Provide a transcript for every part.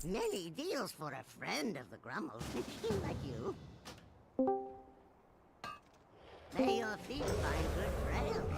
Many deals for a friend of the Grummles, like you. May your feet find good trails.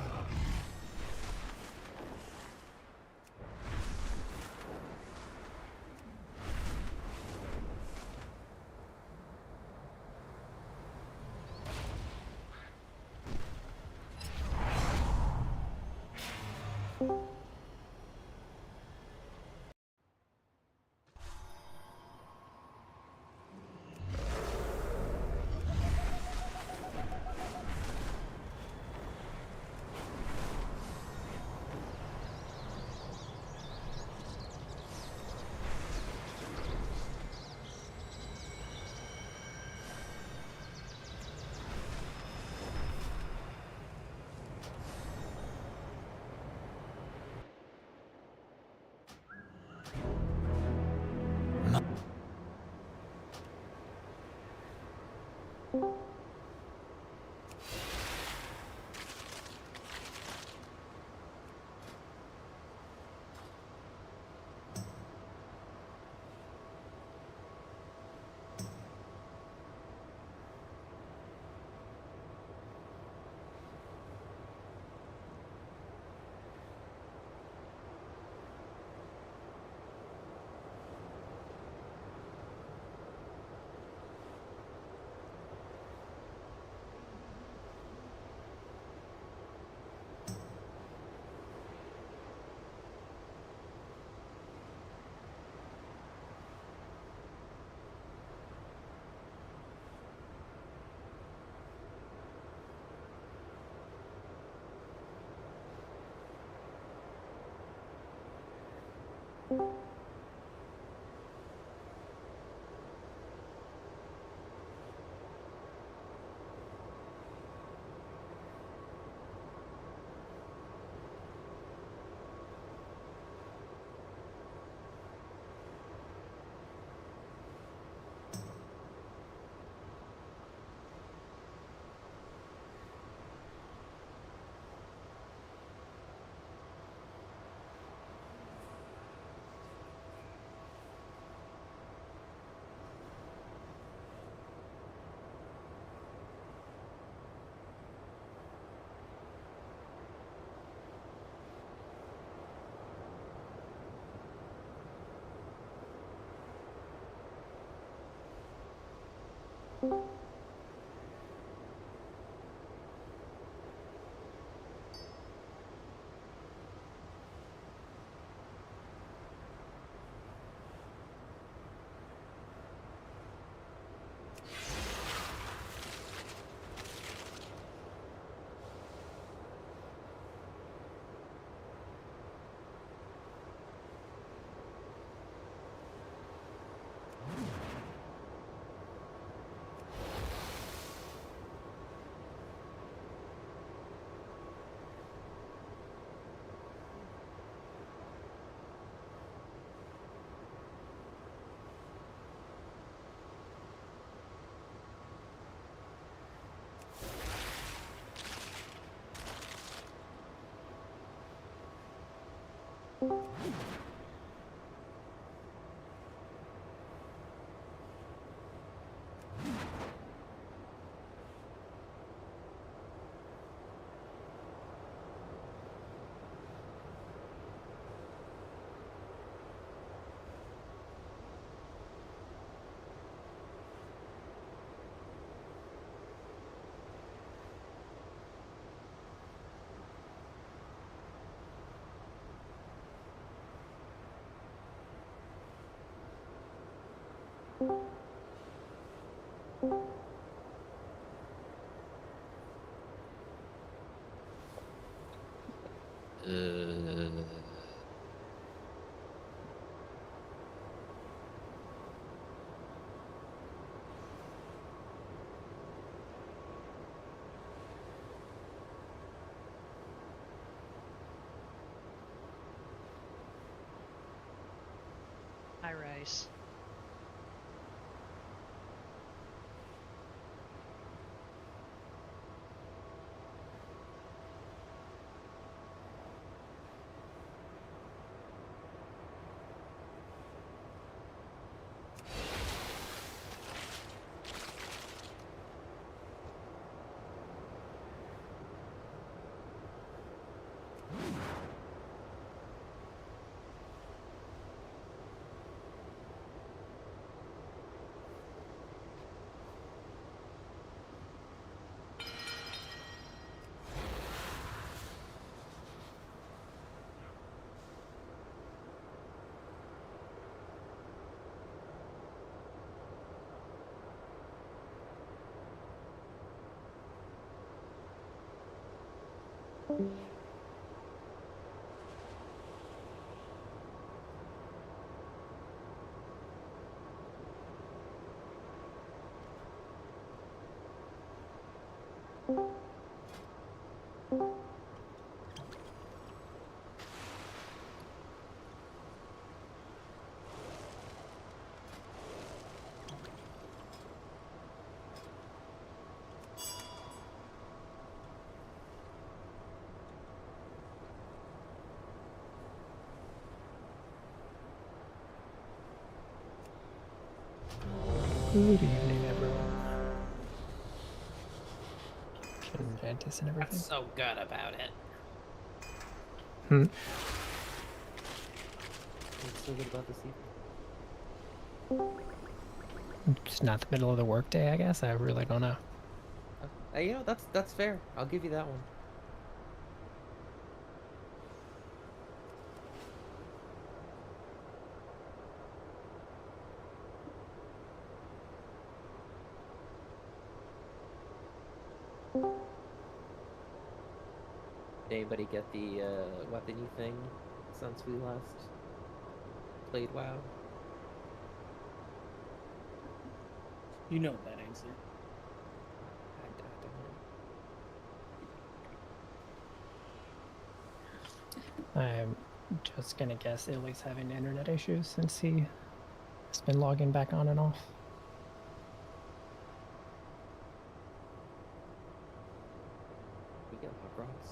Hi, Rice. Good evening, everyone. And Ventus and everything. What's so good about it? What's so good about this evening? It's not the middle of the workday, I guess. I really don't know. You know, that's fair. I'll give you that one. Did anybody get the weapony thing since we last played WoW. You know that answer. I I'm just gonna guess Illy's having internet issues since he has been logging back on and off. We get hot rocks.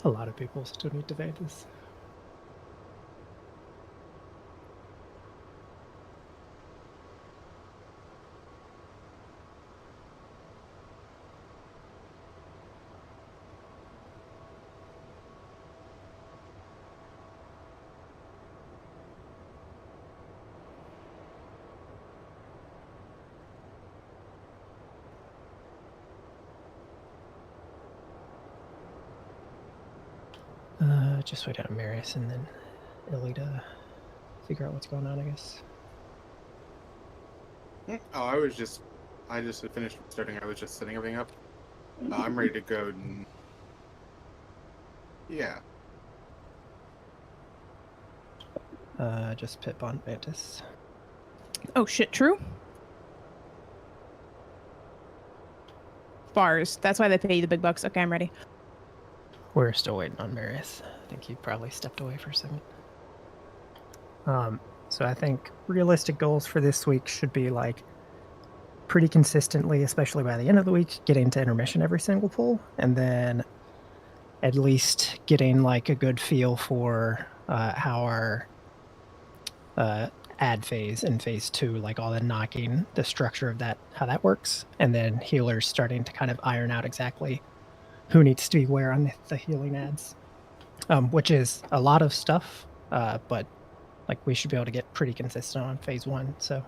A lot of people still need to Ventus. Just wait out Marius and then Illy to figure out what's going on, I guess. Oh, I just had finished starting. I was just setting everything up. I'm ready to go. Yeah. Just Pip on Ventus. Oh shit, true? Bars. That's why they pay you the big bucks. Okay, I'm ready. We're still waiting on Marius. I think he probably stepped away for a second. So I think realistic goals for this week should be like pretty consistently, especially by the end of the week, getting to intermission every single pull, and then at least getting like a good feel for how our ad phase and phase 2, like all the knocking, the structure of that, how that works, and then healers starting to kind of iron out exactly who needs to be where on the healing ads, which is a lot of stuff, but like we should be able to get pretty consistent on phase 1. So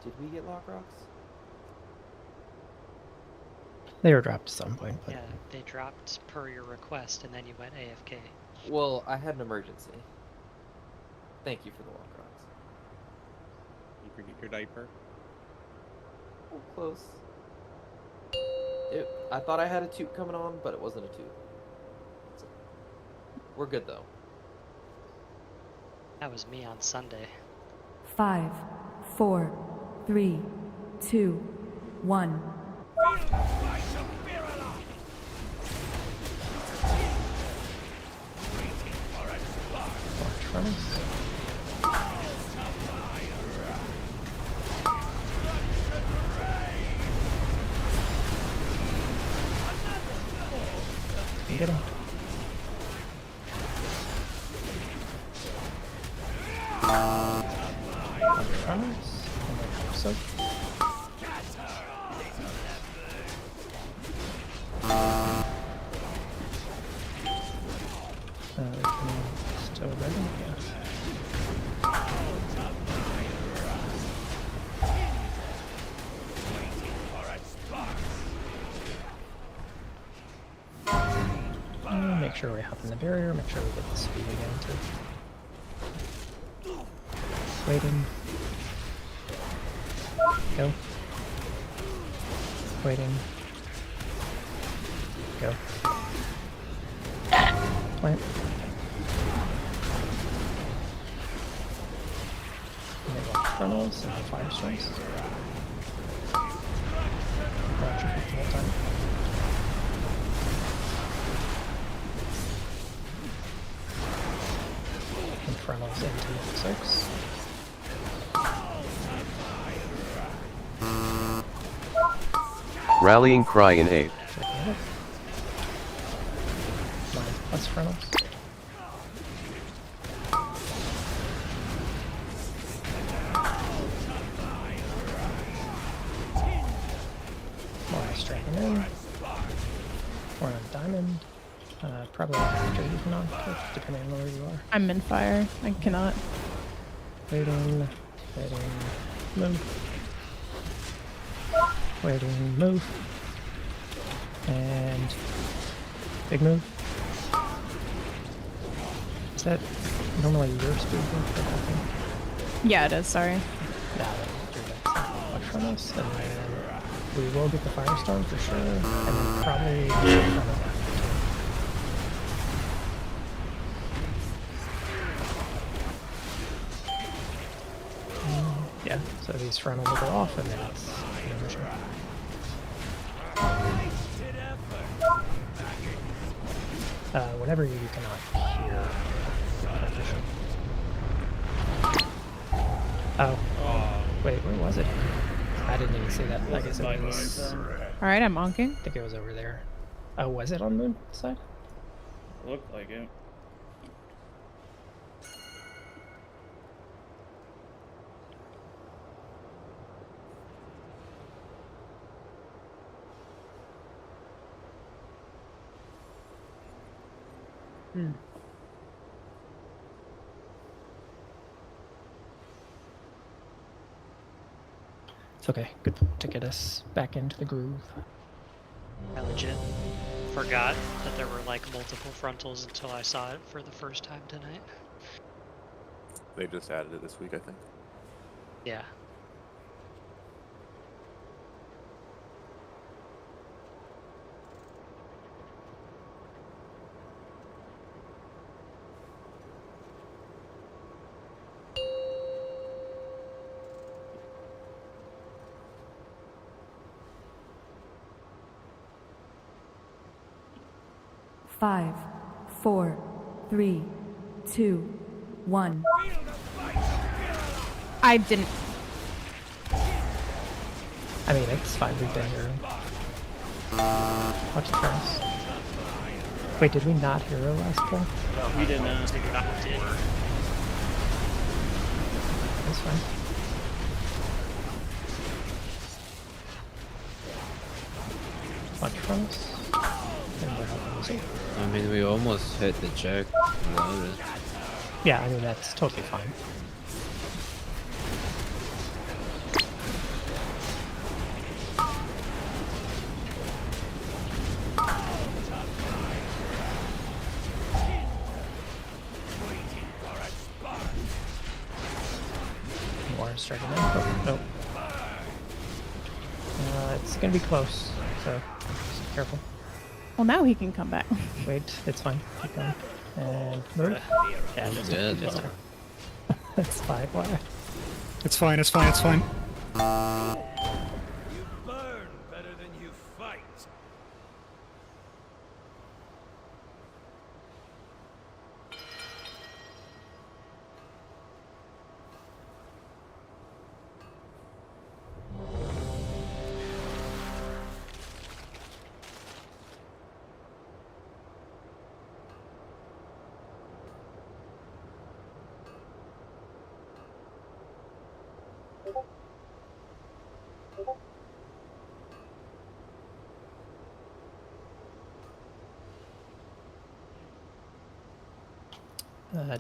Did we get lock rocks? they were dropped at some point, but Yeah, they dropped per your request, and then you went AFK. Well, I had an emergency. Thank you for the lock rocks. You forget your diaper. Oh, close. I thought I had a toot coming on, but it wasn't a toot. So, we're good though. That was me on Sunday. 5, 4, 3, 2, 1. Tremors. Get him. Tremors. So. Still ready? Yeah. Make sure we hop in the barrier, make sure we get the speed again too. Waiting. Go. Waiting. Go. Plant. Funnels and firestorms. Watch your feet the whole time. Infernals into the soaks. Rallying cry in 8. Plus frontals. More striking in. More on diamond. Probably after you can on, depending on where you are. I'm in fire. I cannot. Waiting, move. Waiting, move. And big move. Is that normally your speed move? I think? Yeah, it is. Sorry. Yeah, much from us. And then we will get the firestorm for sure. And then probably yeah, so these frontals will go off and then it's the motion. Whenever you cannot hear the position. Oh. Wait, where was it? I didn't even see that. I guess it was... Alright, I'm onking. I think it was over there. Oh, was it on moon side? Looked like it. It's okay. Good to get us back into the groove. I legit forgot that there were like multiple frontals until I saw it for the first time tonight. They just added it this week, I think. Yeah. Five, 4, 3, 2, 1. I didn't. I mean, it's fine. We've been here. Watch the press. Wait, did we not hero last play? We did not. That's fine. Watch fronts. I mean, we almost hit the check. Yeah, I mean, that's totally fine. More striking in. Oh, nope. It's gonna be close, so just careful. Well, now he can come back. Wait, it's fine. Keep going. And move. Yeah, just that's fine. Why? It's fine, it's fine, it's fine. You burn better than you fight.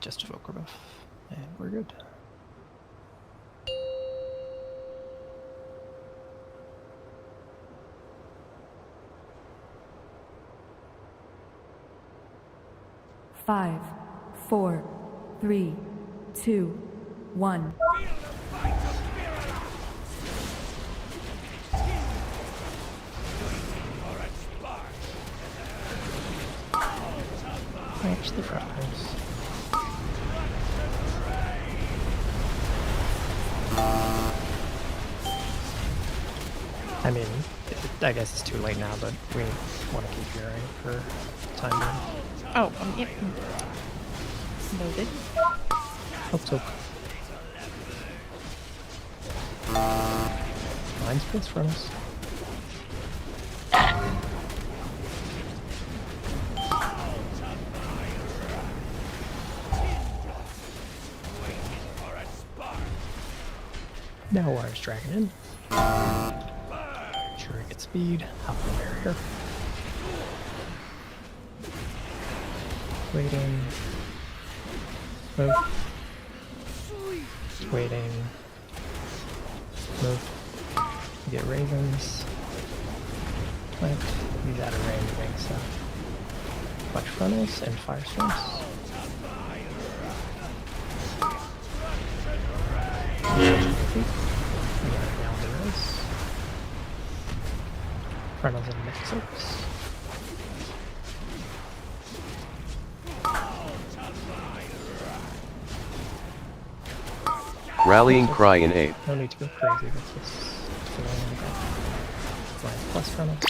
Just a Volker buff, and we're good. Five, 4, 3, 2, 1. Watch the frontals. I mean, I guess it's too late now, but we want to keep hearing for time being. Oh, yep. Noted. Hope so. Mine's close from us. Now wires dragon in. Sure, get speed. Hop the barrier. Waiting. Move. Waiting. Move. Get ravens. Plant. He's out of range anyway, so. Watch frontals and firestorms. We got it down the roads. Frontals and mythic soaps. Rallying cry in aid. No need to go crazy with this. Flying plus frontals.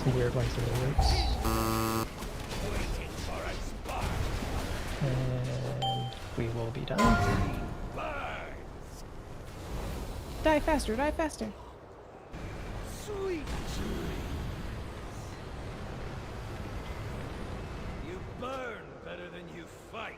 Some weird ones in the roots. And we will be done. Die faster, die faster. Sweet you burn better than you fight.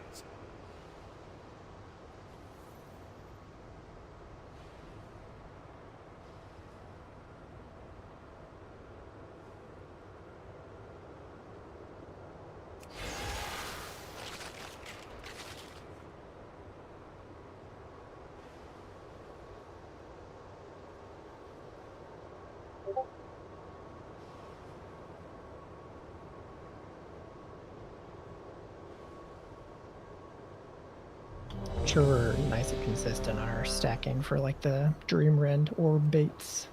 Sure, we're nice and consistent on our stacking for like the Dream Rend or baits.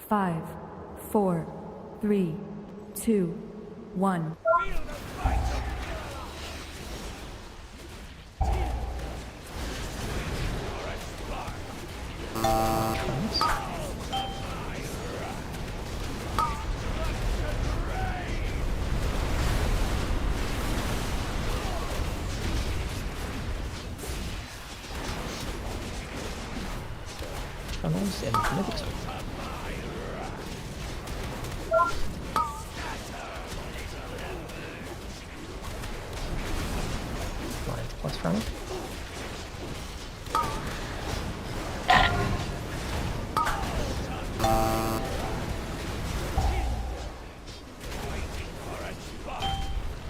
Five, 4, 3, 2, 1. Tunnels and mythic soap. Lines plus frontal.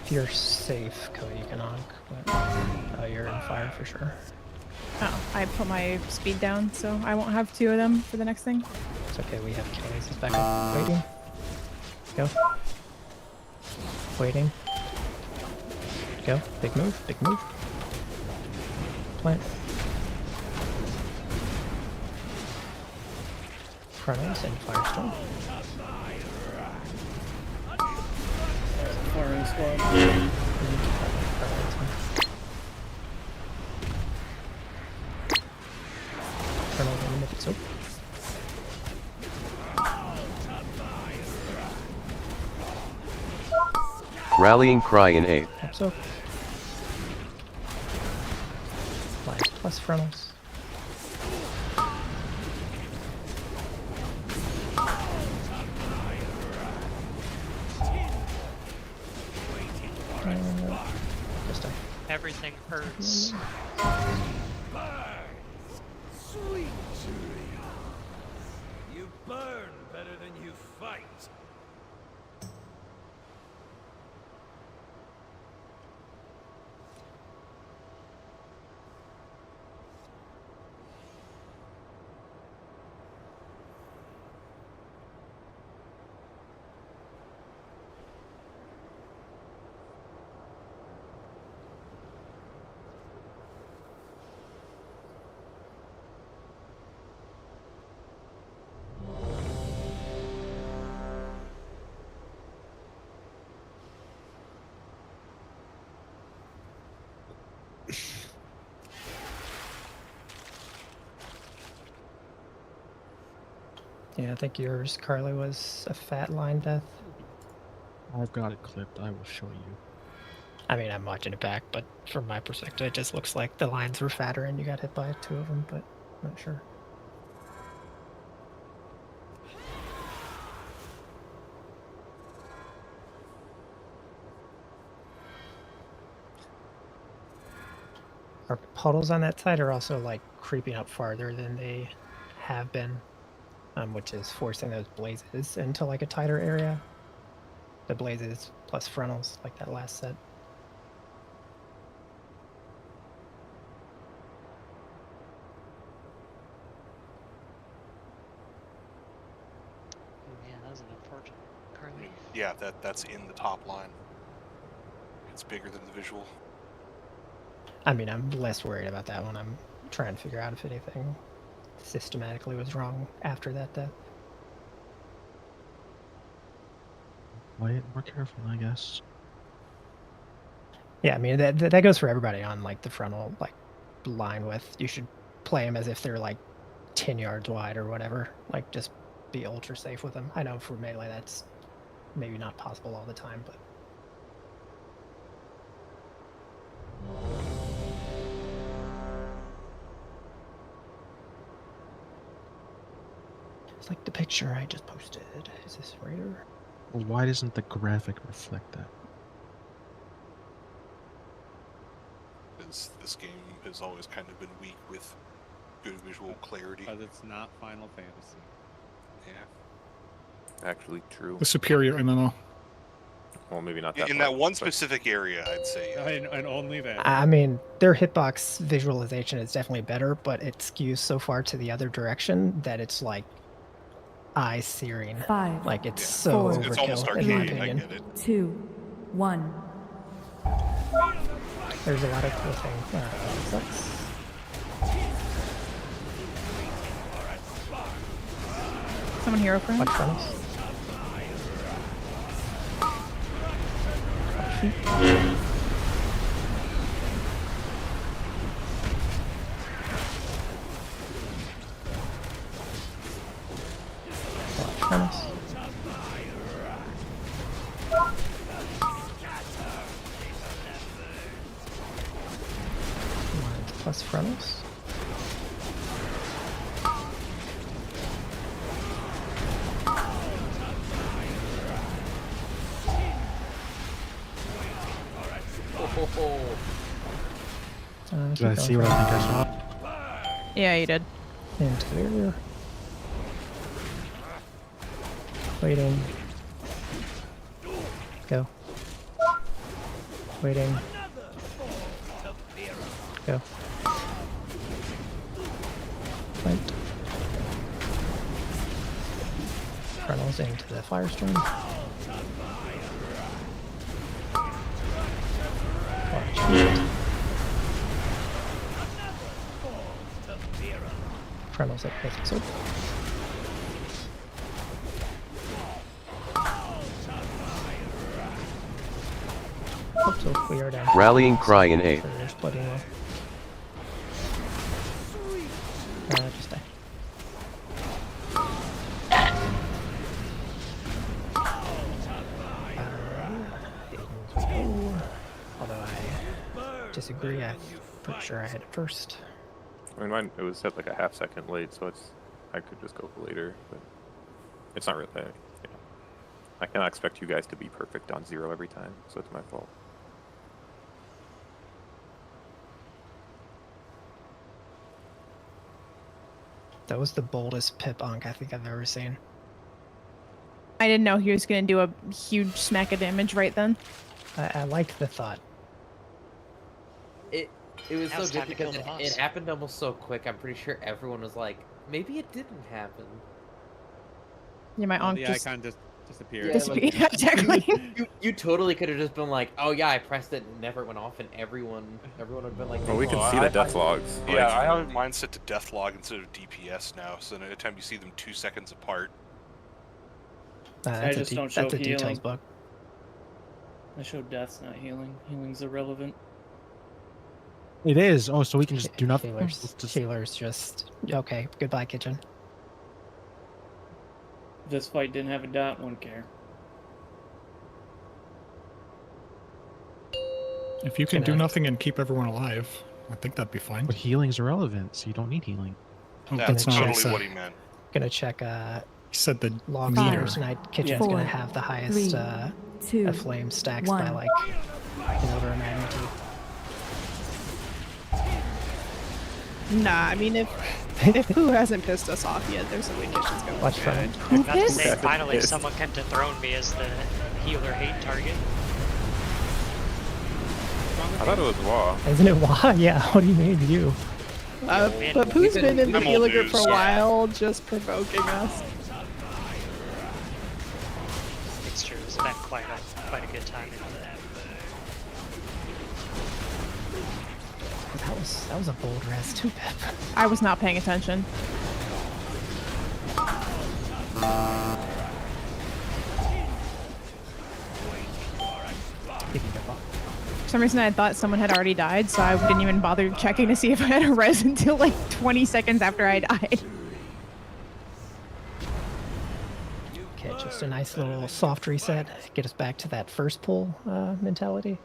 If you're safe, Cody, you can honk, but you're in fire for sure. Oh, I put my speed down, so I won't have 2 of them for the next thing. It's okay, we have K's back up. Waiting. Go. Waiting. Go. Big move, big move. Plant. Frontals and Firestorm. Firing squad. Frontals and Mythic Soap. Rallying cry in aid. Soap. Lines plus frontals. Just a Everything hurts. Sweet you burn better than you fight. Yeah, I think yours, Carly, was a fat line death. I've got it clipped. I will show you. I mean, I'm watching it back, but from my perspective, it just looks like the lines were fatter and you got hit by 2 of them, but I'm not sure. Our puddles on that side are also like creeping up farther than they have been, which is forcing those blazes into like a tighter area. The blazes plus frontals, like that last set. Yeah, that was an unfortunate. Carly. Yeah, that's in the top line. It's bigger than the visual. I mean, I'm less worried about that one. I'm trying to figure out if anything systematically was wrong after that death. Play it more carefully, I guess. Yeah, I mean, that goes for everybody on like the frontal like line width. You should play them as if they're like 10 yards wide or whatever. Like, just be ultra safe with them. I know for melee that's maybe not possible all the time, but it's like the picture I just posted. Is this Raider? Well, why doesn't the graphic reflect that? This game has always kind of been weak with good visual clarity. Because it's not Final Fantasy. Yeah. Actually true. The superior MMO. Well, maybe not that. In that one specific area, I'd say. And only that. I mean, their hitbox visualization is definitely better, but it skews so far to the other direction that it's like eye-searing. 5, Like, it's Yeah. so 4, It's almost overkill, in my arcade, I opinion. get it. 2, 1. There's a lot of cool things. Sucks. Someone hero for him? Watch frontals. Watch frontals. Lines plus frontals. Did I see what I think I saw? Yeah, you did. Interior. Waiting. Go. Waiting. Go. Fight. Frontals into the firestorm. Watch it. Frontals at Mythic Sword. Hope so. We are down. Rallying cry in 8th. So they're splitting well. Just die. Although I disagree, I'm pretty sure I had it first. I mean, mine, it was set like a half second late, so I could just go for later, but it's not really. I cannot expect you guys to be perfect on 0 every time, so it's my fault. That was the boldest pip onk I think I've ever seen. I didn't know he was going to do a huge smack of damage right then. I liked the thought. It was Now so it's good time to kill because the boss. it happened almost so quick. I'm pretty sure everyone was like, maybe it didn't happen. Yeah, my onk The just icon just disappeared. Yeah, disappeared. like, Exactly. you totally could have just been like, oh yeah, I pressed it and never went off, and everyone would have been like, Well, we can Well, see the death logs. Yeah, like- I have mine set to death log instead of DPS now, so anytime you see them 2 seconds apart. That's just don't that's show a details healing. bug. I show death's not healing. Healing's irrelevant. It is. Oh, so we can just do nothing. Healers, Just- healers just okay. Goodbye, kitchen. If this fight didn't have a dot, wouldn't care. If you can do nothing and keep everyone alive, I think that'd be fine. But healing's irrelevant, so you don't need healing. Oh, That's not totally said. what he meant. Gonna check He said the log meter. tonight. Kitchen's Four, gonna have the highest 2, flame stacks by 1. like an order of magnitude. Nah, I mean if Pooh hasn't pissed us off yet, there's no way Kitchen's gonna Watch for him. Who Not to pissed? say, finally someone can dethrone me as the healer hate target. I thought it was Law. Isn't it why? Yeah, what do you mean you? But Pooh's been in the I'm old healer group for a news. while, just provoking us. It's true, it's been quite a good time into that. That was a bold res too, Pep. I was not paying attention. For some reason I thought someone had already died, so I didn't even bother checking to see if I had a res until like 20 seconds after I died. Okay, just a nice little soft reset. Get us back to that first pull mentality.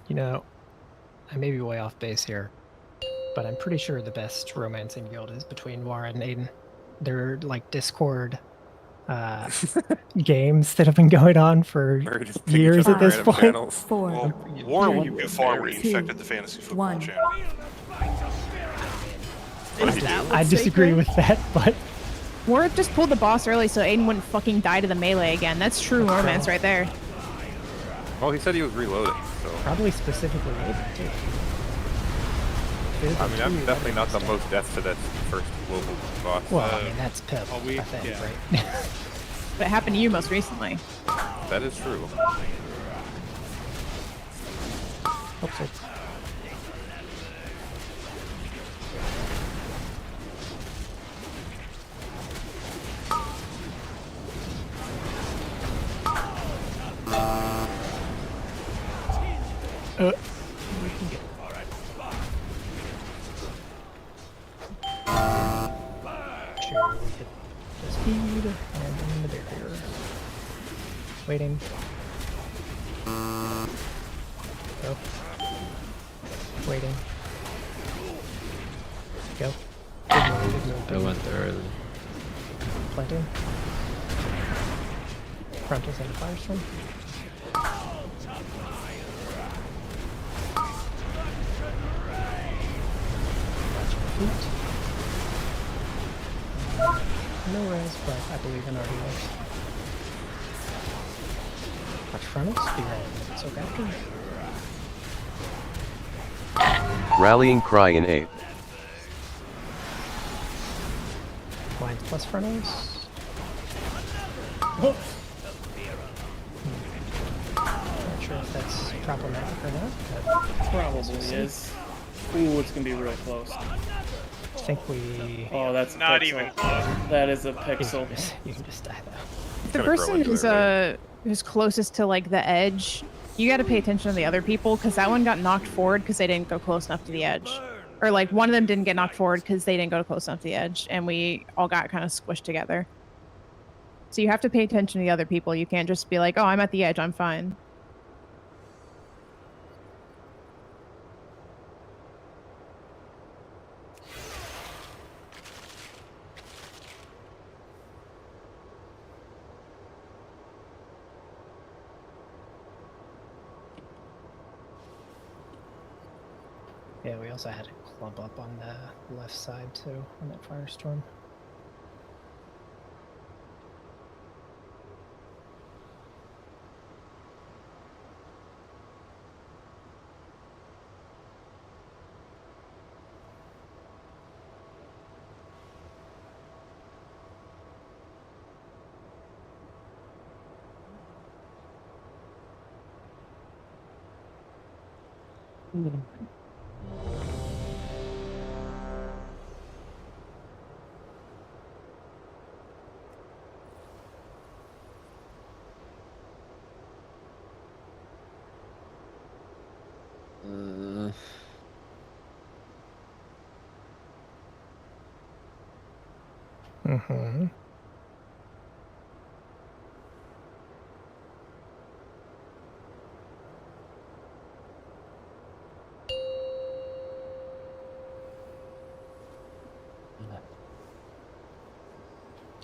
You know, I may be way off base here, but I'm pretty sure the best romancing guild is between Warren and Aiden. They're like Discord games that have been going on for Or just pick each years other at this random point. channels. 4, Well, Warren went too far when he 2, infected the fantasy football 1. channel. I disagree with that, but Warwick just pulled the boss early so Aiden wouldn't fucking die to the melee again. That's true romance right there. Well, he said he was reloading, so. probably specifically Aiden too. I mean, I'm definitely not the most deaths to that first global boss. Well, I mean, that's Pip, are we- I think, yeah. right? But it happened to you most recently. That is true. Hope so. Sure, we hit the speed and then the barrier. Waiting. Go. Waiting. Go. Good move. I went there early. Planting. Frontals into Firestorm. Watch your feet. No res, but I believe in our healers. Watch frontals, be ready. So after. Rallying cry in 8. Blinds plus frontals. Not sure if that's problematic or not, but Probably is. Ooh, it's gonna be real close. I think we. Oh, that's a Not pixel. even close. That is a pixel. You can just die though. If the gonna grow person into who's it, right? who's closest to like the edge, you got to pay attention to the other people because that one got knocked forward because they didn't go close enough to the edge, or like one of them didn't get knocked forward because they didn't go close enough to the edge, and we all got kind of squished together. So you have to pay attention to the other people. You can't just be like, "Oh, I'm at the edge, I'm fine." Yeah, we also had a clump up on the left side too on that firestorm. Mm-hmm.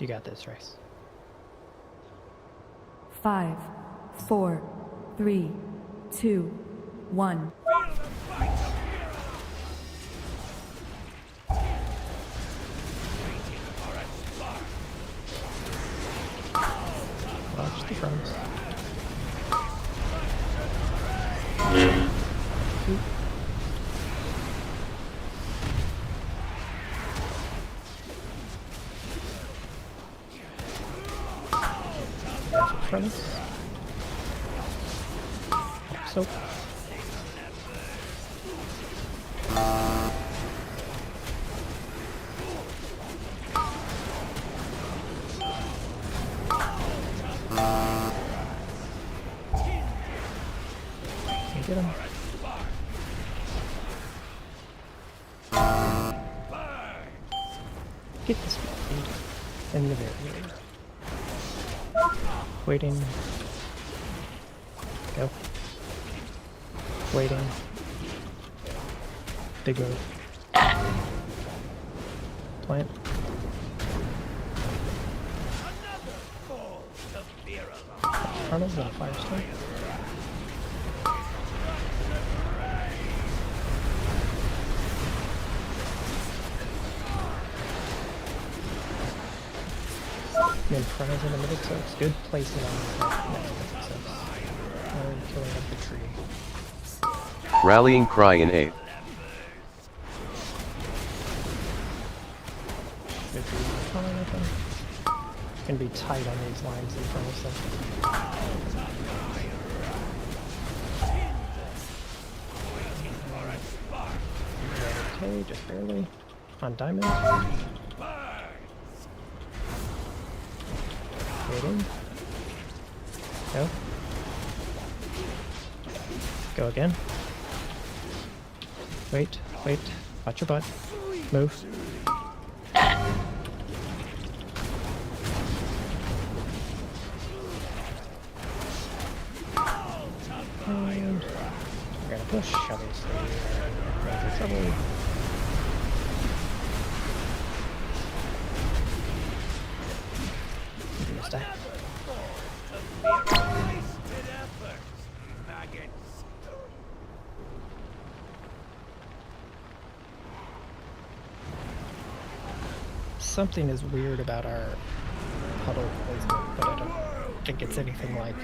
You got this, Rice. 5, 4, 3, 2, 1. Watch the fronts. Fronts. So. Get him. Get this one in the barrier. Waiting. Go. Waiting. Big move. Plant. Front of the Firestone. In front of in the middle, so it's good placement on the killing of the tree. Rallying cry in 8th. Good for you. I think. Gonna be tight on these lines in front of them. Okay, just barely. On diamond. Waiting. Go. Go again. Wait, wait. Watch your butt. Move. And we're gonna push, obviously. Going for trouble. Stack. Something is weird about our puddle placement, but I don't think it's anything like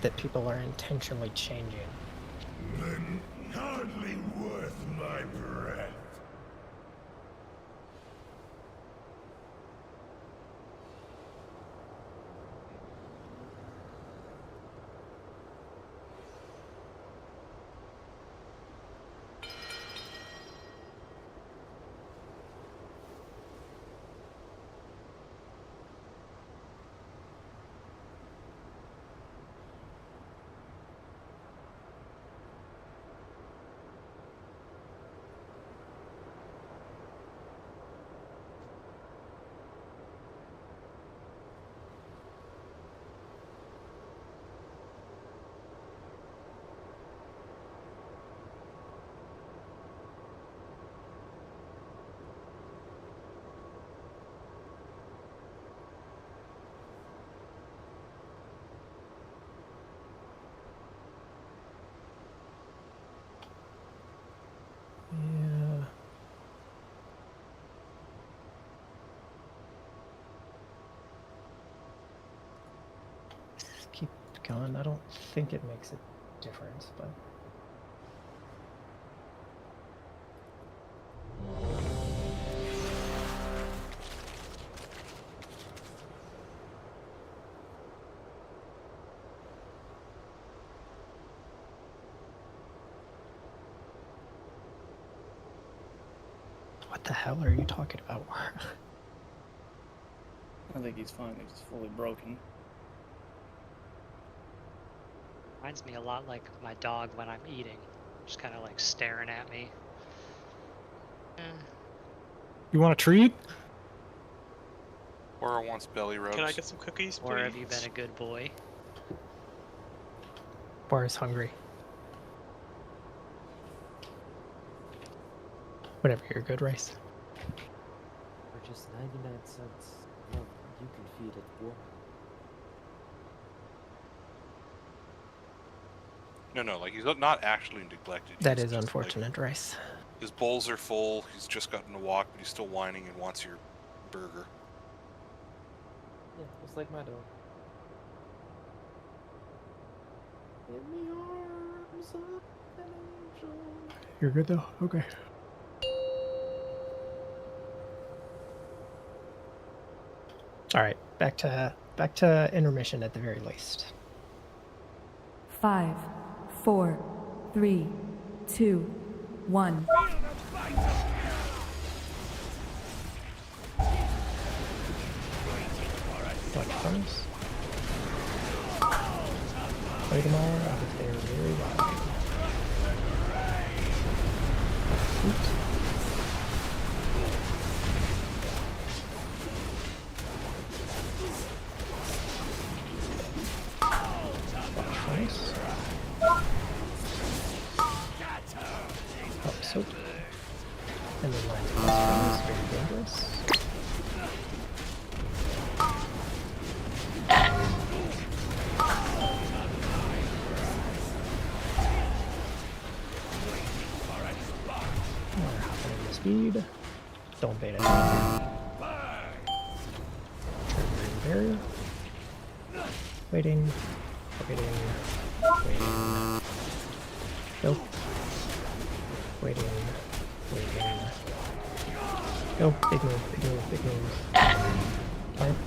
that people are intentionally changing. Then hardly worth my breath. Yeah. Just keep going. I don't think it makes a difference, but. What the hell are you talking about? I think he's fine. He's just fully broken. Reminds me a lot like my dog when I'm eating. Just kind of like staring at me. You want a treat? Or wants belly rubs. Can I get some cookies, please? Or have you been a good boy? Bar is hungry. Whatever, you're good, Rice. For just 99 cents, love, you can feed it warm. No, like he's not actually neglected. That He's is just, unfortunate, Rice. His bowls are full. He's just gotten to walk, but he's still whining and wants your burger. Yeah, just like my dog. In the arms of an angel. You're good though? Okay. Alright, back to intermission at the very least. 5, 4, 3, 2, 1. What comes? Play them all out if they're very wide. Oops. Nice. Oh, soap. And then lines of very dangerous. Speed. Don't bait it. Barrier. Waiting. Waiting. Waiting. Go. Waiting. Waiting. Go. Big move. Big move. Big move. Plant.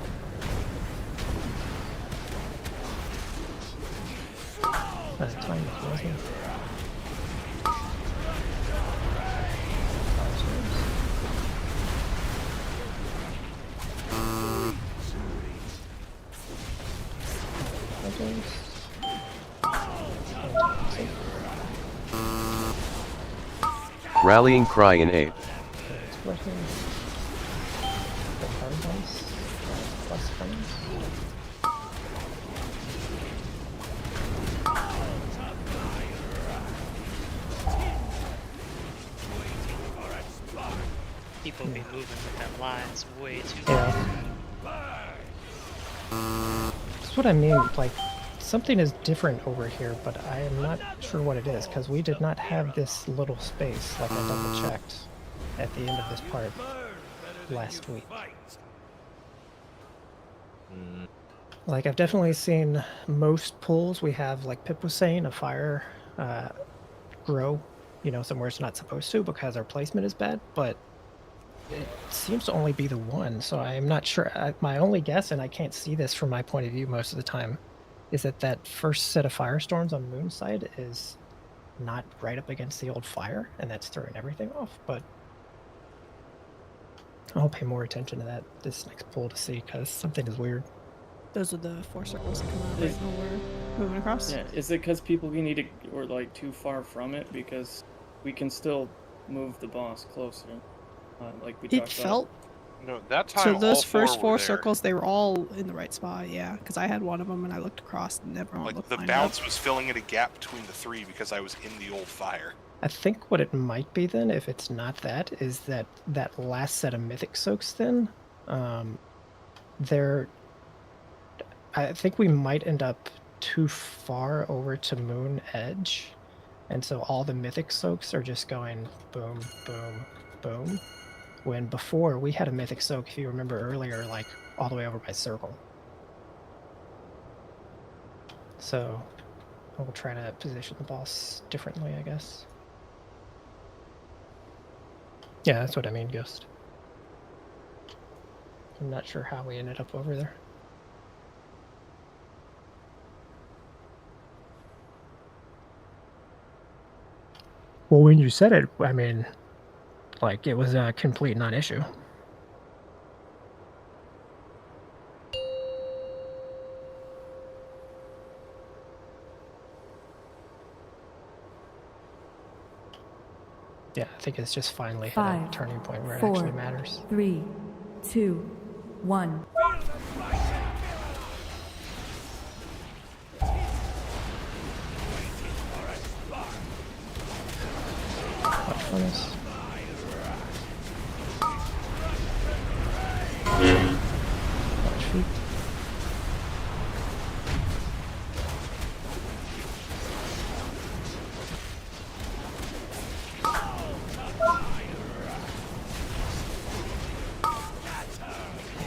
Time is rising. Rallying cry in ape. People be moving with them lines way too That's what I mean, like, something is different over here, but I am not sure what it is, because we did not have this little space, like I double-checked at the end of this part last week. Like, I've definitely seen most pools, we have, like Pip was saying, a fire grow, you know, somewhere it's not supposed to because our placement is bad, but it seems to only be the one, so I'm not sure. My only guess, and I can't see this from my point of view most of the time, is that first set of firestorms on Moon's side is not right up against the old fire, and that's throwing everything off, but I'll pay more attention to that this next pool to see, because something is weird. Those are the 4 circles that come out right when we're moving across. Yeah, is it because people need to, or like too far from it? Because we can still move the boss closer. Like we talked felt. No, that time. So those all first 4 were there. circles, they were all in the right spot. Yeah, because I had one of them and I looked across and everyone Like looked the lined bounce up. was filling in a gap between the 3 because I was in the old fire. I think what it might be then, if it's not that, is that last set of mythic soaks then, I think we might end up too far over to Moon Edge, and so all the mythic soaks are just going boom, boom, boom, when before we had a mythic soak, if you remember earlier, like all the way over by Circle. So we'll try to position the boss differently, I guess. Yeah, that's what I mean, Ghost. I'm not sure how we ended up over there. Well, when you said it, I mean, Like, it was a complete non-issue. Yeah, I think it's just finally hit a 5, turning point where it 4, actually matters. 3, 2, 1. Watch furnace. Watch feet.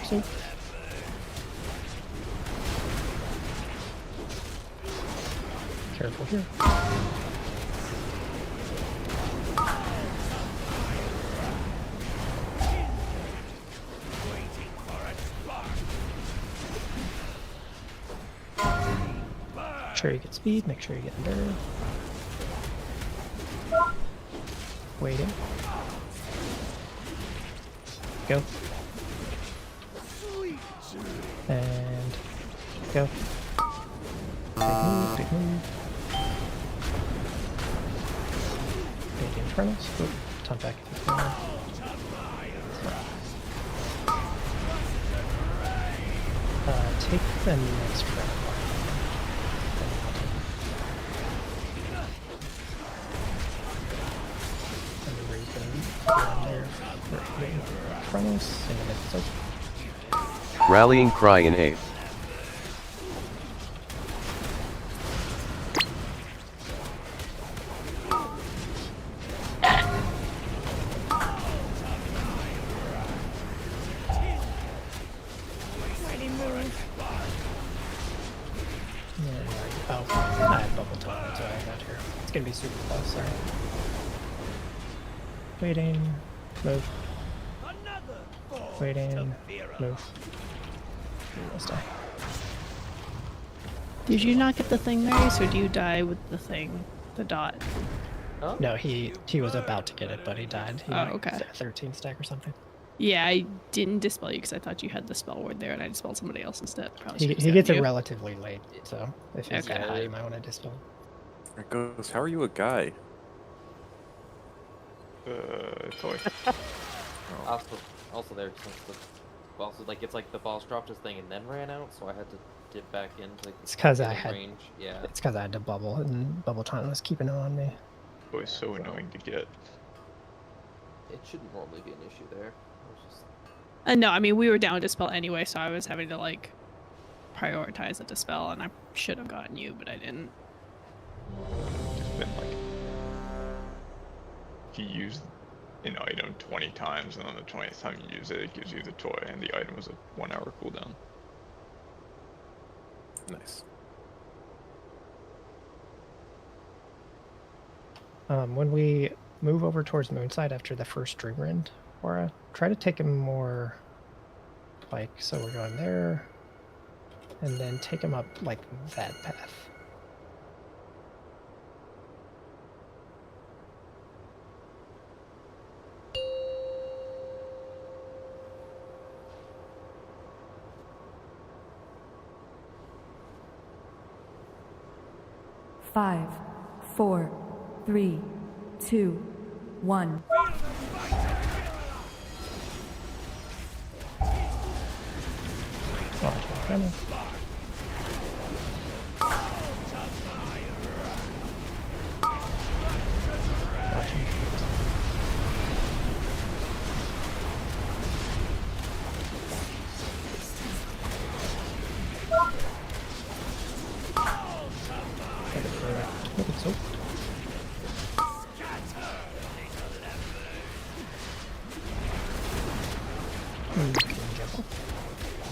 So. Careful here. Make sure you get speed, make sure you get endurance. Waiting. Go. And go. Big move. Big infernals. Oop, ton back if you can. Take the next round. Infernals in the mid. Rallying cry in 8th. Oh, I had bubble time, that's why I got here. It's gonna be super close, sorry. Waiting, move. Waiting, move. Almost die. Did you not get the thing, Marius, or do you die with the thing, the dot? Huh? No, he was about to get it, but he died. He okay. 13 stack or something. Yeah, I didn't dispel you because I thought you had the spell word there, and I dispelled somebody else instead. Probably He gets it relatively late, so if he's that high, you might want to dispel. There goes. How are you a guy? Toy. Also there since the also like it's like the boss dropped his thing and then ran out, so I had to dip back into It's because get I in had range. Yeah. It's because I had to bubble, and bubble time was keeping it on me. Toy is so annoying to get. It shouldn't normally be an issue there. It was just... No, I mean we were down to dispel anyway, so I was having to like prioritize the dispel, and I should have gotten you, but I didn't. Just been like, if you use an item 20 times, and on the 20th time you use it, it gives you the toy, and the item was a 1 hour cooldown. Nice. When we move over towards Moonside after the first Dream Rend aura, try to take him more like, so we're going there, and then take him up like that path. Five, 4, 3, 2, 1.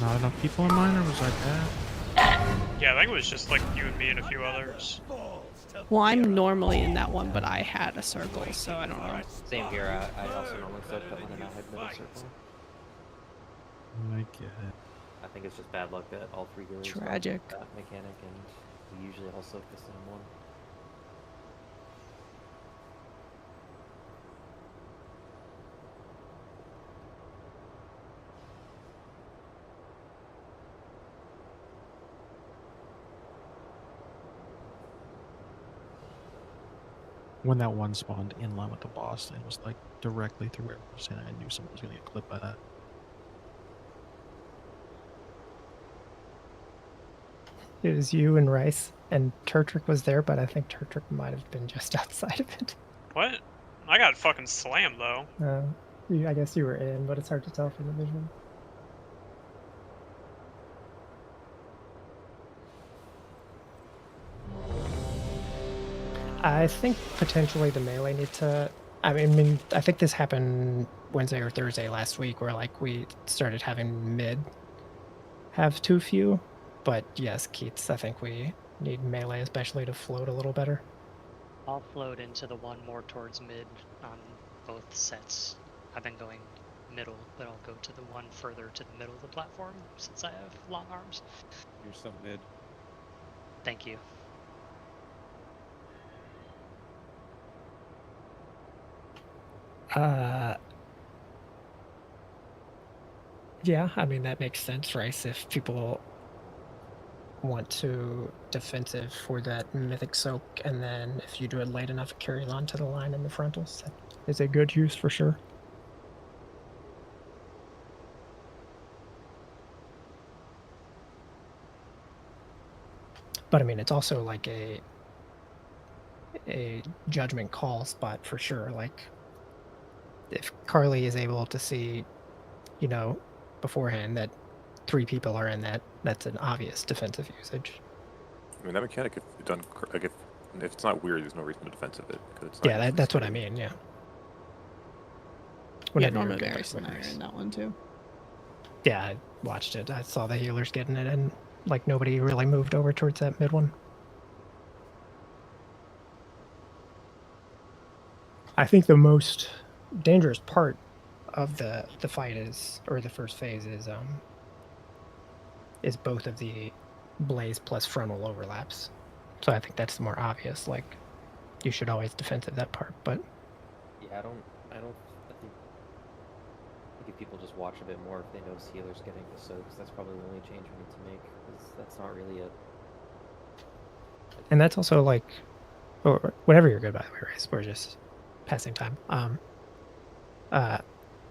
Not enough people in mine, or was I bad? Yeah, I think it was just like you and me and a few others. Well, I'm normally in that one, but I had a circle, so I don't know. Same here. I also normally start that one, and I had middle circle. I get it. I think it's just bad luck that all three heroes Tragic. have that mechanic, and we usually also have the same one. when that one spawned in line with the boss, it was like directly through where I was saying, I knew someone was gonna get clipped by that. It was you and Rice, and Turtrick was there, but I think Turtrick might have been just outside of it. What? I got fucking slammed though. I guess you were in, but it's hard to tell from the visual. I think potentially the melee need to. I mean, I think this happened Wednesday or Thursday last week, where like we started having mid have too few. But yes, Keats, I think we need melee especially to float a little better. I'll float into the one more towards mid on both sets. I've been going middle, but I'll go to the one further to the middle of the platform since I have long arms. You're so mid. Thank you. Yeah, I mean, that makes sense, Rice, if people want to defensive for that Mythic Soak, and then if you do it late enough, it carries on to the line in the frontals. That is a good use for sure. But I mean, it's also like a judgment call spot for sure. Like, if Carly is able to see, you know, beforehand that 3 people are in that, that's an obvious defensive usage. I mean, that mechanic, if done, like if it's not weird, there's no reason to defensive it. It's not Yeah, that's what I mean. Yeah. Whenever Norma you're good very at similar winners. in that one too. Yeah, I watched it. I saw the healers getting it, and like nobody really moved over towards that mid one. I think the most dangerous part of the fight is, or the first phase is both of the blaze plus frontal overlaps. So I think that's the more obvious. Like, you should always defensive that part, but Yeah, I think if people just watch a bit more, if they notice healers getting the soaks, that's probably the only change we need to make, because that's not really a... and that's also like, or whenever you're good, by the way, Rice, we're just passing time.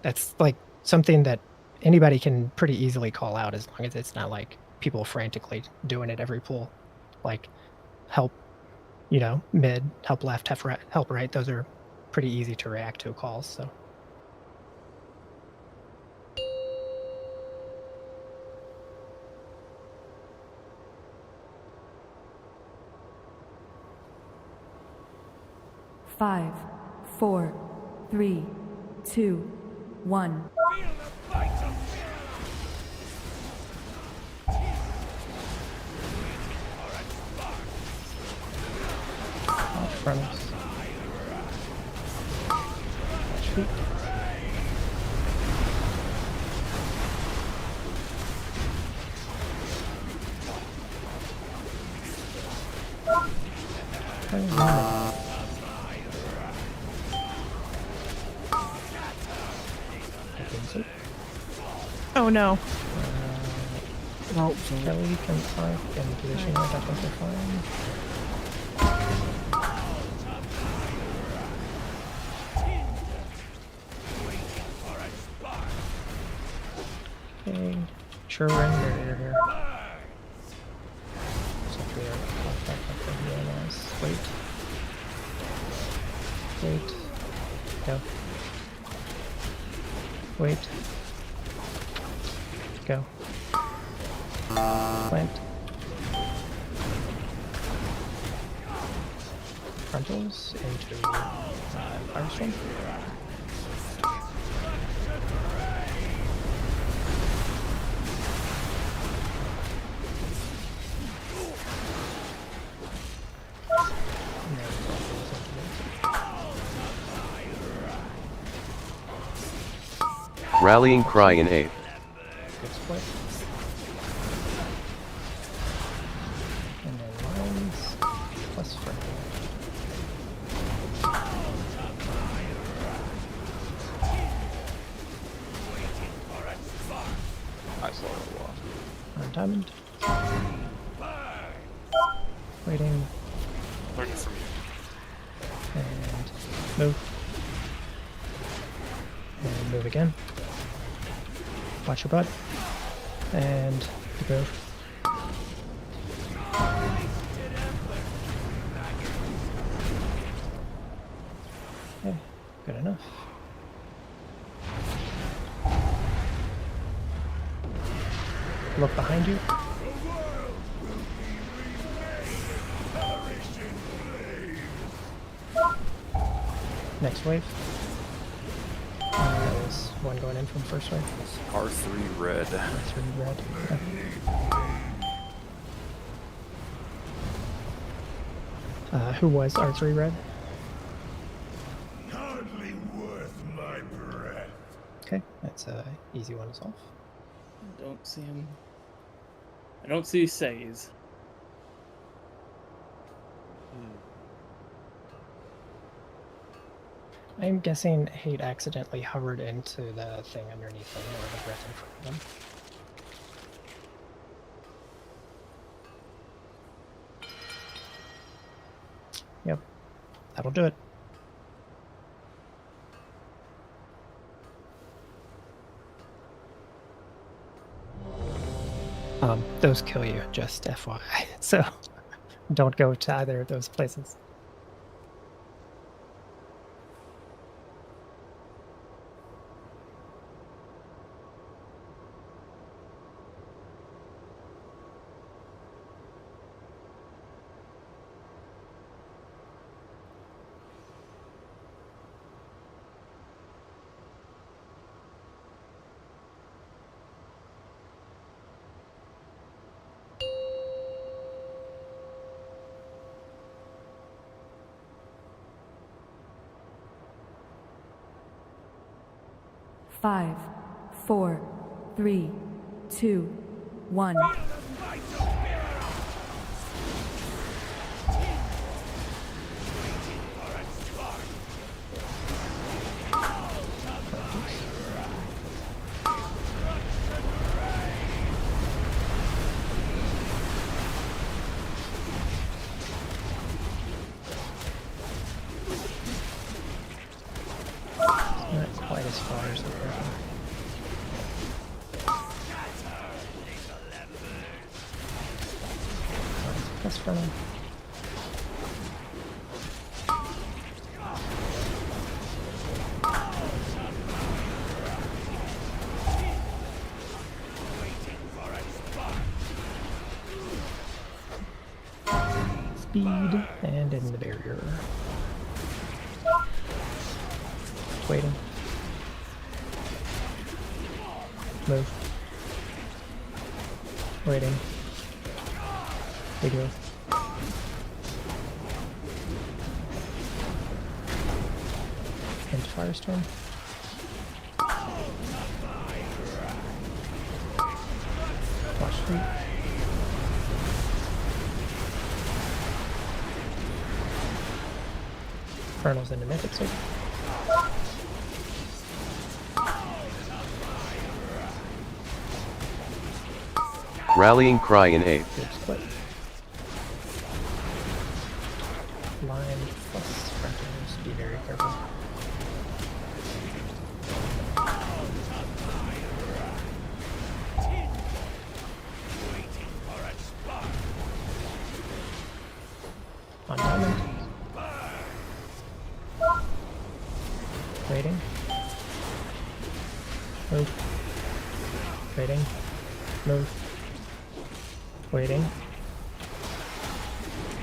That's like something that anybody can pretty easily call out, as long as it's not like people frantically doing it every pull. Like, help, you know, mid, help left, help right. Those are pretty easy to react to calls. So. Five, 4, 3, 2, 1. Frontals. Shoot. Oh no. No, Kelly can park in position where that doesn't fine. Okay, sure we're in barrier here. So we are back up from here, nice. Wait. Go. Wait. Go. Plant. Frontals into Firestorm. Rallying cry in 8th. Good split. And then lines plus front. I saw it lost. On diamond. Waiting. Learning from you. And move. And move again. Watch your butt. And move. Okay, good enough. Look behind you. Next wave. That was one going in from first wave. R3 red. R3 red. Okay. Who was R3 red? Hardly worth my breath. Okay, that's an easy one to solve. I don't see him. I don't see Says. I'm guessing Hate accidentally hovered into the thing underneath them or the breath in front of them. Yep, that'll do it. Those kill you, just FYI. So don't go to either of those places. Five, 4, 3, 2, 1. Not quite as far as the first one. That's for now. Speed and in the barrier. Waiting. Move. Waiting. Big move. Into Firestorm. Watch feet. Infernal's into Mythic Sword. Rallying Cry in A. Good split. Line plus frontiers. Be very careful. On diamond. Waiting. Move. Waiting. Move. Waiting.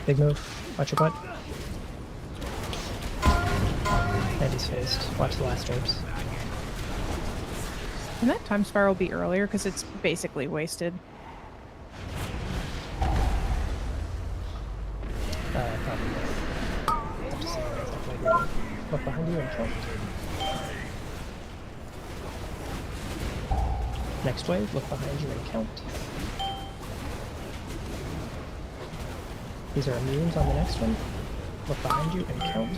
Big move. Watch your butt. And he's phased. Watch the last orbs. Can that time spiral be earlier? Because it's basically wasted. Probably. Have to see what exactly you're doing. Look behind you and count. Next wave, look behind you and count. These are immunes on the next one. Look behind you and count.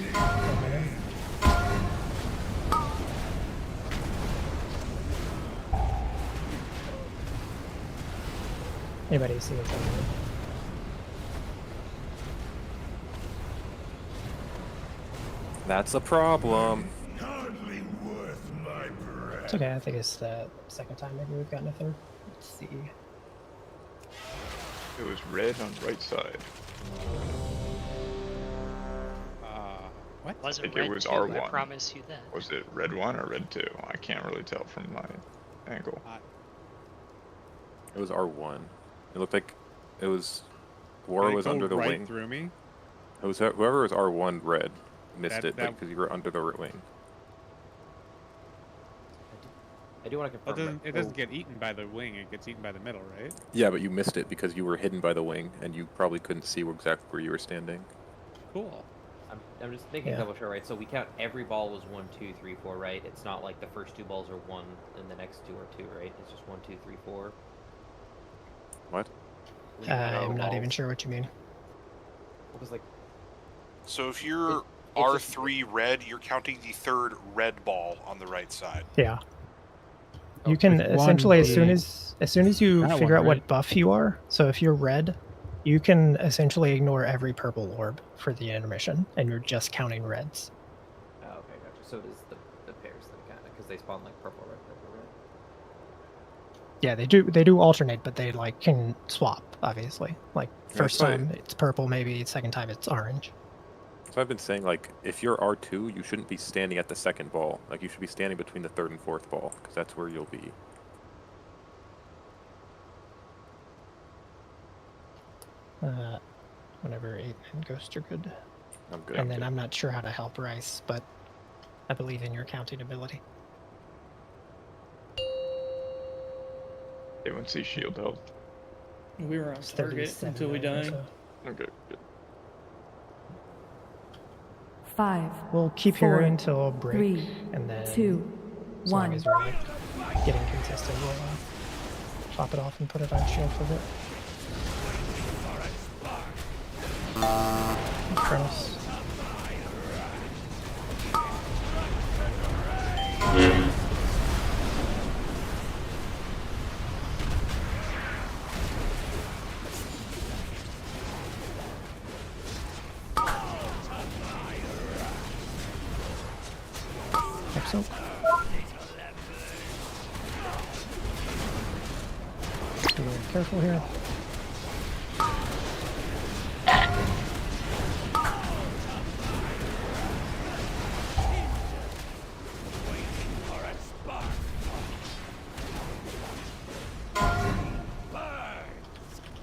Anybody see what's happening? That's a problem. Hardly worth my breath. It's okay. I think it's the second time maybe we've gotten a third. Let's see. It was red on right side. What? Was I it think red it was two? R1. I promise you that. Was it red 1 or red 2? I can't really tell from my angle. It was R1. It looked like it was. War Did it was go under the right wing. through me? It was whoever was R1 red missed That- it that- because you were under the wing. I do want to confirm. It doesn't get eaten by the wing. It gets eaten by the middle, right? Yeah, but you missed it because you were hidden by the wing and you probably couldn't see exactly where you were standing. Cool. I'm just making double sure, right? So we count every ball was 1, 2, 3, 4, right? It's not like the first 2 balls are 1 and the next 2 are 2, right? It's just 1, 2, 3, 4. What? I'm not even sure what you mean. It was like. So if you're R3 red, you're counting the third red ball on the right side. Yeah. You can essentially, as soon as you That figure one, out what right? buff you are, so if you're red, you can essentially ignore every purple orb for the intermission, and you're just counting reds. Oh, okay, gotcha. So it is the pairs then, kind of, because they spawn like purple, red, purple, red. Yeah, they do alternate, but they like can swap, obviously. Like first That's time it's purple, maybe second time it's orange. So I've been saying, like, if you're R2, you shouldn't be standing at the second ball. Like, you should be standing between the third and fourth ball, because that's where you'll be. Whenever 8 and Ghost are good. I'm good. And then I'm not sure how to help Rice, but I believe in your counting ability. Anyone see shield health? We were on It's target 37, until we I think, died. so. Okay, good. 5. We'll keep here 4, until break, 3, and then 2, as long 1. as we're like getting consistent, we'll pop it off and put it on shield for a bit. Kronos. Excellent. Be very careful here.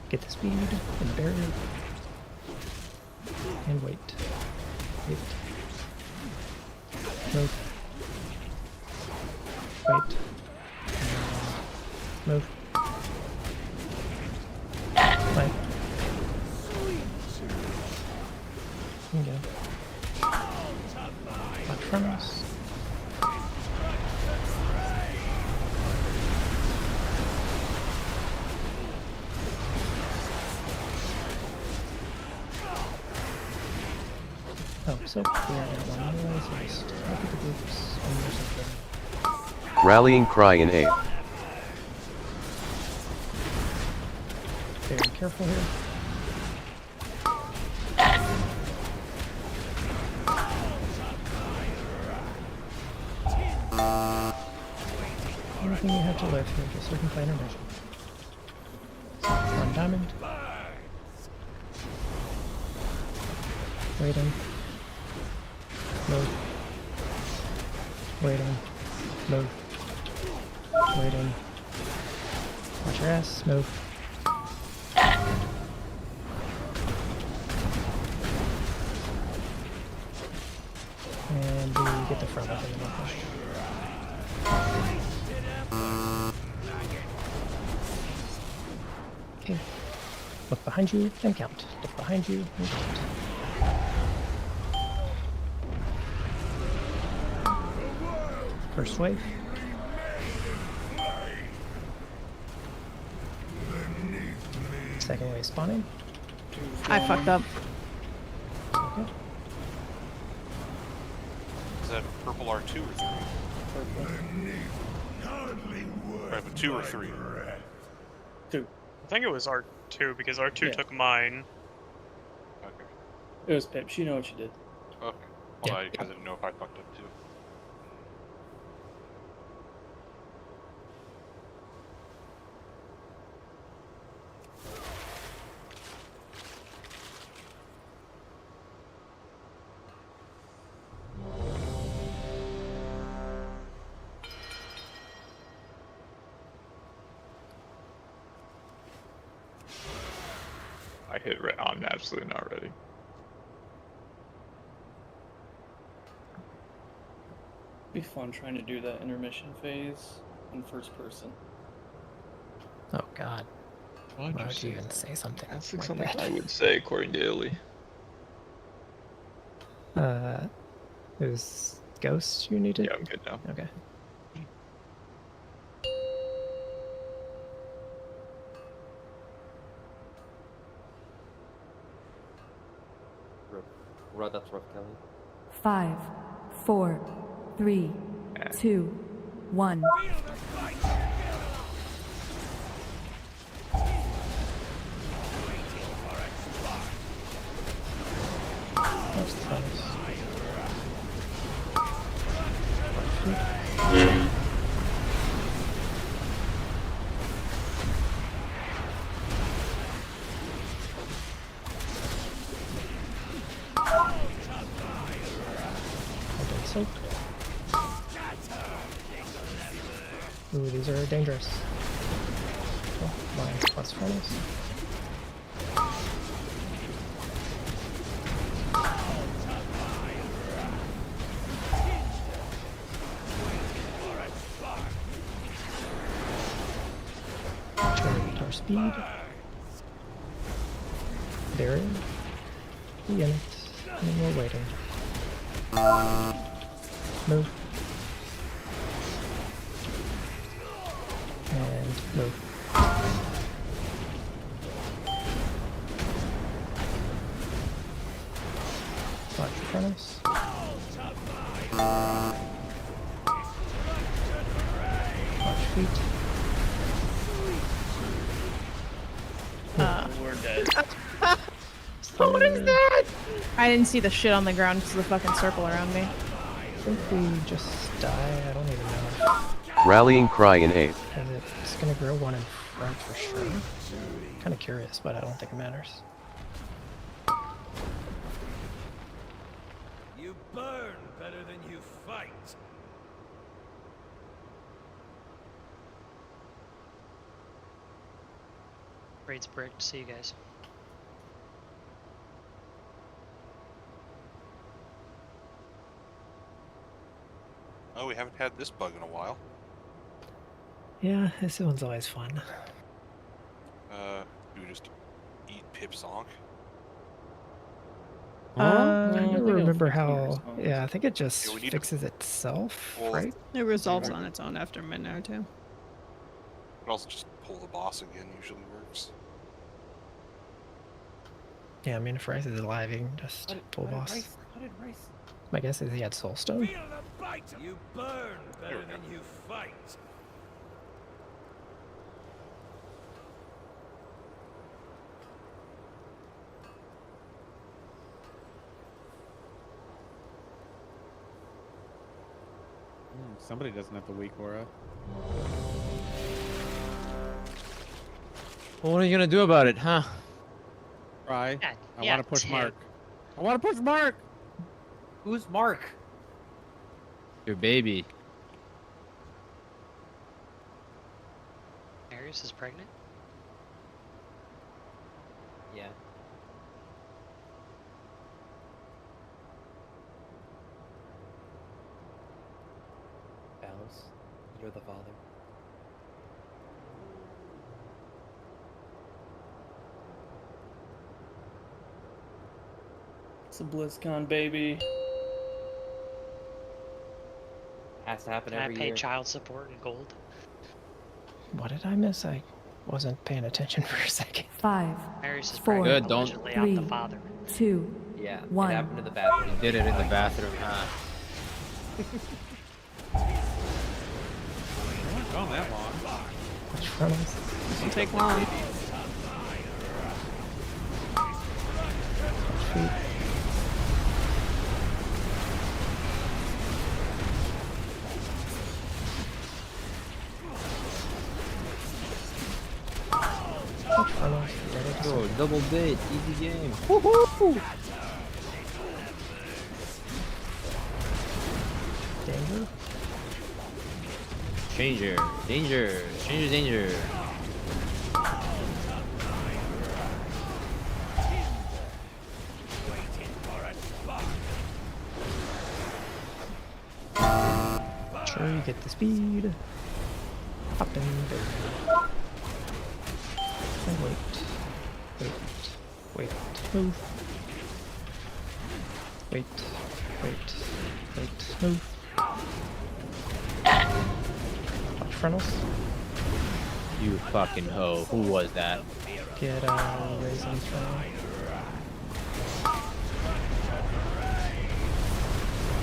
Get the speed and barrier. And wait. Wait. Move. Wait. Move. Wait. You can go. Back from us. Oh, so we are at one otherwise, so just look at the groups and there's something. Rallying cry in A. Very careful here. Anything you have to live here, just so we can play intermission. One diamond. Waiting. Move. Waiting. Move. Waiting. Watch your ass. Move. And we get the front of the push. Okay. Look behind you and count. Look behind you and count. First wave. Second wave spawning. I fucked up. Okay. Is that purple R2 or 3? Right, but 2 or 3? 2. I think it was R2 because R2 Yeah. took mine. Okay. It was Pip. She know what she did. Okay. Well, I didn't know if I fucked up too. I hit red. I'm absolutely not ready. Be fun trying to do that intermission phase in first person. Oh God. Why'd Why you would say you even that? say something That's like something that? I would say according to Illy. It was Ghost you needed? Yeah, I'm good now. Okay. Rod, that's rough, Kelly. 5, 4, 3, 2, 1. That's close. Soak. Ooh, these are dangerous. Oh, mine's plus furnace. Our speed. Barrier. The end. And we're waiting. Move. And move. Watch in front of us. Watch feet. We're dead. What is that? I didn't see the shit on the ground because of the fucking circle around me. I think we just die. I don't even know. Rallying cry in 8th. It's gonna grow one in front for sure. Kind of curious, but I don't think it matters. You burn better than you fight. Raid's bricked. See you guys. Oh, we haven't had this bug in a while. Yeah, this one's always fun. Do we just eat Pip Zonk? I think never it'll remember fix how. yours. Yeah, I think it just Yeah, we need fixes itself, Well, right? It resolves on its own after midnight or two. But also just pull the boss again usually works. Yeah, I mean, if Rice is alive, you can just pull boss. How did Rice? My guess is he had Soulstone. Feel the bite. You burn better than you fight. Somebody doesn't have the weak aura. Well, what are you gonna do about it, huh? Try. Yeah, I want to push Tim. Mark. I want to push Mark. Who's Mark? Your baby. Marius is pregnant? Yeah. Alice, you're the father. It's a BlizzCon baby. Has to happen Can I every pay year. child support in gold? What did I miss? I wasn't paying attention for a second. 5, Marius is 4, pregnant. Good, don't- Allegedly, I'm the 3, father. 2, Yeah, 1. it happened in the bathroom. Did it in the bathroom, huh? Not gone that long. Watch front of us. Doesn't take long. Watch feet. Oh, double bait, easy game. Woohoo! Danger. Stranger, danger, stranger, danger. Sure, you get the speed. Hop in there. And wait. Wait. Move. Wait. Move. Watch frontals. You fucking hoe. Who was that? Get Ryzen frontal.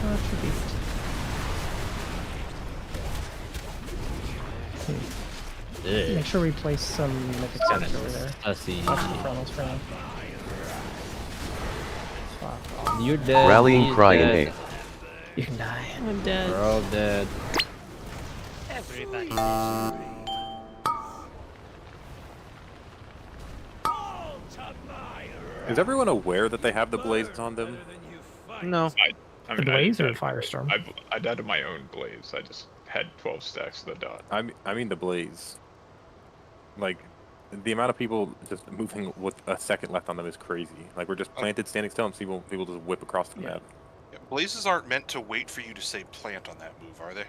Watch your beast. Make sure we place some mythic sets over there. Sussy. Watch the frontals for now. You're dead. Rallying He's cry in dead. A. You can die. I'm dead. We're all dead. Everybody. Is everyone aware that they have the blaze on them? No. I The mean, blaze or I, firestorm? I died to my own blaze. I just had 12 stacks of the dot. I mean the blaze. Like, the amount of people just moving with a second left on them is crazy. Like, we're just planted standing still and people just whip across the map. Yeah, blazes aren't meant to wait for you to say plant on that move, are they?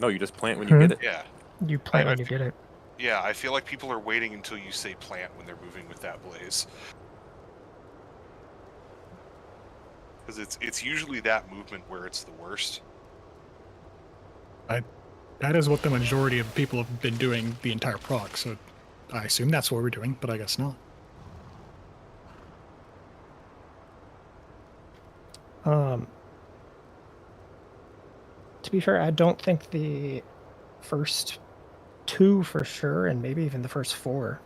No, you just plant when you get it. Yeah. You plant when you get it. Yeah, I feel like people are waiting until you say plant when they're moving with that blaze. Because it's usually that movement where it's the worst. That is what the majority of people have been doing the entire proc, so I assume that's what we're doing, but I guess not. To be fair, I don't think the first 2 for sure, and maybe even the first 4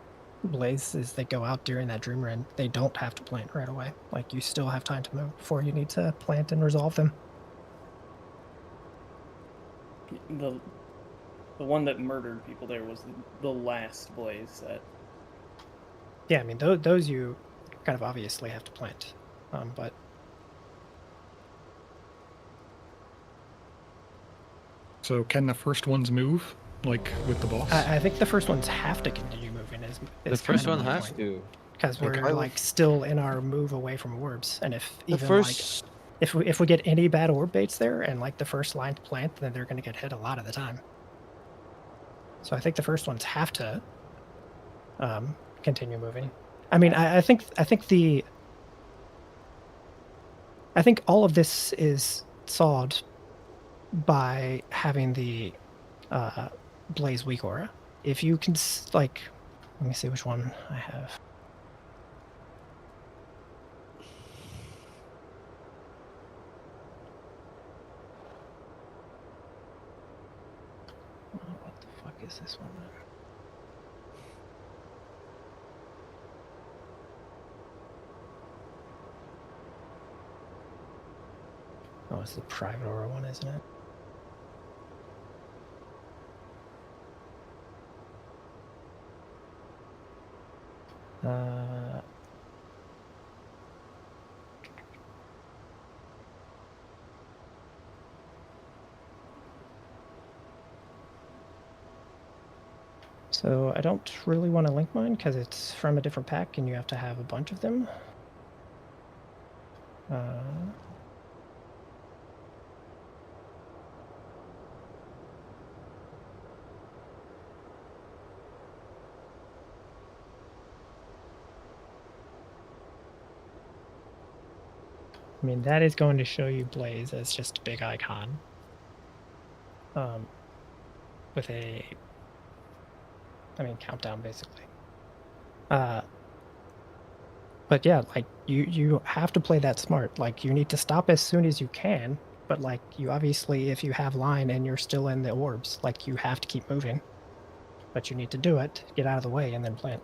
blazes that go out during that dream run, they don't have to plant right away. Like, you still have time to move before you need to plant and resolve them. The one that murdered people there was the last blaze set. Yeah, I mean, those you kind of obviously have to plant, but So can the first ones move, like with the boss? I think the first ones have to continue moving. The first one has to. Because we're Okay. like still in our move away from orbs, and if The even first. like if we get any bad orb baits there and like the first line to plant, then they're going to get hit a lot of the time. So I think the first ones have to continue moving. I mean, I think all of this is solved by having the Blaze weak aura. If you can like, let me see which one I have. What the fuck is this one? Oh, it's the private aura one, isn't it? So I don't really want to link mine because it's from a different pack and you have to have a bunch of them. I mean, that is going to show you Blaze as just a big icon. With a, I mean, countdown basically. But yeah, like you have to play that smart. Like, you need to stop as soon as you can, but like, you obviously, if you have line and you're still in the orbs, like, you have to keep moving. But you need to do it, get out of the way, and then plant.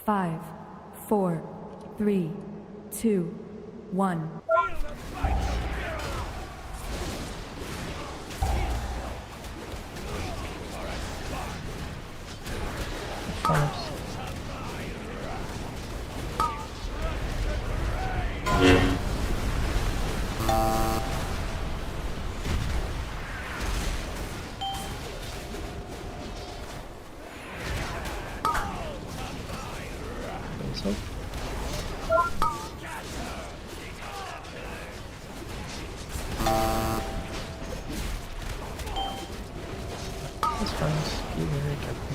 5, 4, 3, 2, 1. That's fine. Just be very careful.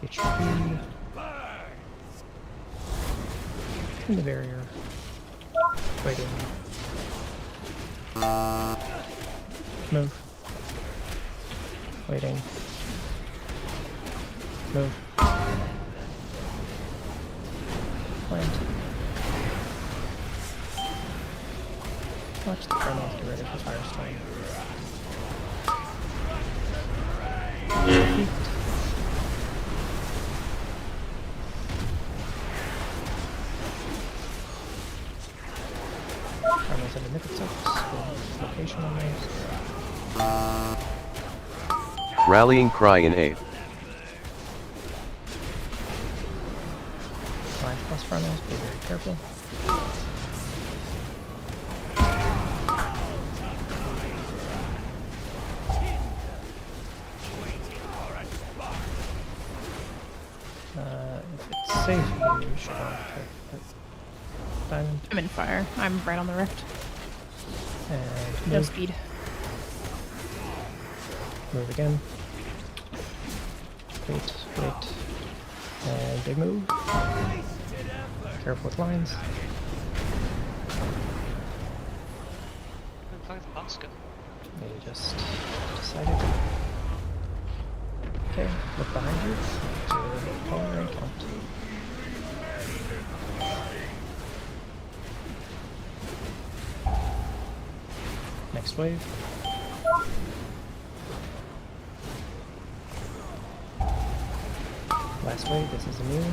Get your speed. In the barrier. Wait in. Move. Waiting. Move. Plant. Watch the criminals get ready for Firestorm. Heat. Criminals in the Mythic Amirdrassil. Location on those. Rallying cry in 8th. 5+ frontals, be very careful. If it's safe, you should pick diamond. I'm in fire. I'm right on the rift. And No move. speed. Move again. Wait, wait. And big move. Careful with lines. You just decided. Okay, look behind you. To color and count. Next wave. Last wave, this is immune.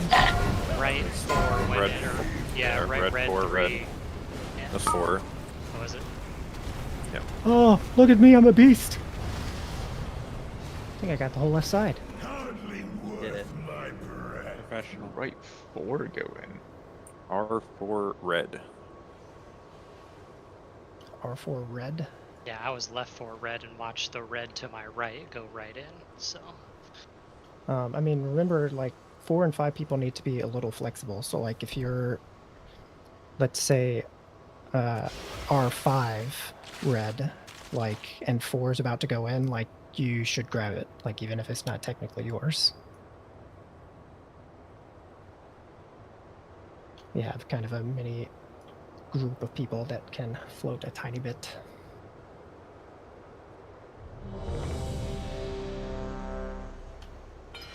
Right 4 went Red. in, or yeah, right red 4, 3. red. Yeah. That's 4. What was it? Yep. Oh, look at me, I'm a beast! I think I got the whole left side. Did it. Professional. Right 4 go in. R4 red. R4 red. Yeah, I was left 4 red and watched the red to my right go right in, so. I mean, remember, like, 4 and 5 people need to be a little flexible. So, like, if you're, let's say, R5 red, like, and 4 is about to go in, like, you should grab it, like, even if it's not technically yours. You have kind of a mini group of people that can float a tiny bit.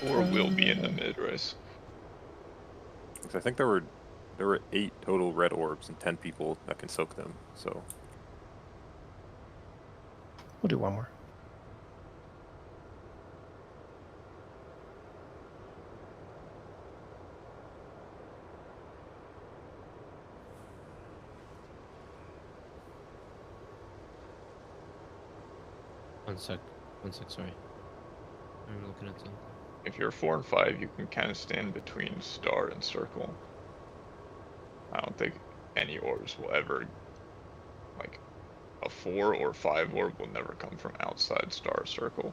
Or will be in the mid race. Because I think there were 8 total red orbs and 10 people that can soak them. So We'll do one more. One sec, sorry. I'm looking at something. If you're 4 and 5, you can kind of stand between star and circle. I don't think any orbs will ever, like, a 4 or 5 orb will never come from outside star or circle.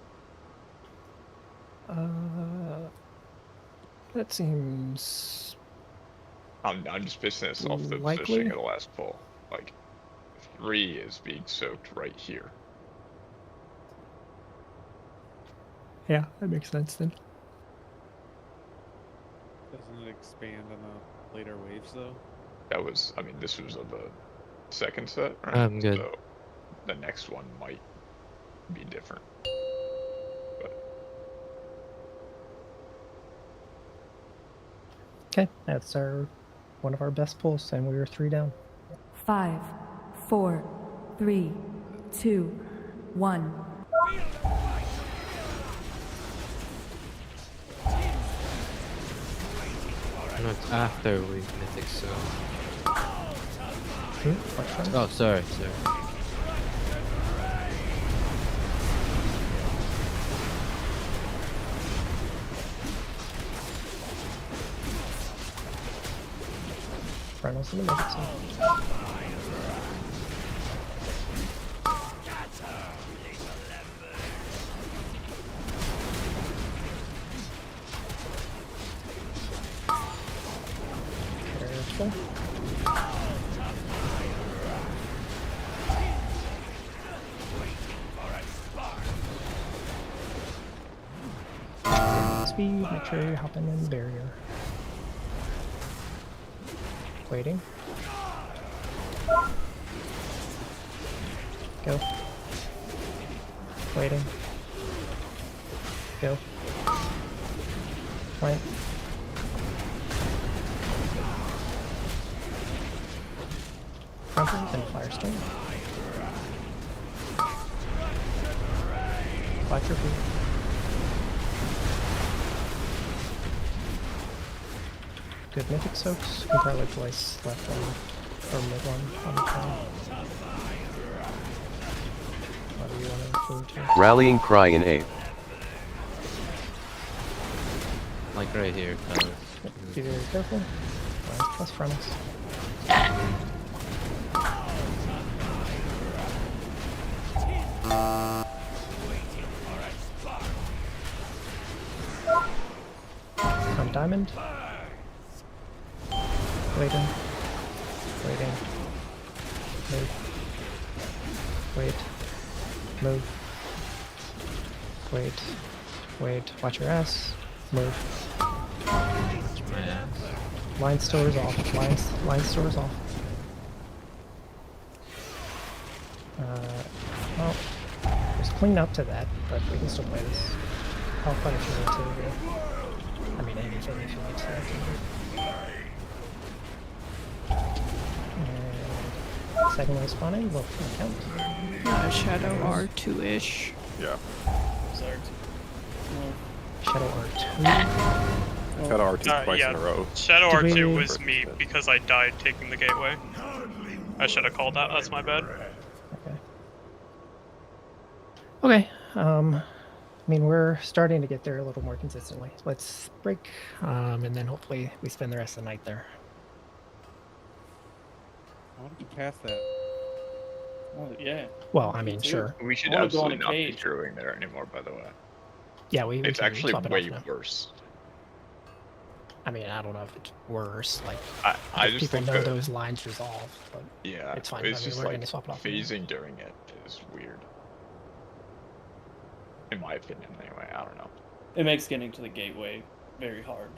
That seems I'm just basing this off the likely. positioning of the last poll. Like, 3 is being soaked right here. Yeah, that makes sense then. Doesn't it expand on the later waves though? That was, I mean, this was of the second set, right? I'm good. So the next one might be different. Okay, that's one of our best pulls, and we were 3 down. 5, 4, 3, 2, 1. No, it's after we Mythic, so. Oh, sorry. Reynolds in the Mythic zone. Careful. Speed, make sure you're hopping in the barrier. Waiting. Go. Waiting. Go. Plant. Crumple, then Firestorm. Watch your feet. Good Mythic Soaks. You can probably place left one or mid one on the turn. Whatever you want to include here. Rallying Cry in 8th. Like right here, fellas. Be very careful. Plus fronts. On diamond. Waiting. Waiting. Move. Wait. Move. Wait. Wait. Watch your ass. Move. Line stores off. Line stores off. Well, there's clean up to that, but we can still play this. I'll fight if you need to here. I mean, anything if you need to. And second one spawning, will count. Shadow R2-ish. Yeah. Shadow R2. Shadow R2 twice yeah. in a row. Shadow Did R2 we- was me because I died taking the gateway. I should have called that. That's my bad. Okay. I mean, we're starting to get there a little more consistently. Let's break, and then hopefully we spend the rest of the night there. I want to get past that. Oh, yeah. Well, I mean, Me too. sure. We should I wanna go on absolutely a not be cage. crewing there anymore, by the way. Yeah, we It's can actually swap it way off now. worse. I mean, I don't know if it's worse. Like, I if just people think know that, those lines resolve, but yeah, it's fine. it's I mean, just we're like gonna swap it off. phasing during it is weird. In my opinion, anyway. I don't know. It makes getting to the gateway very hard.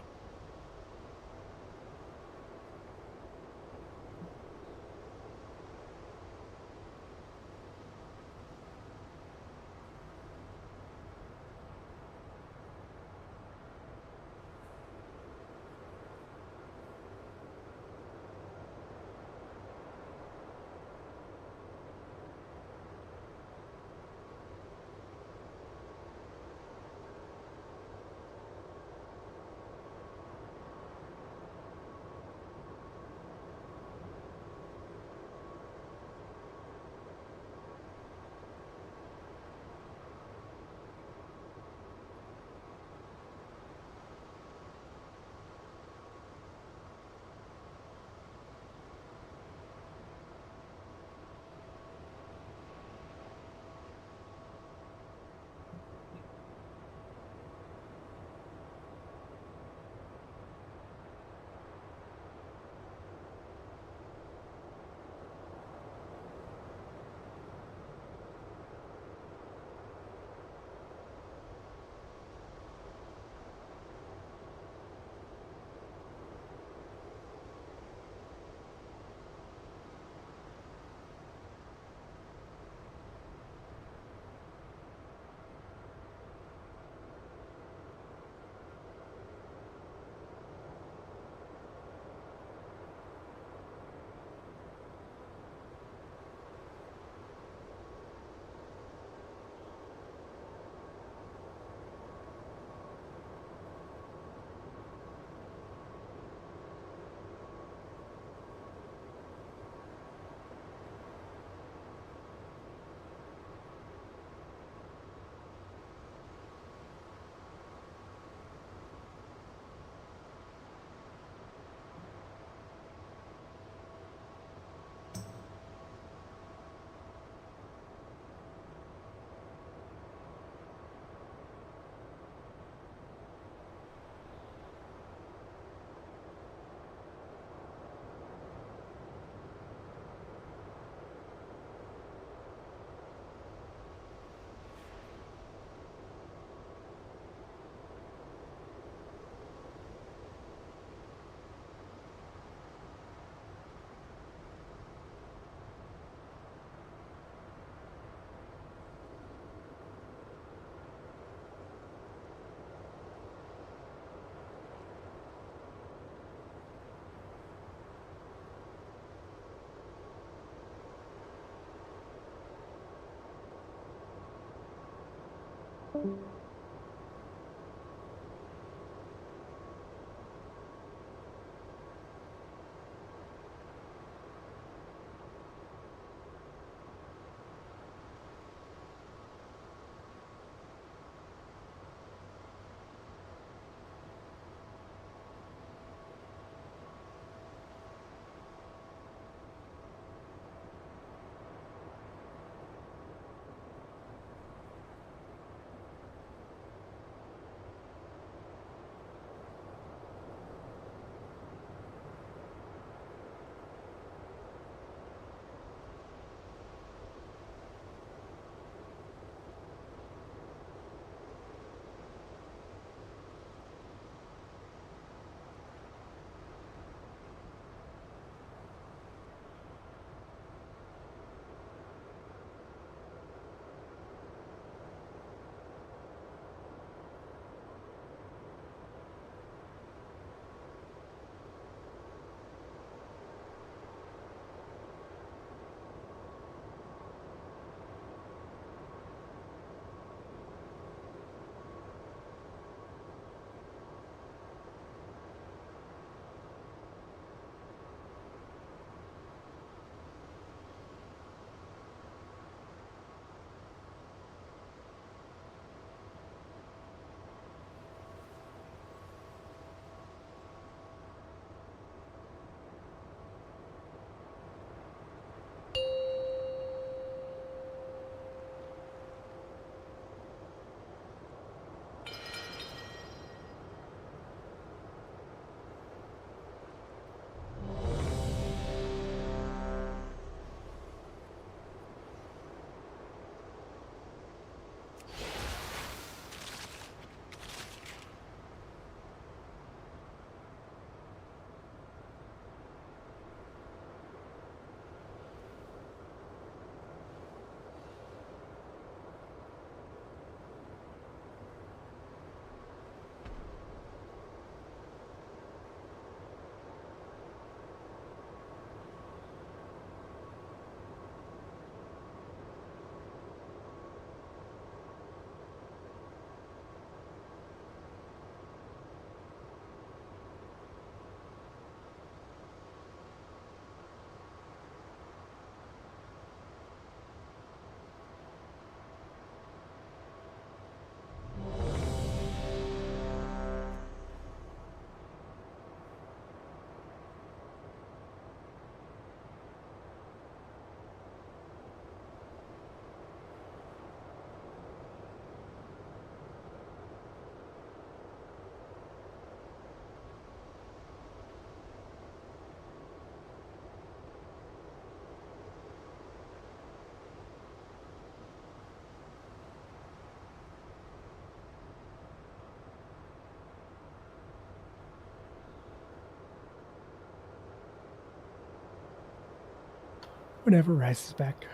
Whenever Rice is back.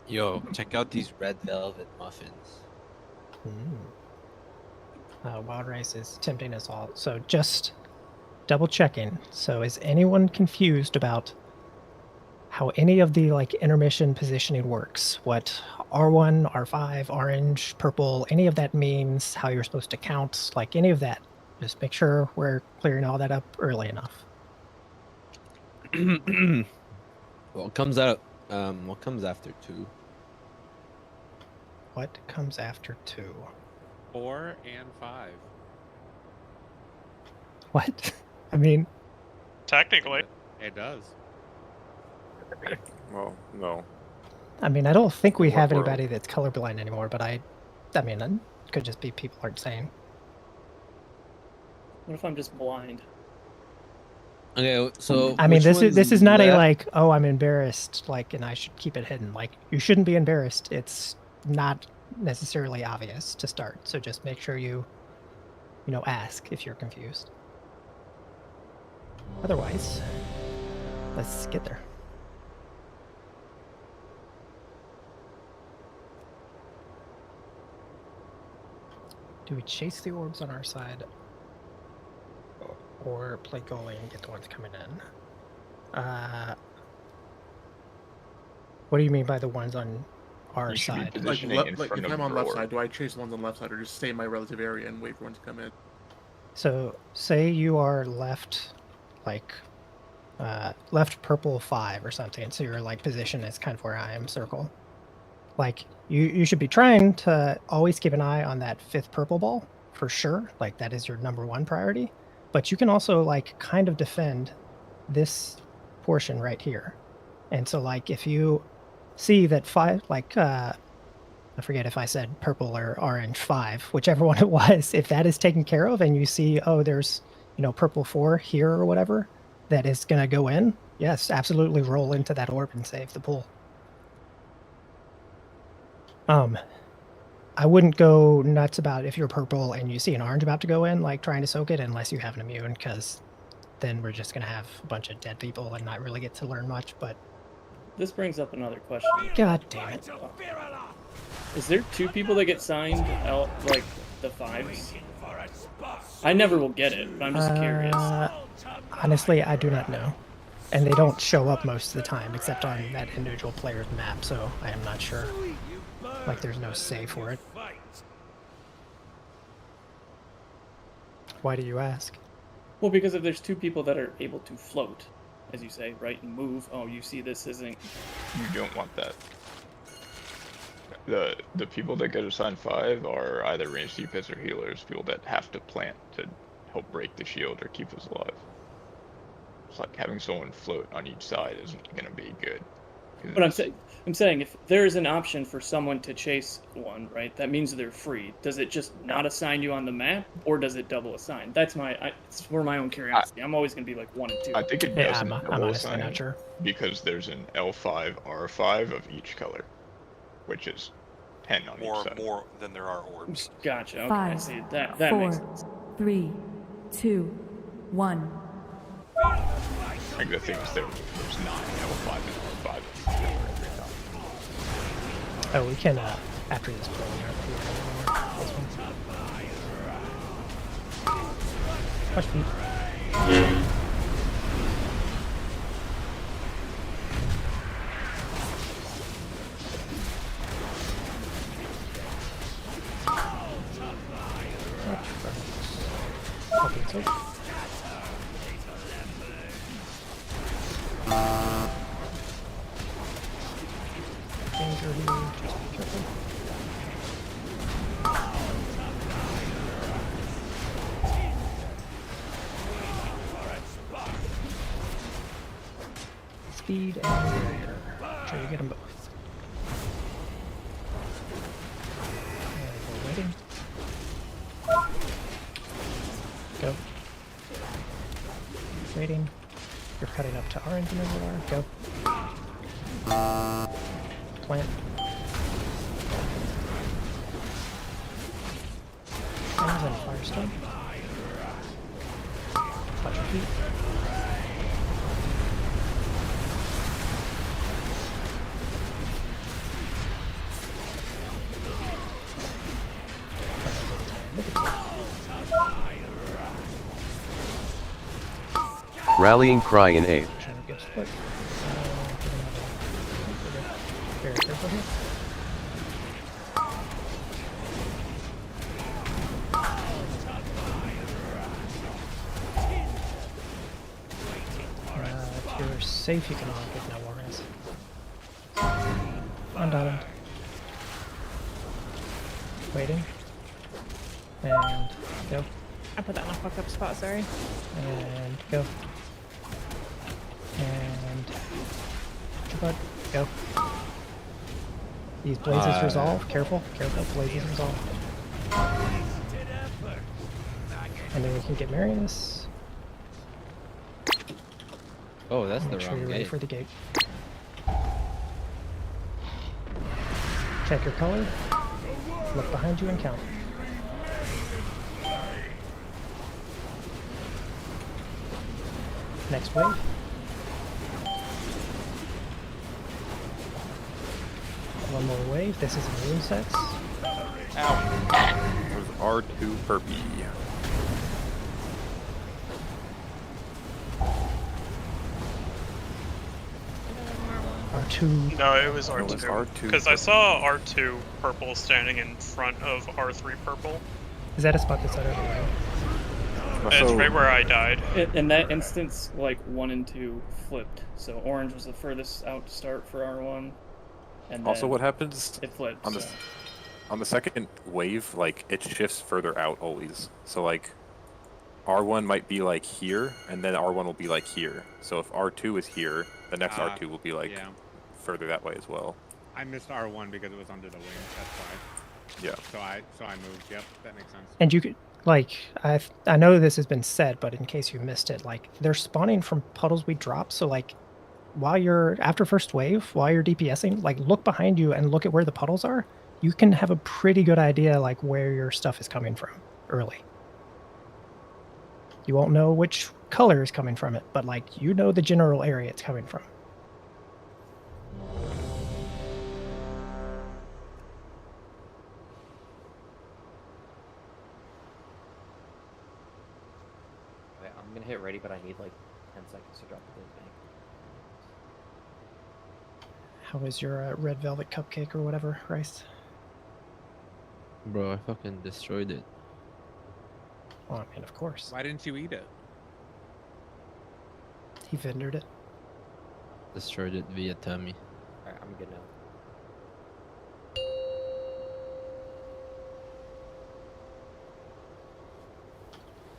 Yo, check out these red velvet muffins. Wild Rice is tempting us all. So just double checking. So is anyone confused about how any of the like intermission positioning works? What R1, R5, orange, purple, any of that means, how you're supposed to count, like any of that. Just make sure we're clearing all that up early enough. What comes out? What comes after 2? What comes after 2? 4 and 5. What? I mean, technically, it does. Well, no. I mean, I don't think we What have world? anybody that's colorblind anymore, but I mean, it could just be people aren't saying. What if I'm just blind? Okay, so I mean, this is not a left? like, oh, I'm embarrassed, like, and I should keep it hidden. Like, you shouldn't be embarrassed. It's not necessarily obvious to start. So just make sure you ask if you're confused. Otherwise, let's get there. Do we chase the orbs on our side? Or play goalie and get the ones coming in? What do you mean by the ones on our You should be side. positioning in Like front if of I'm on your left orb. side, do I chase the ones on left side or just stay in my relative area and wait for one to come in? So say you are left, like, left purple 5 or something. So your like position is kind of where I am, circle. Like you should be trying to always keep an eye on that 5th purple ball for sure. Like that is your number 1 priority. But you can also like kind of defend this portion right here. And so like if you see that 5, like I forget if I said purple or orange 5, whichever one it was, if that is taken care of and you see, oh, there's, you know, purple 4 here or whatever, that is going to go in, yes, absolutely roll into that orb and save the pool. I wouldn't go nuts about if you're purple and you see an orange about to go in, like trying to soak it, unless you have an immune, because then we're just going to have a bunch of dead people and not really get to learn much. But This brings up another question. God damn it. Is there 2 people that get signed out, like, the 5s? I never will get it, but I'm just curious. Honestly, I do not know. And they don't show up most of the time, except on that individual player's map, so I am not sure. Like, there's no save for it. Why do you ask? Well, because if there's 2 people that are able to float, as you say, right, and move, oh, you see this isn't... You don't want that. The people that get assigned 5 are either ranged DPS or healers, people that have to plant to help break the shield or keep us alive. It's like having someone float on each side isn't going to be good. But I'm saying if there is an option for someone to chase one, right, that means they're free. Does it just not assign you on the map, or does it double assign? That's it's for my own curiosity. I'm always going to be like 1 and 2. I think it Yeah, doesn't I'm double honestly assign not sure. because there's an L5, R5 of each color, which is 10 on each side. More than there are orbs. Gotcha. Okay, 5, I see. That 4, makes sense. 3, 2, 1. Like the thing is there's 9 L5 and R5 every time. Oh, we can, after this play, Watch feet. Okay, so. Danger here, just be careful. Speed and barrier. Make sure you get them both. And we're waiting. Go. Waiting. You're cutting up to orange and over there. Go. Plant. And then Firestone. Watch your feet. Rallying cry in 8th. Very careful here. If you're safe, you can all give no warnings. On diamond. Waiting. And go. I put that in a fuck up spot, sorry. And go. And bud, go. These blazes resolve. Careful, careful. Blazes resolve. And then we can get Marius. Oh, that's Make the sure wrong you're ready gate. for the gate. Check your color. Look behind you and count. Next wave. One more wave. This is immune sets. Ow. There's R2 Perpy. R2 R2? No, it was No, it was R2. R2 Because I purple. saw R2 purple standing in front of R3 purple. Is that a spot that's out of the way? It's right where I died. In that instance, like 1 and 2 flipped. So orange was the furthest out to start for R1. And Also, then what happens it flipped. on the so. on the second wave? Like it shifts further out always. So like R1 might be like here, and then R1 will be like here. So if R2 is here, the next R2 will be like further that way as well. I missed R1 because it was under the wing. That's why. Yeah. So I moved. Yep, that makes sense. And you could, like, I know this has been said, but in case you missed it, like, they're spawning from puddles we drop. So, like, while you're, after first wave, while you're DPSing, like, look behind you and look at where the puddles are. You can have a pretty good idea, like, where your stuff is coming from early. You won't know which color is coming from it, but, like, you know the general area it's coming from. Okay, I'm gonna hit ready, but I need like 10 seconds to drop the blue bank. How was your red velvet cupcake or whatever, Rice? Bro, I fucking destroyed it. Well, I mean, of course. Why didn't you eat it? He vendored it. Destroyed it via tummy. Alright, I'm good now.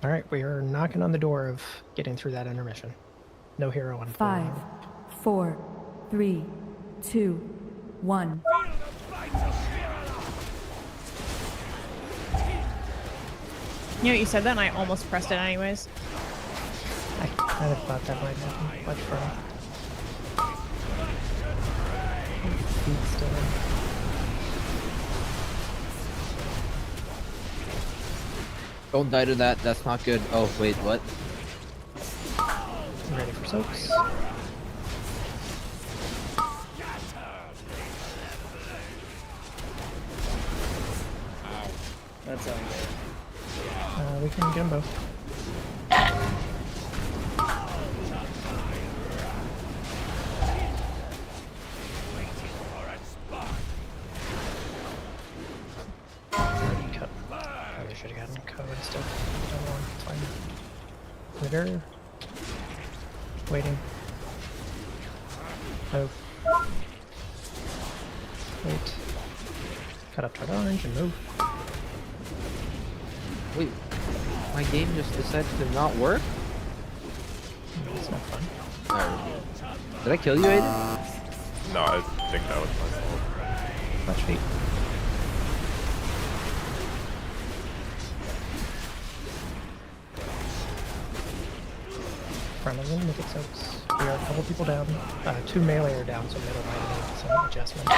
All right, we are knocking on the door of getting through that intermission. No hero on 5, 4, 3, 2, 1. You know, you said that and I almost pressed it anyways. I kind of thought that might happen. Much fun. Feet still in. Don't die to that. That's not good. Oh, wait, what? I'm ready for soaks. That's how We can get them both. Already cut. Probably should have gotten code instead. Don't want to find Glitter. Waiting. Move. Wait. Cut up to orange and move. Wait, my game just decided to not work? It's not fun. Alright. Did I kill you, Aiden? No, I think that was my fault. Much feet. Front of them, Mythic Soaks. We are a couple people down. 2 melee are down, so middle might need some adjustment.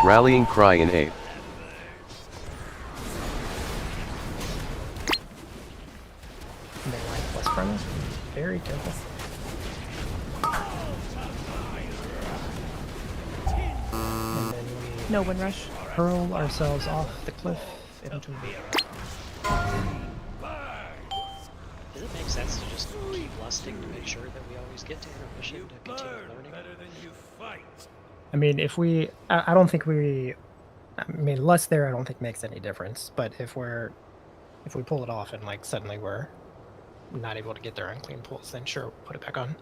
Rallying cry in 8th. Midline plus front. Very careful. And then we No wind rush. hurl ourselves off the cliff into the Does it make sense to just keep lusting to make sure that we always get to intermission to continue learning? I mean, if we, I don't think we, I mean, less there I don't think makes any difference, but if we pull it off and like suddenly we're not able to get their unclean pulls, then sure, put it back on.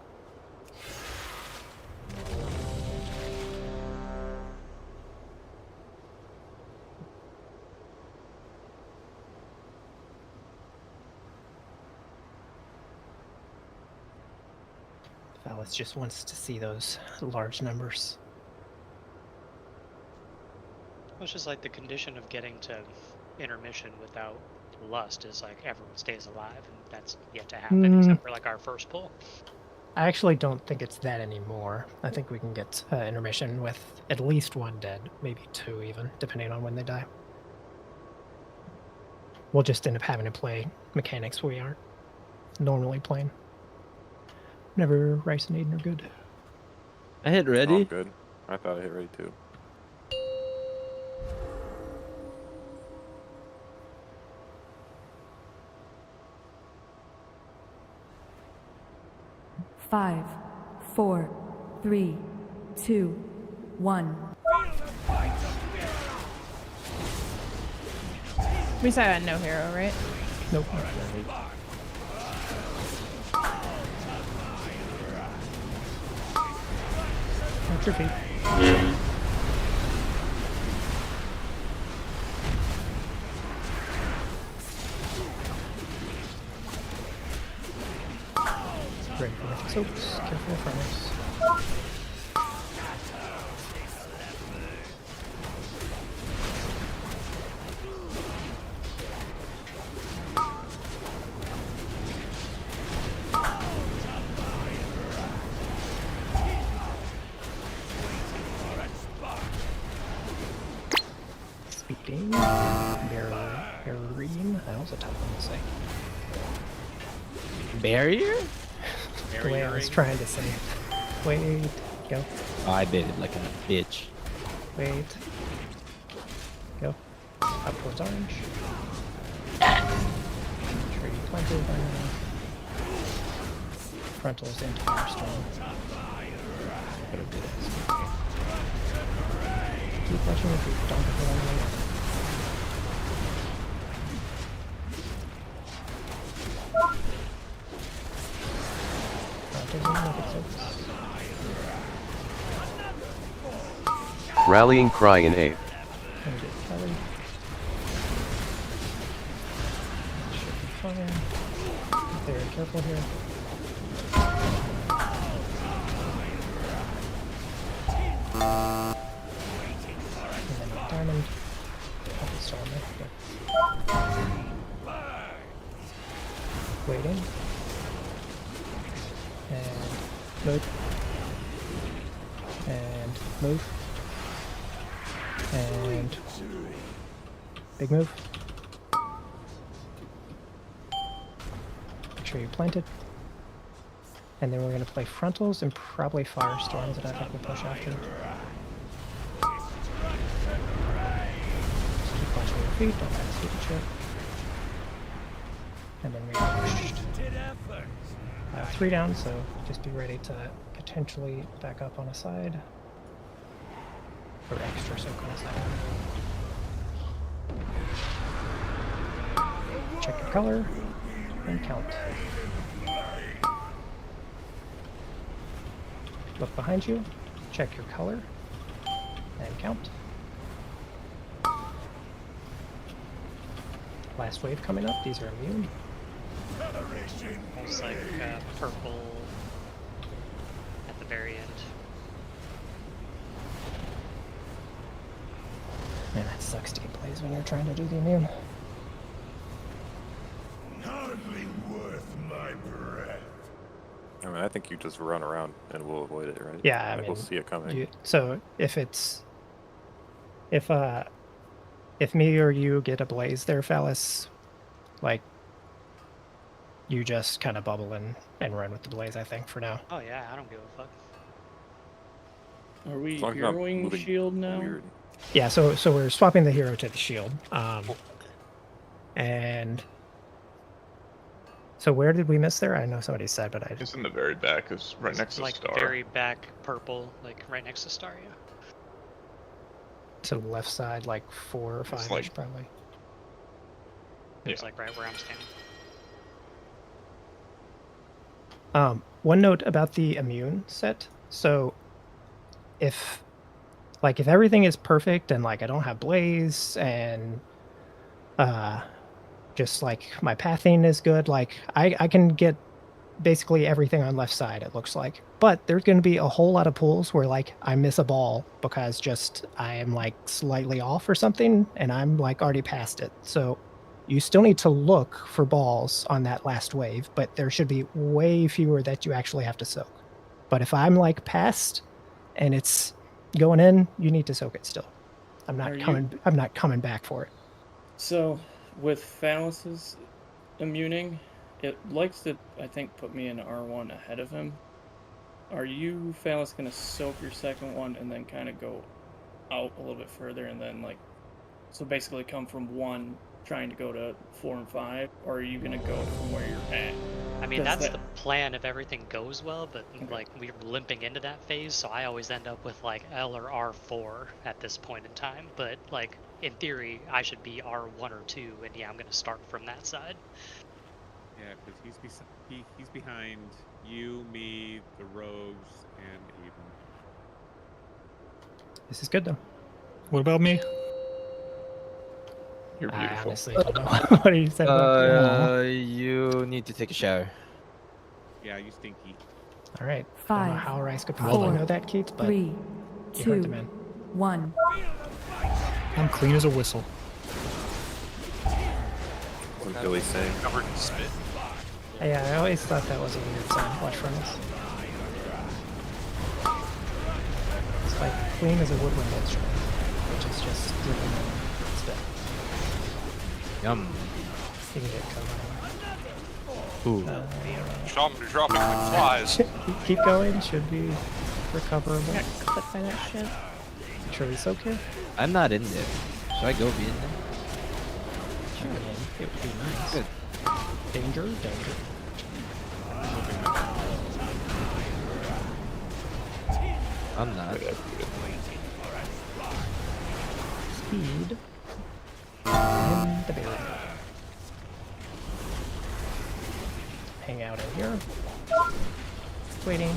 Valis just wants to see those large numbers. It's just like the condition of getting to intermission without lust is like everyone stays alive, and that's yet to happen except for like our first pull. I actually don't think it's that anymore. I think we can get intermission with at least 1 dead, maybe 2 even, depending on when they die. We'll just end up having to play mechanics we aren't normally playing. Whenever Rice and Aiden are good. I hit Oh, ready. good. I thought I hit ready too. Five, 4, 3, 2, 1. We said no hero, right? Nope. Watch your feet. Ready for Mythic Soaps. Careful of furnace. Speeding. Barrine. That was a tough one to say. Barrier? The way I was trying to say it. Wait. Go. Oh, I did it like a bitch. Wait. Go. Up towards orange. Tree planted by now. Frontals into Firestorm. Better do this. Keep watching your feet. Don't get the wrong way. Frontals in Mythic Soaps. Rallying Cry in 8th. And get Kelly. Should be fine. Be very careful here. And then a diamond. Up and storm it. Good. Waiting. And move. And move. And big move. Make sure you plant it. And then we're going to play frontals and probably firestorms that I think we'll push after. Just keep watching your feet, don't pass feet shit. And then we pushed. 3 down, so just be ready to potentially back up on a side. Or extra soak on a side. Check your color and count. Look behind you, check your color, and count. Last wave coming up, these are immune. Almost like purple at the very end. Man, that sucks to get plays when you're trying to do the immune. Hardly worth my breath. I mean, I think you just run around and we'll avoid it, right? Yeah, I Like, mean, we'll see it coming. so if me or you get a blaze there, Phallus, like, you just kind of bubble in and run with the blaze, I think, for now. Oh yeah, I don't give a fuck. Are we As long as you're not heroing moving shield now? weird. Yeah, so we're swapping the hero to the shield. And so where did we miss there? I know somebody said, but I It's in the very back. It's right next to Like Star. very back purple, like right next to Star, yeah. to the left side, like 4 or 5 like- probably. It's like right where I'm standing. One note about the immune set. So if everything is perfect and like I don't have blaze and just like my pathing is good, like I can get basically everything on left side, it looks like. But there's going to be a whole lot of pulls where like I miss a ball because just I am like slightly off or something and I'm like already past it. So you still need to look for balls on that last wave, but there should be way fewer that you actually have to soak. But if I'm like past and it's going in, you need to soak it still. I'm not coming back for it. So, with Phallus's immuning, it likes to, I think, put me in R1 ahead of him. Are you, Phallus, going to soak your second one and then kind of go out a little bit further and then, like, so basically come from 1 trying to go to 4 and 5, or are you going to go from where you're at? I mean, Does that's that- the plan if everything goes well, but like we're limping into that phase, so I always end up with like L or R4 at this point in time. But like in theory, I should be R1 or 2, and yeah, I'm gonna start from that side. Yeah, because he's behind you, me, the rogues, and Eden. This is good though. What about me? You're I beautiful. honestly don't know what he said. About You need to take a shower. Yeah, you stinky. All right. Don't know 5, how Rice could possibly 4, know that, Keats, but 3, you heard the 2, man. 1. I'm clean as a whistle. What Billy saying? Covered in spit. Yeah, I always thought that was a weird sign. Watch from us. It's like clean as a woodwind instrument, which is just dripping spit. Yum. You can get covered. Ooh. You're dropping like flies. Keep going. Should be recoverable. Got clipped by that shit. Sure he's okay? I'm not in there. Should I go be in there? Sure, man. It would be nice. Good. Danger, danger. I'm not. Speed. And the barrier. Hang out in here. Waiting.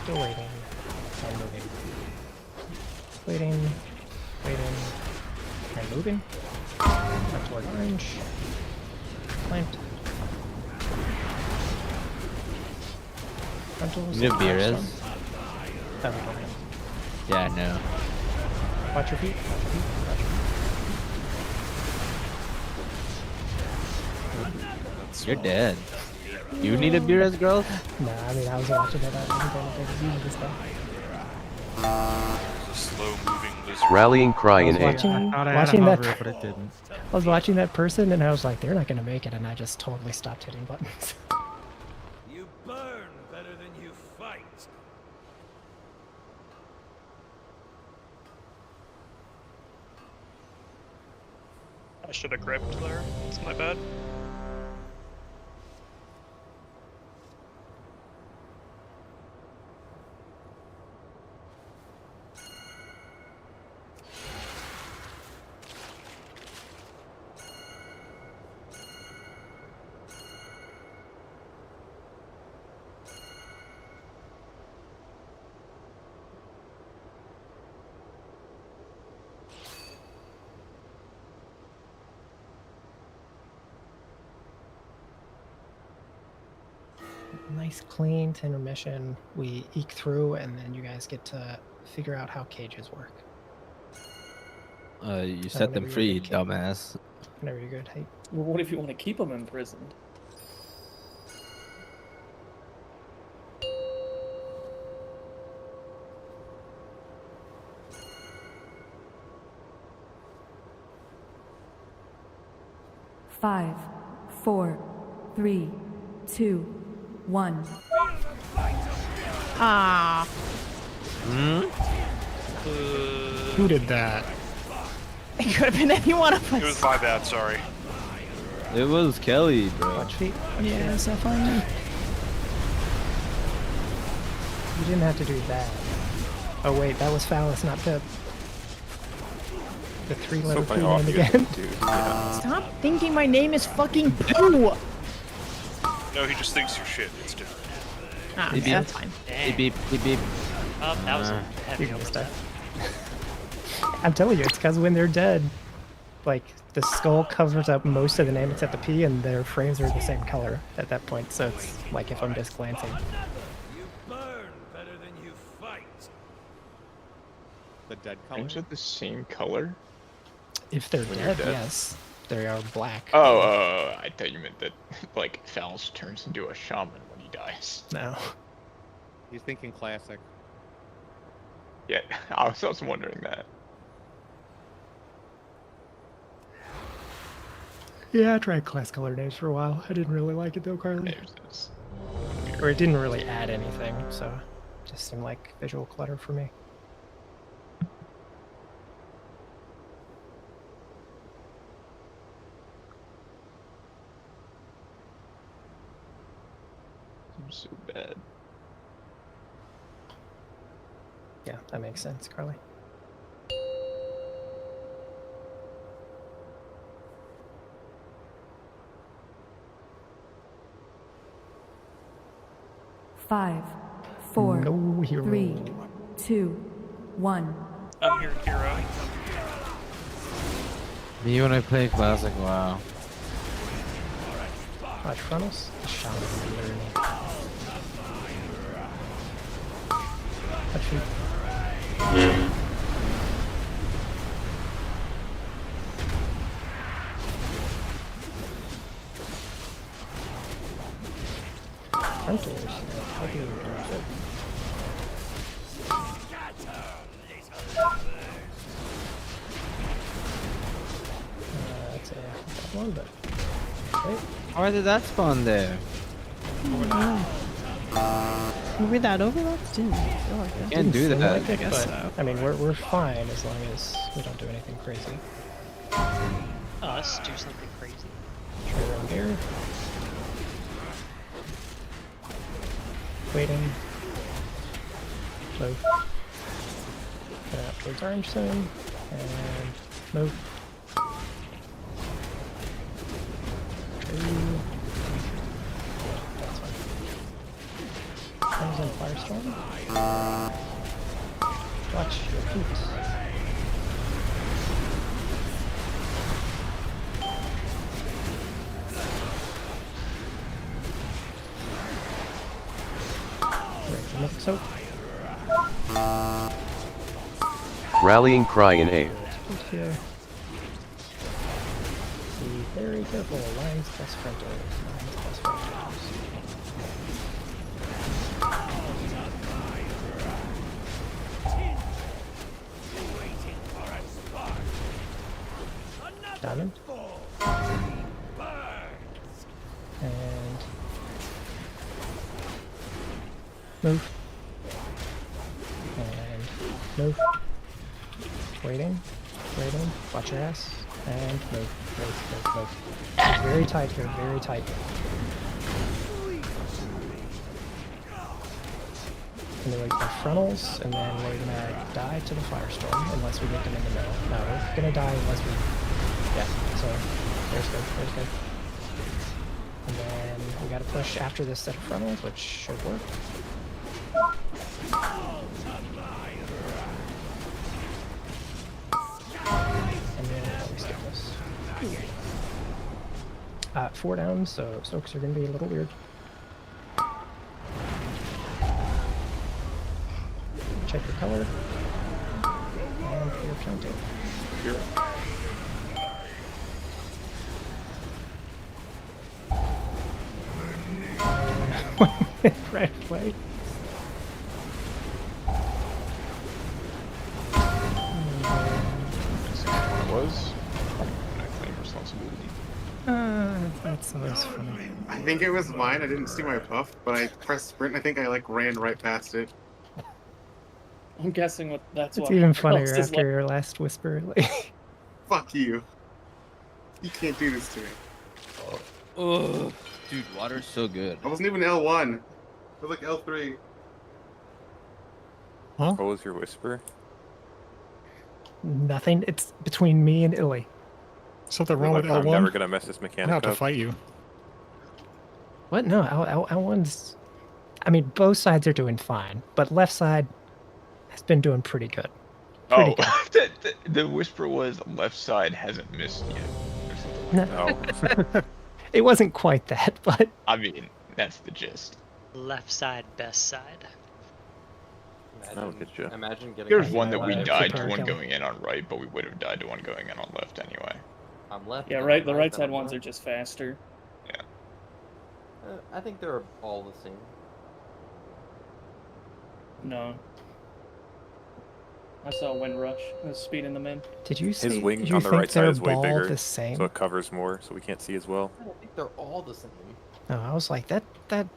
Still waiting. And moving. Waiting. Waiting. And moving. Back toward orange. Plant. Frontals. You know what beer is? Oh, we don't have. Yeah, I know. Watch your feet. Watch your feet. Watch your feet. You're dead. You need a beer as girls? Nah, I mean, I was watching it. I wasn't paying attention to this stuff. Slow moving this. Rallying cry I was in A. watching that. but it didn't. I was watching that person, and I was like, they're not gonna make it, and I just totally stopped hitting buttons. You burn better than you fight. I should have gripped there. It's my bad. Nice, clean intermission. We eke through, and then you guys get to figure out how cages work. You set them whenever free, you're good, dumbass. Whenever you're good, hey. Well, what if you want to keep them imprisoned? Five, 4, 3, 2, 1. Ah. Who did that? It could have been any one of us. It was my bad, sorry. It was Kelly, bro. Watch feet. Yeah, so funny. You didn't have to do that. Oh wait, that was Phallus, not Pip. The three-letter P name again. Stop thinking my name is fucking Pooh. No, he just thinks you're shit. It's different. Ah, Beep, okay, that's fine. Beep, beep, beep, beep. Oh, that was a You heavy can just overstep. I'm telling you, it's because when they're dead, like, the skull covers up most of the name except the P, and their frames are the same color at that point, so it's like if I'm just glancing. You burn better than you fight. The dead color. Frames are the same color? If they're When you're dead, dead. yes. They are black. Oh, I thought you meant that, like, Phallus turns into a shaman when he dies. No. He's thinking classic. Yeah, I was wondering that. Yeah, I tried class color names for a while. I didn't really like it though, Carly. There's this. Or it didn't really add anything, so it just seemed like visual clutter for me. so bad. Yeah, that makes sense, Carly. Five, four, No hero. 3, 2, 1. I'm here, hero. Me when I play Classic, wow. Watch frontals. Shaman learning. Watch feet. Frontals. How do you do it? That's a bad one, but wait. Why did that spawn there? Maybe that overlaps didn't feel like it. Can't do Seem that. like it, I guess but, so. I mean, we're fine as long as we don't do anything crazy. Us do something crazy. Try around here. Waiting. Move. Get out towards orange zone. And move. True. That's fine. Comes in Firestorm. Watch your feet. So, Rallying cry in A. here. Be very careful. Lines plus frontals. Lines plus frontals. Diamond. And move. And move. Waiting. Waiting. Watch your ass. And move. Move. Very tight here. Very tight. And then wait for frontals, and then we're gonna die to the firestorm unless we get them in the middle. No, we're gonna die unless we. Yeah. So there's good. There's good. And then we gotta push after this set of frontals, which should work. And then we skip this. 4 down, so soaks are gonna be a little weird. Check your color. And your counting. Right away. Was. I claim responsibility. That's always funny. I think it was mine. I didn't see my puff, but I pressed sprint. I think I like ran right past it. I'm guessing what that's It's what even funnier else is after like. your last whisper. Like, Fuck you. You can't do this to me. Oh, dude, water's so good. I wasn't even L1. I was like L3. Huh? What was your whisper? nothing. It's between me and Illy. Something wrong with I'm L1? never gonna mess this I mechanic have to up. fight you. What? No, L1's. I mean, both sides are doing fine, but left side has been doing pretty good. Pretty good. the whisper was left side hasn't missed yet. Or something like No. It wasn't quite that, but I mean, that's the gist. Left side, best side. Imagine getting. There's one that we live. died to one going in on right, but we would have died to one going in on left anyway. I'm left. Yeah, and right. I'm The right and side I'm ones are left. just faster. I think they're all the same. No. I saw Wind Rush. I was speeding them in. did you see? His wing did you on the think right side they're is way ball bigger, the same? so it covers more, so we can't see as well. I think they're all the same. No, I was like, that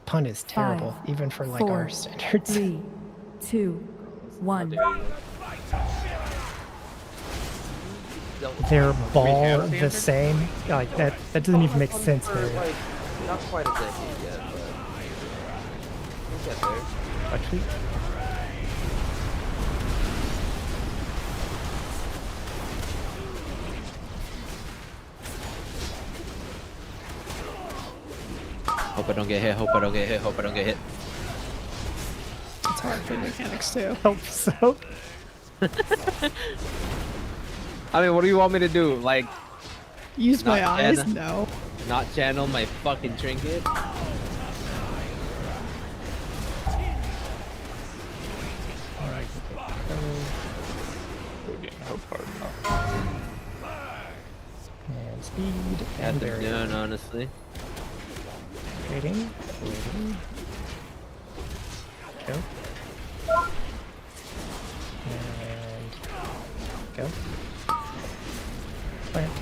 pun is terrible, even for like 4, our standards. 3, 2, 1. They're ball have the standard? same. Like that doesn't even make sense. For, There. like, not quite a decade yet, get there. Watch feet. Hope I don't get hit. Hope I don't get hit. Hope I don't get hit. It's hard for mechanics too. Hope so. I mean, what do you want me to do? Like, use my not eyes? channel- No. Not channel my fucking trinket? Alright. We're getting hope hard enough. And speed. At And the barrier. done, honestly. Waiting. Waiting. Go. And go. Plant.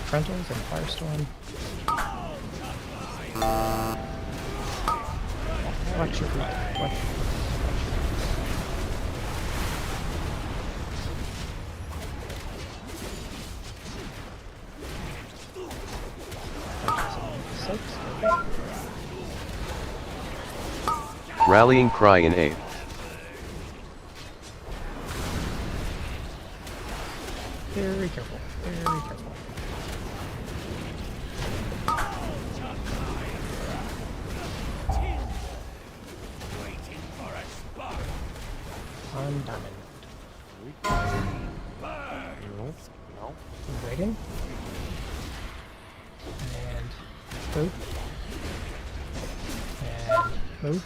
Frontals and Firestorm. Watch your feet. Watch. Rallying cry in 8th. Very careful. Very careful. On diamond. No. Waiting. And move. And move.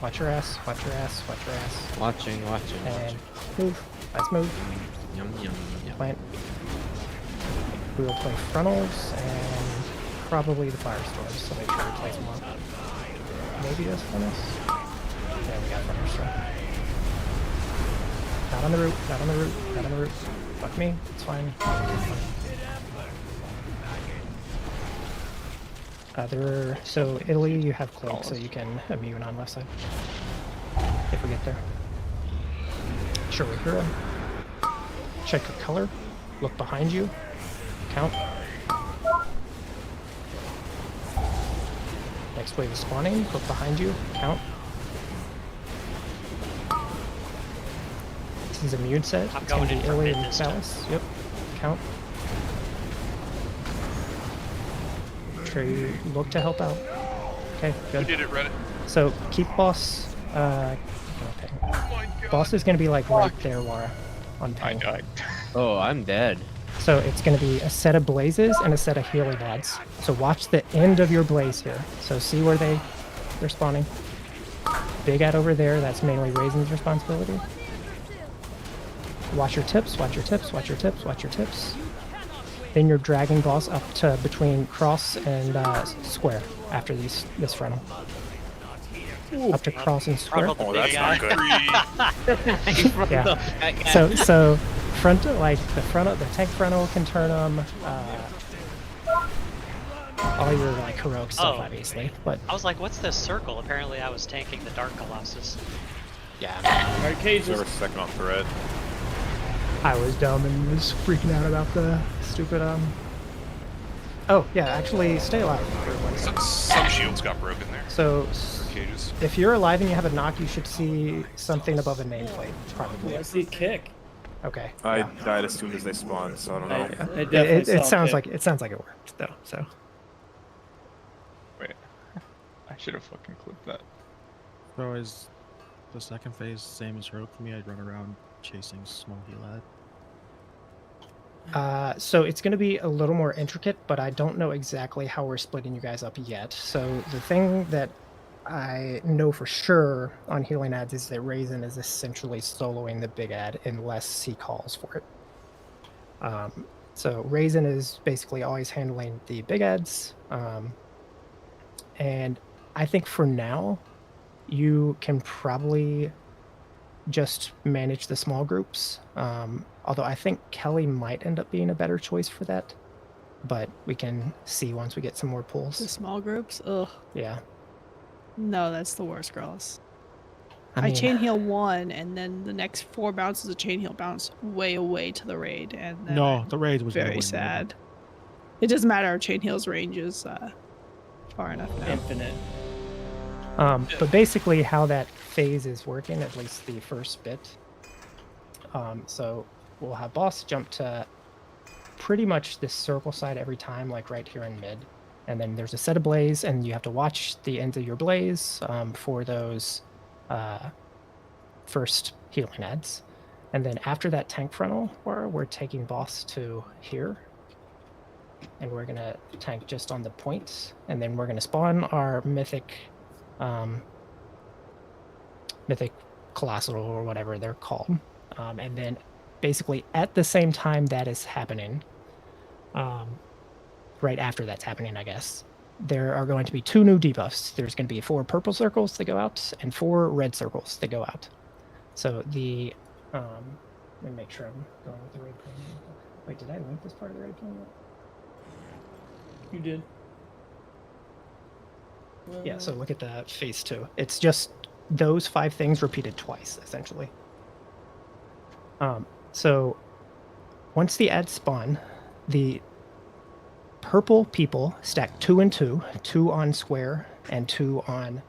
Watch your ass. Watch your ass. Watch your ass. Watching. And move. Let's move. Yum, yum, yum. Plant. We will play frontals and probably the firestorms, so make sure we place them on. Maybe this furnace? Yeah, we got firestorm. Not on the root, not on the root, not on the root. Fuck me, it's fine. So Italy, you have cloak, so you can immune on left side. If we get there. Sure, we're hero. Check your color. Look behind you. Count. Next wave is spawning. Look behind you. Count. This is immune set. I'm It's going to going be in for Italy mid and this time. Palace. Yep. Count. Sure you look to help out. Okay, good. Who did it, Reddit? So keep boss. Okay. Boss is going to be like right there, Wara, on I ping. died. Oh, I'm dead. So it's going to be a set of blazes and a set of healing ads. So watch the end of your blaze here. So see where they're spawning. Big ad over there. That's mainly Ryzen's responsibility. Watch your tips. Watch your tips. Watch your tips. Watch your tips. Then you're dragging boss up to between cross and square after this frontal. Up to cross and square. Oh, that's not good. Yeah. So front, like the tank frontal can turn them. All your like heroic stuff, Oh. obviously. But I was like, what's this circle? Apparently I was tanking the Dark Colossus. yeah, Alright, cages. They were second on thread. I was dumb and was freaking out about the stupid Oh yeah, actually stay alive for 1 second. Some shields got broken there. So Cages. if you're alive and you have a knock, you should see something above a nameplate, probably. I see kick. Okay. I yeah. died as soon as they spawned, so I don't know. I definitely It saw sounds kick. like it worked though. So Wait. I should have fucking clipped that. So is the second phase same as heroic for me? I'd run around chasing small heal ad. So it's going to be a little more intricate, but I don't know exactly how we're splitting you guys up yet. So the thing that I know for sure on healing ads is that Ryzen is essentially soloing the big ad unless he calls for it. So Ryzen is basically always handling the big ads. And I think for now, you can probably just manage the small groups. Although I think Kelly might end up being a better choice for that. But we can see once we get some more The pulls. small groups? Ugh. Yeah. No, that's the worst, girls. I I mean- chain heal one, and then the next 4 bounces of chain heal bounce way away to the raid, and then No, I'm the raid was very nowhere near sad. It doesn't matter. Our chain heal's range is Far enough now. Infinite. But basically, how that phase is working, at least the first bit. So we'll have boss jump to pretty much this circle side every time, like right here in mid. And then there's a set of blaze, and you have to watch the ends of your blaze for those first healing ads. And then after that tank frontal, we're taking boss to here. And we're going to tank just on the points. And then we're going to spawn our mythic colossal or whatever they're called. And then basically at the same time that is happening, right after that's happening, I guess, there are going to be 2 new debuffs. There's going to be 4 purple circles that go out and 4 red circles that go out. So the, let me make sure I'm going with the raid plan. Wait, did I link this part of the raid plan? You did. Yeah, so look at the phase 2. It's just those 5 things repeated twice, essentially. So once the ads spawn, the purple people stack 2 and 2, 2 on square and 2 on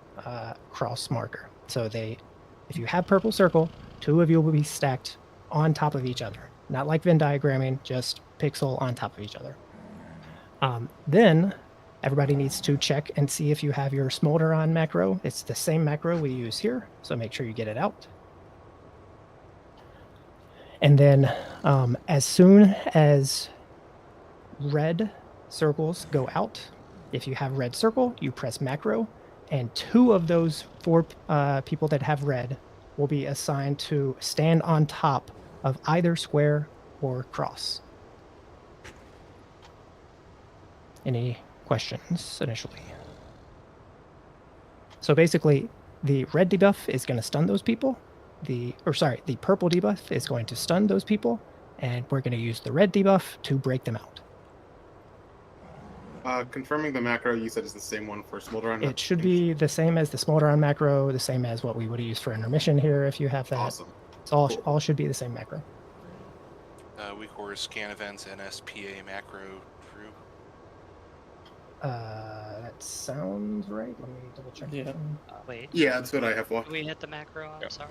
cross marker. So if you have purple circle, 2 of you will be stacked on top of each other. Not like Venn diagramming, just pixel on top of each other. Then everybody needs to check and see if you have your smolder on macro. It's the same macro we use here, so make sure you get it out. And then as soon as red circles go out, if you have red circle, you press macro, and 2 of those 4 people that have red will be assigned to stand on top of either square or cross. Any questions initially? So basically, the red debuff is going to stun those people. The purple debuff is going to stun those people, and we're going to use the red debuff to break them out. Confirming the macro, you said is the same one for Smolder on. It should be the same as the Smolder on macro, the same as what we would use for intermission here if you have that. Awesome. It's all should be the same macro. Weak Horror scan events, NSPA macro true. That sounds right. Let me double check. Yeah. Wait. Yeah, that's what I have. Did we hit the macro? I'm sorry.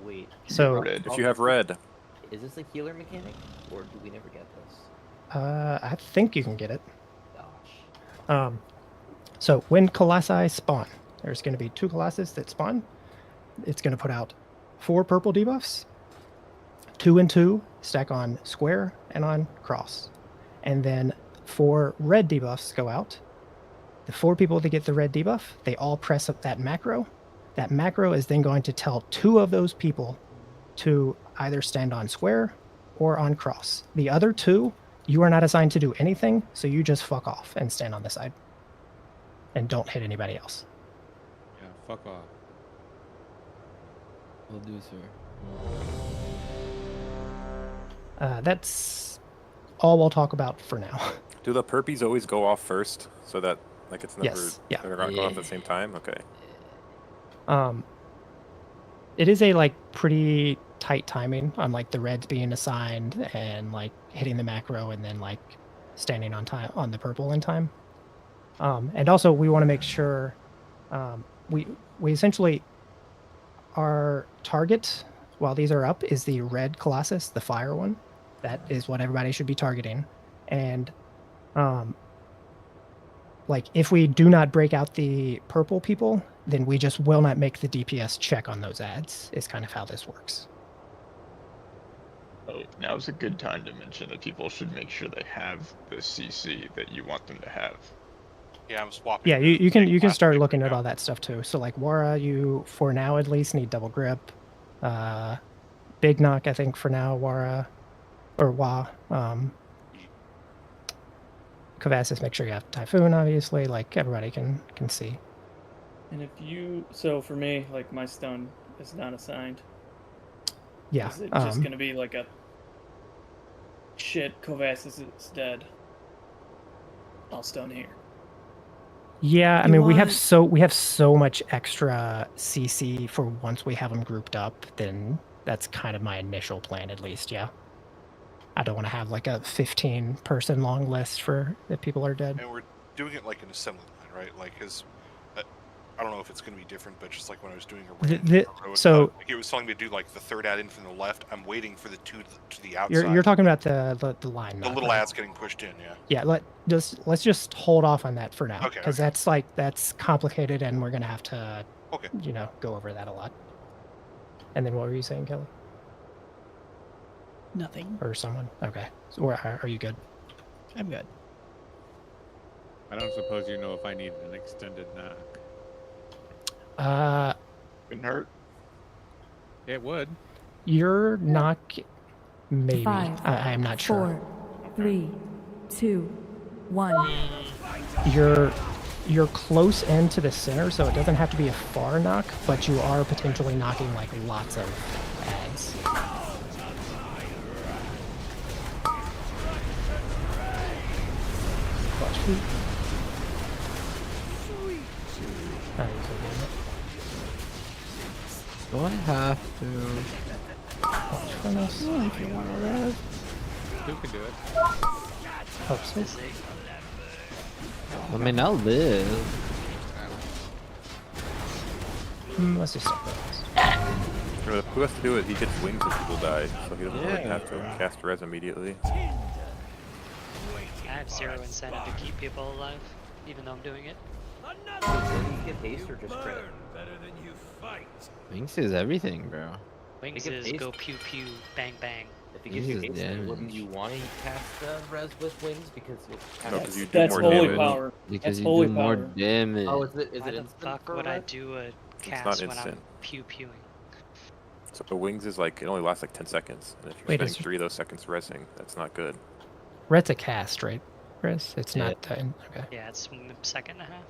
Wait. So if you have red, is this a healer mechanic, or do we never get this? I think you can get it. Gosh. So when Colossi spawn, there's going to be 2 Colossus that spawn. It's going to put out 4 purple debuffs. 2 and 2 stack on square and on cross. And then 4 red debuffs go out. The 4 people that get the red debuff, they all press up that macro. That macro is then going to tell 2 of those people to either stand on square or on cross. The other 2, you are not assigned to do anything, so you just fuck off and stand on the side. And don't hit anybody else. Yeah, fuck off. Will do, sir. That's all we'll talk about for now. do the perpies always go off first so that like it's never Yes, yeah. they're not going off at the same time? Okay. It is a like pretty tight timing on like the reds being assigned and like hitting the macro and then like standing on time on the purple in time. And also we want to make sure we essentially our target while these are up is the red Colossus, the fire one. That is what everybody should be targeting. And like if we do not break out the purple people, then we just will not make the DPS check on those ads, is kind of how this works. Oh, now's a good time to mention that people should make sure they have the CC that you want them to have. Yeah, I'm swapping. Yeah, you can start looking at all that stuff too. So like Wara, you for now at least need double grip. Big knock, I think for now, Wara or Wa. Kavassis, make sure you have Typhoon, obviously, like everybody can see. And if you, so for me, like my stun is not assigned. Yeah. Is it just gonna be like a shit? Kavassis is dead. I'll stun here. Yeah, I mean we have so much extra CC for once we have them grouped up. Then that's kind of my initial plan, at least. Yeah. I don't want to have like a 15-person long list for if people are dead. And we're doing it like an assembly line, right? Like, his. I don't know if it's going to be different, but just like when I was doing a The- range, the- so- like it was telling me to do like the third ad in from the left. I'm waiting for the two to the outside. You're talking about the line. the knock, little right? ads getting pushed in, yeah. Yeah, let's just hold off on that for now, Okay, because that's complicated, and we're gonna have to, go over that a lot. And then what were you saying, Kelly? Nothing. Or someone? Okay. So, are you good? I'm good. I don't suppose you know if I need an extended knock. Couldn't hurt. It would. Your knock, maybe. 5, I am not sure. 4, 3, 2, 1. You're close end to the center, so it doesn't have to be a far knock, but you are potentially knocking like lots of ads. Watch feet. Oh, you can get it. Do I have to? Watch furnace. Oh, if you want to live. Who can do it? Hope so. I mean, I'll live. Let's just stop this. Who has to do it? He gets wings when people die, so he doesn't really Yeah. have to cast res immediately. I have zero incentive to keep people alive, even though I'm doing it. When you get haste or just credit? Better than you fight. Wings is everything, bro. Wings They get is haste. go pew pew, bang bang. If it gives Wings you is haste, then damage. wouldn't you want to cast res with wings because it's No, 'cause you do That's more holy damage. power. Because That's you holy do more power. damage. Oh, is it Why the instant fuck for would I red? do a not cast when I'm instant. pew pewing? So the wings is like, it only lasts like 10 seconds. And if you're Wait, spending is- 3 of those seconds resing, that's not good. Red's a cast, right, Chris? It's Yeah. not. Okay. Yeah, it's a second and a half.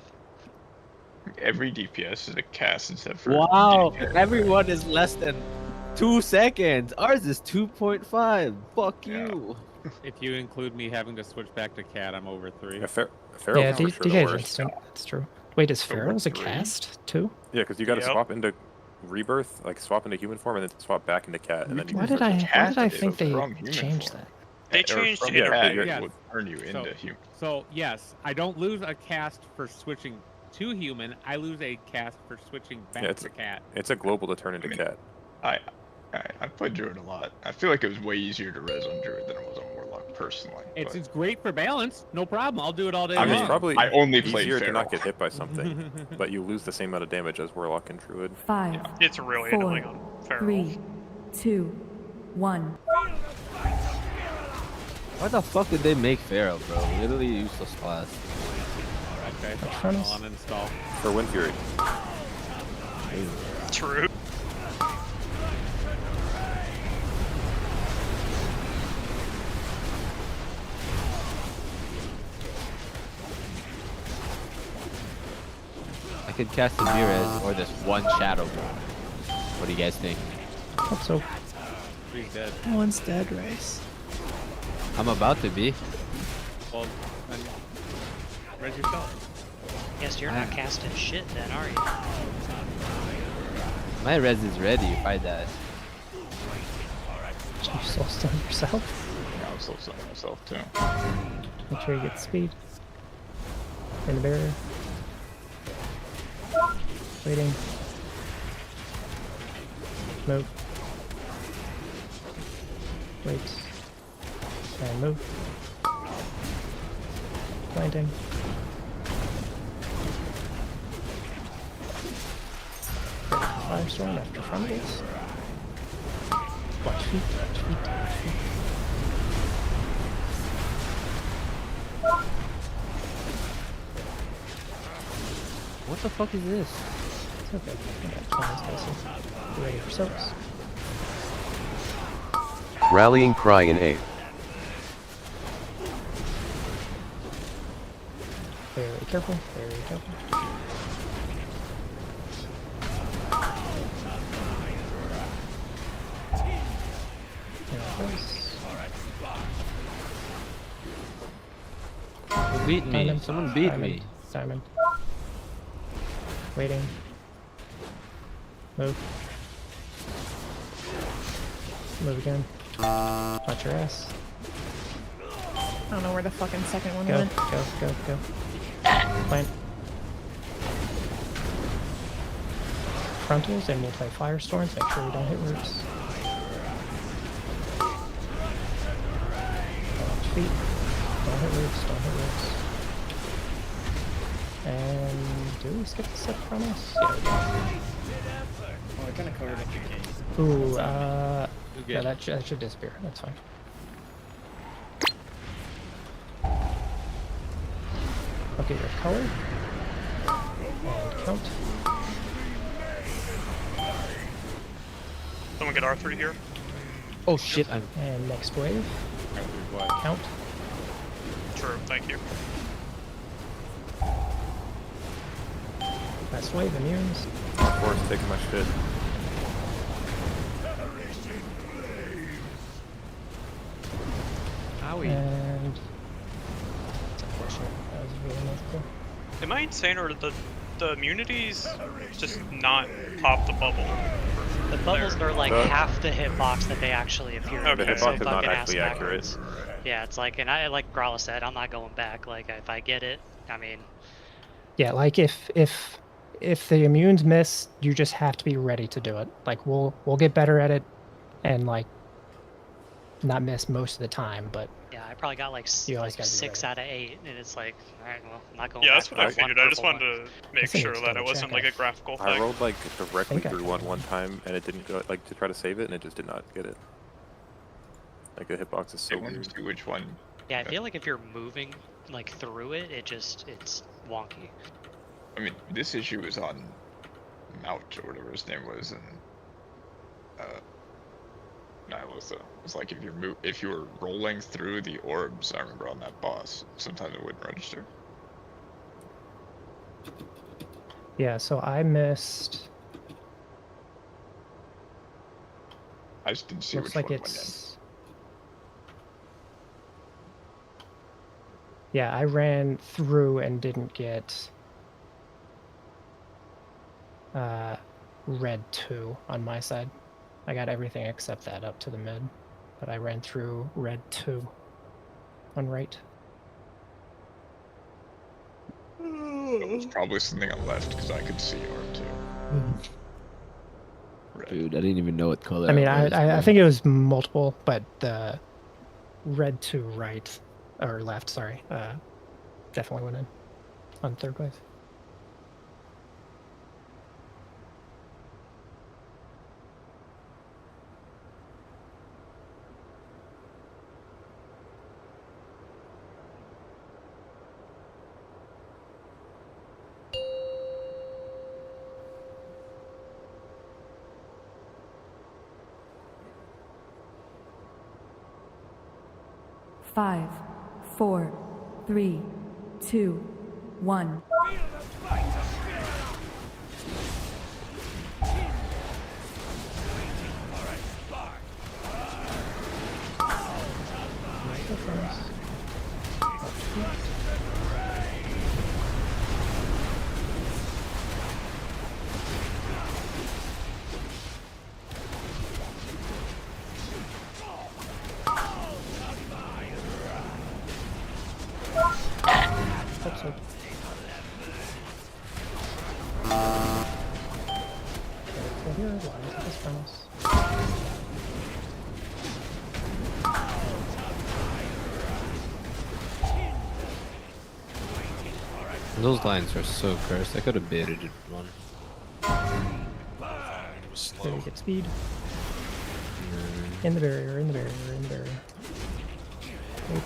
Every DPS is a cast except for Wow, DPS. everyone is less than 2 seconds. Ours is 2.5. Fuck Yeah. you. If you include me having to switch back to cat, I'm over 3. Yeah, Pharaoh's Yeah, for sure the DK is worst. instant. That's true. Wait, is So Pharaoh's a we're 3? cast too? Yeah, because you got to Yep. swap into rebirth, like swap into human form, and then swap back into cat, and then you Why can did I? switch. Why did I Cat think is they from human changed form. that? They Or changed from it. cat, Yeah, yeah. would turn you into human. So yes, I don't lose a cast for switching to human. I lose a cast for switching back Yeah, it's- to cat. It's a global to turn into I mean, cat. I played Druid a lot. I feel like it was way easier to res on Druid than it was on Warlock, personally. It's but- great for balance. No problem. I'll do it all day I mean, It's long. probably I only played easier to Pharaoh. not get hit by something, but you lose the same amount of damage as Warlock and Druid. 5, It's really 4, annoying on Feral. 3, 2, 1. Why the fuck did they make Pharaoh, bro? Literally useless class. Okay, Furnace. I'll uninstall. For Wind Fury. True. I could cast a Mirrors or this one Shadow Ball. What do you guys think? Hope so. He's dead. No one's dead, Race. I'm about to be. Well, then res yourself. Yes, you're not casting shit then, are you? My res is ready if I die. You soul stun yourself. Yeah, I was still selling myself too. Make sure you get speed. In the barrier. Waiting. Move. Wait. And move. Planting. Firestorm after frontals. Watch feet, watch feet, watch feet. What the fuck is this? It's okay. I got plans, Casey. You ready for soaps? Rallying cry in 8th. Very careful, very careful. There it goes. Who beat me? Diamond, Someone beat diamond, me. Diamond. Waiting. Move. Move again. Watch your ass. I don't know where the fucking second one Go, went. go, go, go. Plant. frontals and we'll play firestorms. Make sure we don't hit roots. Feet. Don't hit roots. Don't hit roots. And do we skip the set from us? Yeah, we do. Oh, I kind of covered up the gate. Ooh, yeah, that should disappear. That's fine. Okay, your color. And count. Someone get R3 here. Oh shit! And next wave. Count. True, thank you. Last wave, immunes. R4's taking my shit. And it's unfortunate. That was really multiple. Am I insane or the immunities just not pop the bubble? The bubbles are like half the hitbox that they actually appear. Okay. The hitbox is not actually accurate. Yeah, it's like, and I like Grala said, I'm not going back. Like if I get it, I mean. Yeah, like if the immunes miss, you just have to be ready to do it. Like we'll get better at it, and like not miss most of the time. But yeah, I probably got like you always like gotta be 6 ready. out of 8, and it's like, all right, well, I'm not going. Yeah, back that's what I figured. I just wanted to make think sure it's that it double wasn't check. like a graphical thing. I rolled like directly think I through one time, and it didn't go like to try to save it, and it just did not get it. Like the hitbox is so I want weird. to see which one. Yeah, I feel like if you're moving like through it, it's wonky. I mean, this issue was on Mount or whatever his name was, and Lothar. It's like if you were rolling through the orbs, I remember on that boss, sometimes it wouldn't register. yeah, so I missed. I just didn't see Looks which like one it's. Yeah, I ran through and didn't get red 2 on my side. I got everything except that up to the mid, but I ran through red 2 on right. It was probably something on left because I could see R2. Dude, I didn't even know what color. I mean, it was, I think it was multiple, but the red 2 right, or left, sorry, definitely went in on third wave. Five, 4, 3, 2, 1. Those lines are so cursed. I could have baited it one. Then we get speed. In the barrier, in the barrier, in the barrier. Wait.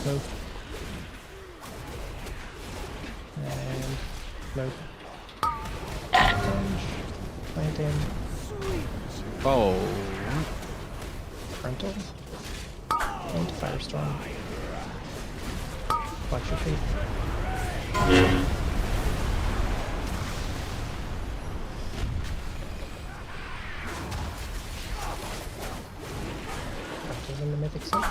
Nope. And nope. Plunge. Plant in. Oh. Frontal. And firestorm. Watch your feet. Frontals in the Mythic Amirdrassil.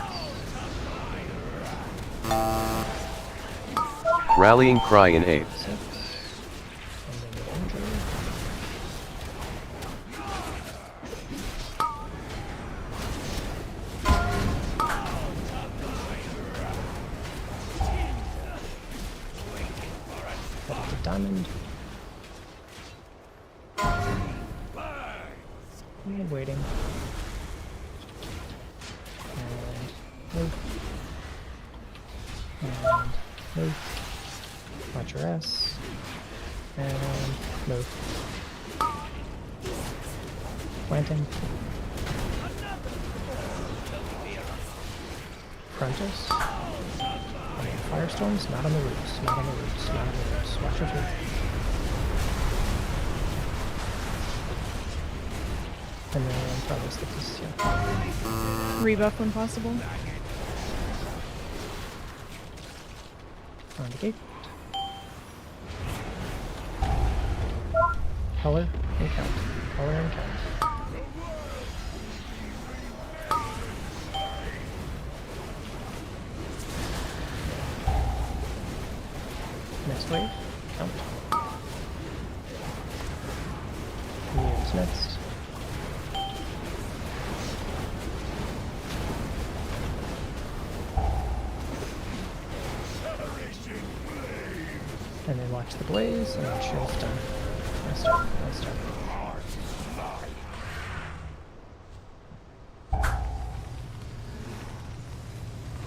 Rallying cry in 8. Diamond. And waiting. And move. And move. Watch your ass. And move. Planting. Frontis. And firestorms, not on the roots, not on the roots, not on the roots. Watch your feet. And then probably skip this, yeah. Rebuff when possible. On the gate. Color and count. Color and count. Next wave. Count. Mutants next. And then watch the blaze, and then shield's done. Nice start, nice start.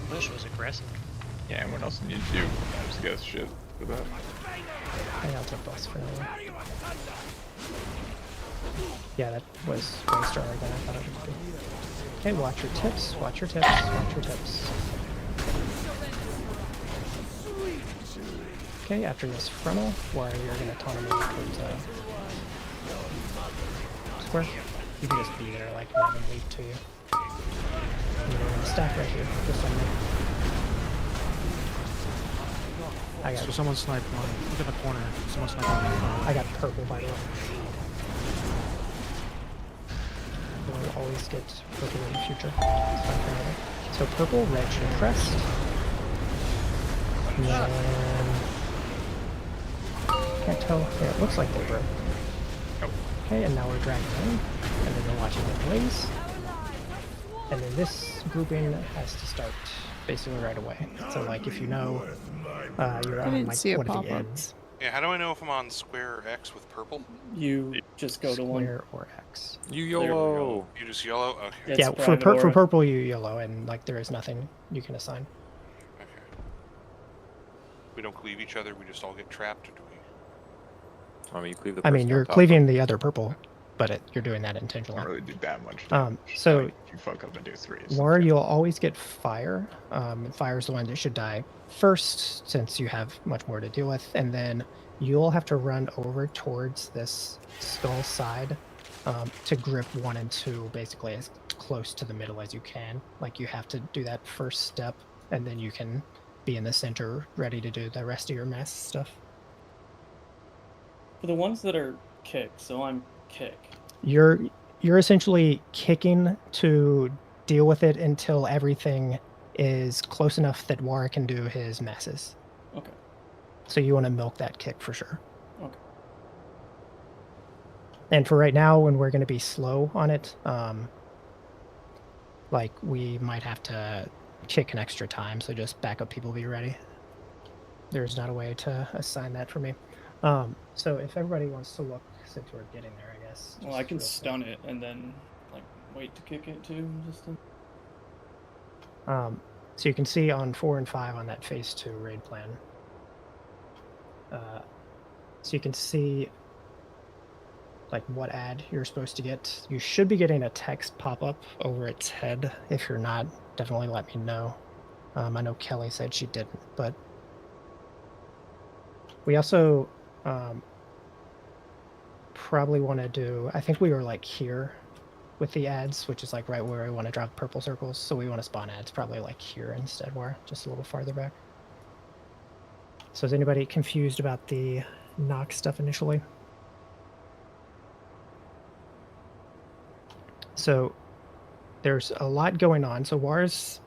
Bush was aggressive. Yeah, and what else did you do? Just get shit for that. I got the boss for that one. Yeah, that was way stronger than I thought it would be. Okay, watch your tips, watch your tips, watch your tips. Okay, after this frontal, where you're going to autonomy towards square, you can just be there, like, and have them leap to you. And you're going to stack right here, just on me. I got. So someone sniped one. Look at the corner. Someone sniped one. I got purple, by the way. We'll always get purple in the future. So purple, red should crest. And then... Can't tell. Yeah, it looks like they broke. Okay, and now we're dragging in. And then we're watching the blaze. And then this grouping has to start basically right away. So, like, if you know you're on like one of the ends. Yeah, how do I know if I'm on square or X with purple? You just go to one. Square or X. You YOLO. You just YOLO? Okay. Yeah, for purple you YOLO, and like there is nothing you can assign. Okay. We don't cleave each other, we just all get trapped, or do we? I mean, you cleave the I mean, you're cleaving the other purple, but you're doing that intentionally. I don't really do that much. So like, you fuck up and do 3. War, you'll always get fire. Fire's the one that should die first, since you have much more to deal with, and then you'll have to run over towards this skull side to grip 1 and 2, basically as close to the middle as you can. Like, you have to do that first step, and then you can be in the center, ready to do the rest of your mass stuff. For the ones that are kick, so I'm kick. You're essentially kicking to deal with it until everything is close enough that War can do his masses. Okay. So you want to milk that kick for sure. Okay. And for right now, when we're going to be slow on it, like we might have to kick an extra time, so just backup people be ready. There's not a way to assign that for me. So if everybody wants to look, since we're getting there, I guess. Well, I can stun it and then like wait to kick it too. Just to... So you can see on 4 and 5 on that phase 2 raid plan. So you can see like what ad you're supposed to get. You should be getting a text pop up over its head. If you're not, definitely let me know. I know Kelly said she didn't, but we also probably want to do, I think we were like here with the ads, which is like right where we want to drop purple circles. So we want to spawn ads probably like here instead, where just a little farther back. So is anybody confused about the knock stuff initially? So there's a lot going on. So War's,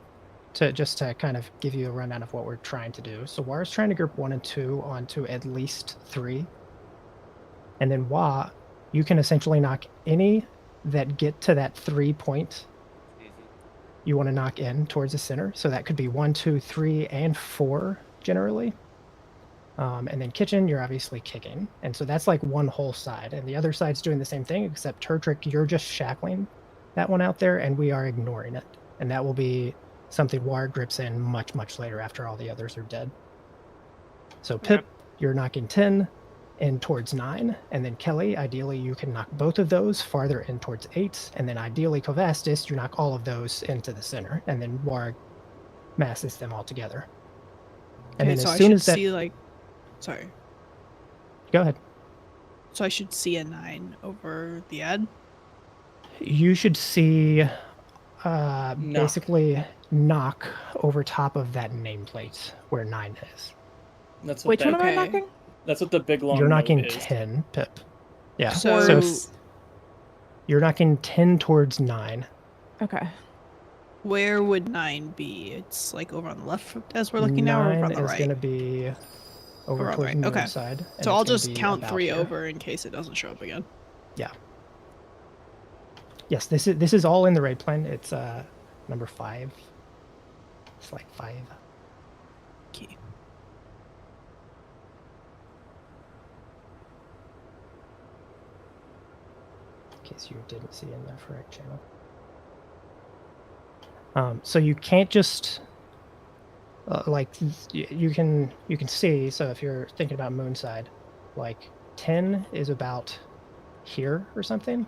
just to kind of give you a rundown of what we're trying to do. So War's trying to group 1 and 2 onto at least 3. And then Wa, you can essentially knock any that get to that 3 point you want to knock in towards the center. So that could be 1, 2, 3, and 4 generally. And then kitchen, you're obviously kicking. And so that's like one whole side. And the other side's doing the same thing, except Turtrick, you're just shackling that one out there, and we are ignoring it. And that will be something War grips in much, much later after all the others are dead. So Pip, you're knocking 10 in towards 9. And then Kelly, ideally, you can knock both of those farther in towards 8. And then ideally, Kovastis, you knock all of those into the center. And then War masses them all together. And Okay, then so as I soon should as that... see like, sorry. Go ahead. So I should see a 9 over the ad. You should see basically knock over top of that nameplate where 9 is. That's Which one am I Okay. knocking? That's what the big long You're note knocking is. 10, Pip. Yeah. So- You're knocking 10 towards 9. Okay. Where would 9 be? It's like over on the left as we're looking now, or over on the 9 is right? going to be over Over on the towards right. the Okay. moon side. and So it's I'll gonna just be count about 3 here. over in case it doesn't show up again. Yeah. Yes, this is all in the raid plan. It's number 5. It's like 5. Okay. In case you didn't see in the correct channel. So you can't just you can see. So if you're thinking about Moonside, like 10 is about here or something,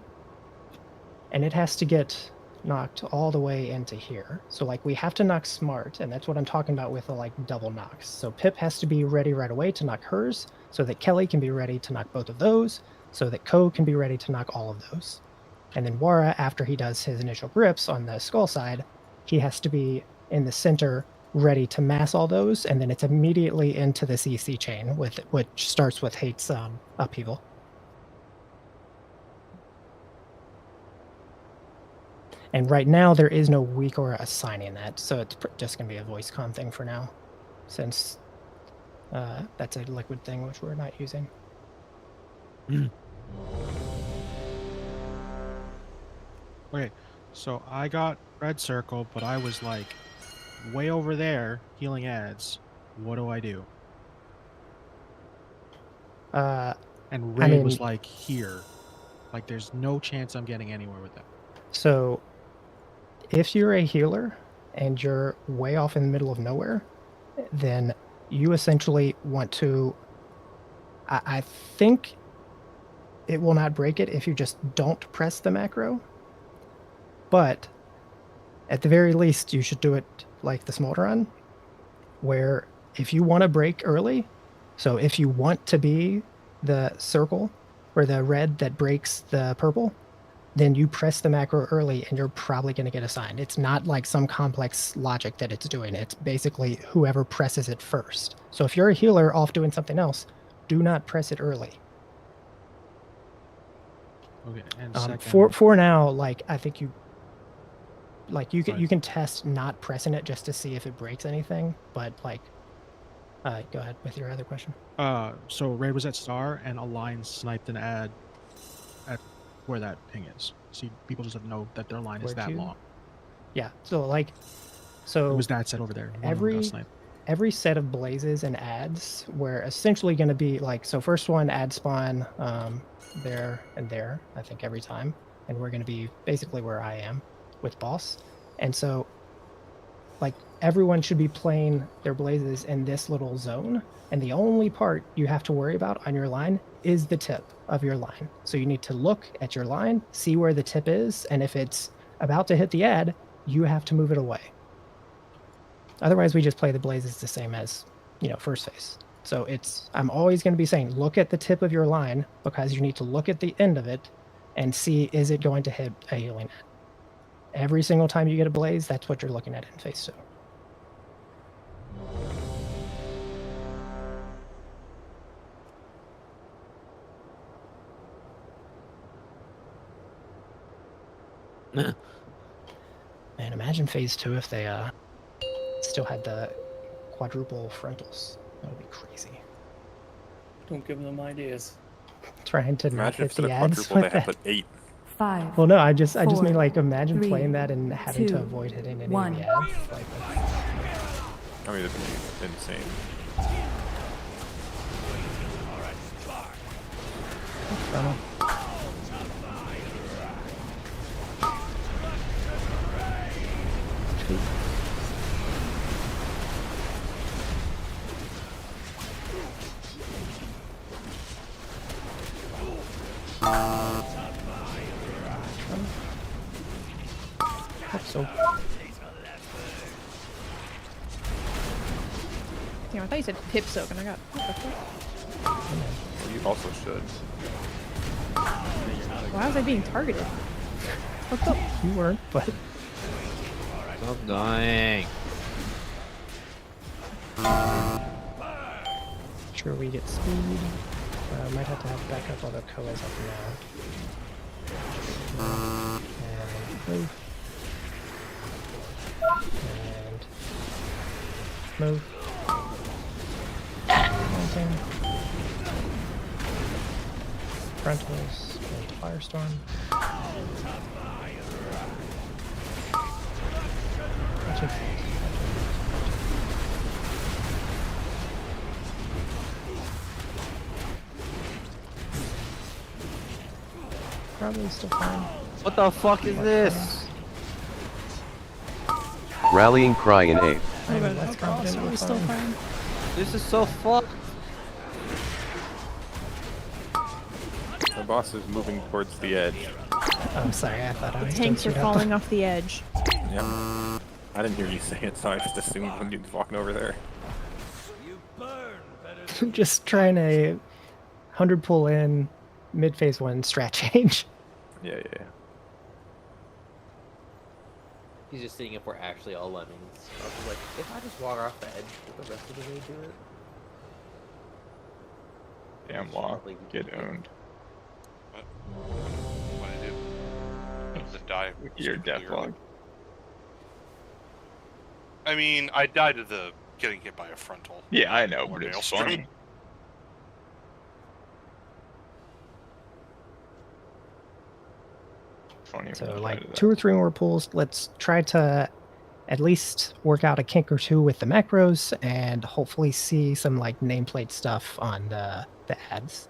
and it has to get knocked all the way into here. So like we have to knock smart, and that's what I'm talking about with the like double knocks. So Pip has to be ready right away to knock hers, so that Kelly can be ready to knock both of those, so that Ko can be ready to knock all of those. And then Wara, after he does his initial grips on the skull side, he has to be in the center ready to mass all those, and then it's immediately into the CC chain, which starts with Hate's upheaval. And right now there is no weak or assigning that, so it's just going to be a voice comm thing for now, since that's a liquid thing which we're not using. Okay, so I got red circle, but I was like way over there healing ads. What do I do? And Ray was like here. Like there's no chance I'm getting anywhere with that. So if you're a healer and you're way off in the middle of nowhere, then you essentially want to, I think it will not break it if you just don't press the macro, but at the very least you should do it like the Smolder run, where if you want to break early, so if you want to be the circle or the red that breaks the purple, then you press the macro early and you're probably going to get assigned. It's not like some complex logic that it's doing. It's basically whoever presses it first. So if you're a healer off doing something else, do not press it early. Okay, and for now, like I think you can test not pressing it just to see if it breaks anything, but like go ahead with your other question. So Ray was at Star and Align sniped an ad at where that ping is. See, people just have to know that their line is that long. Yeah, so like, so it was that set over there. One of them got sniped. Every set of blazes and ads were essentially going to be like, so first one ad spawn there and there, I think every time, and we're going to be basically where I am with boss. And so like everyone should be playing their blazes in this little zone, and the only part you have to worry about on your line is the tip of your line. So you need to look at your line, see where the tip is, and if it's about to hit the ad, you have to move it away. Otherwise we just play the blazes the same as, first phase. So I'm always going to be saying, look at the tip of your line, because you need to look at the end of it and see, is it going to hit a healing ad? Every single time you get a blaze, that's what you're looking at in phase 2. Man, imagine phase 2 if they still had the quadruple frontals. That would be crazy. Don't give them ideas. Trying to not Imagine hit for the the ads quadruple with they had that. put 8. 5. Well, no, I just mean 4, like imagine 3, playing that and having to 2, avoid hitting any 1. of the ads. Like, I mean, it'd be insane. frontal. Feet. Hope so. Damn, I thought you said pip soak, and I got. You also should. Why was I being targeted? What's up? You weren't, but. Stop dying. Sure, we get speed. Might have to have backup, although Koa's up now. And move. And move. Mounting. Frontals. Into Firestorm. Watching feet. Probably still fine. What the fuck is this? Rallying cry in 8th. I'm less confident we're still fine. fine. This is so fucked. The boss is moving towards the edge. I'm sorry, I thought I was Tanks are doing up. falling off the edge. Yeah. I didn't hear you say it, so I just assumed when you was walking over there. Just trying a 100 pull in, mid phase 1 strat change. Yeah. He's just seeing if we're actually all lemmings. I was like, if I just walk off the edge, will the rest of the way do it? Damn law. Get owned. What did I do? The die. Your death log. I mean, I died to the getting hit by a frontal. Yeah, I know, or but it's maelstrom. funny. Funny. So like 2 or 3 more pulls. Let's try to at least work out a kink or two with the macros and hopefully see some like nameplate stuff on the ads.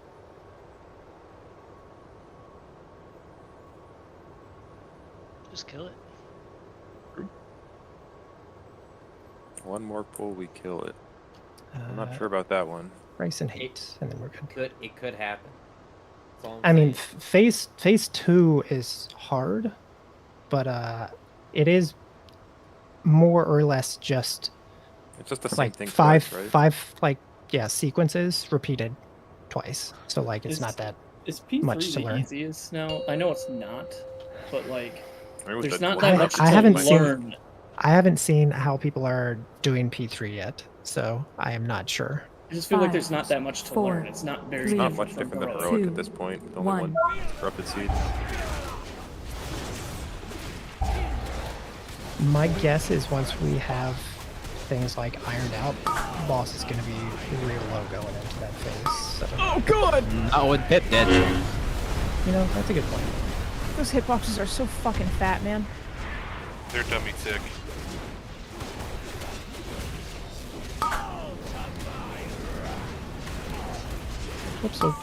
Just kill it. One more pull, we kill it. I'm not Uh, sure about that one. Ryzen hate, and then we're good. It could happen. That's all I'm I mean, saying. phase 2 is hard, but it is more or less just It's just the same like thing five twice, right? five like sequences repeated twice. So like it's not that Is P3 much to the learn. easiest now? I know it's not, but like, It was there's the- not that much I to haven't learn. seen I haven't seen how people are doing P3 yet, so I am not sure. I just feel like there's 5, not that much to 4, learn. It's not very It's not different much from different than Heroic. heroic 2, at this point. With only 1. one corrupted seed. My guess is once we have things like ironed out, the boss is going to be real low going into that phase. So, Oh god! Not with Pip dead. you know, that's a good point. Those hitboxes are so fucking fat, man. They're dummy thick. Whoops, so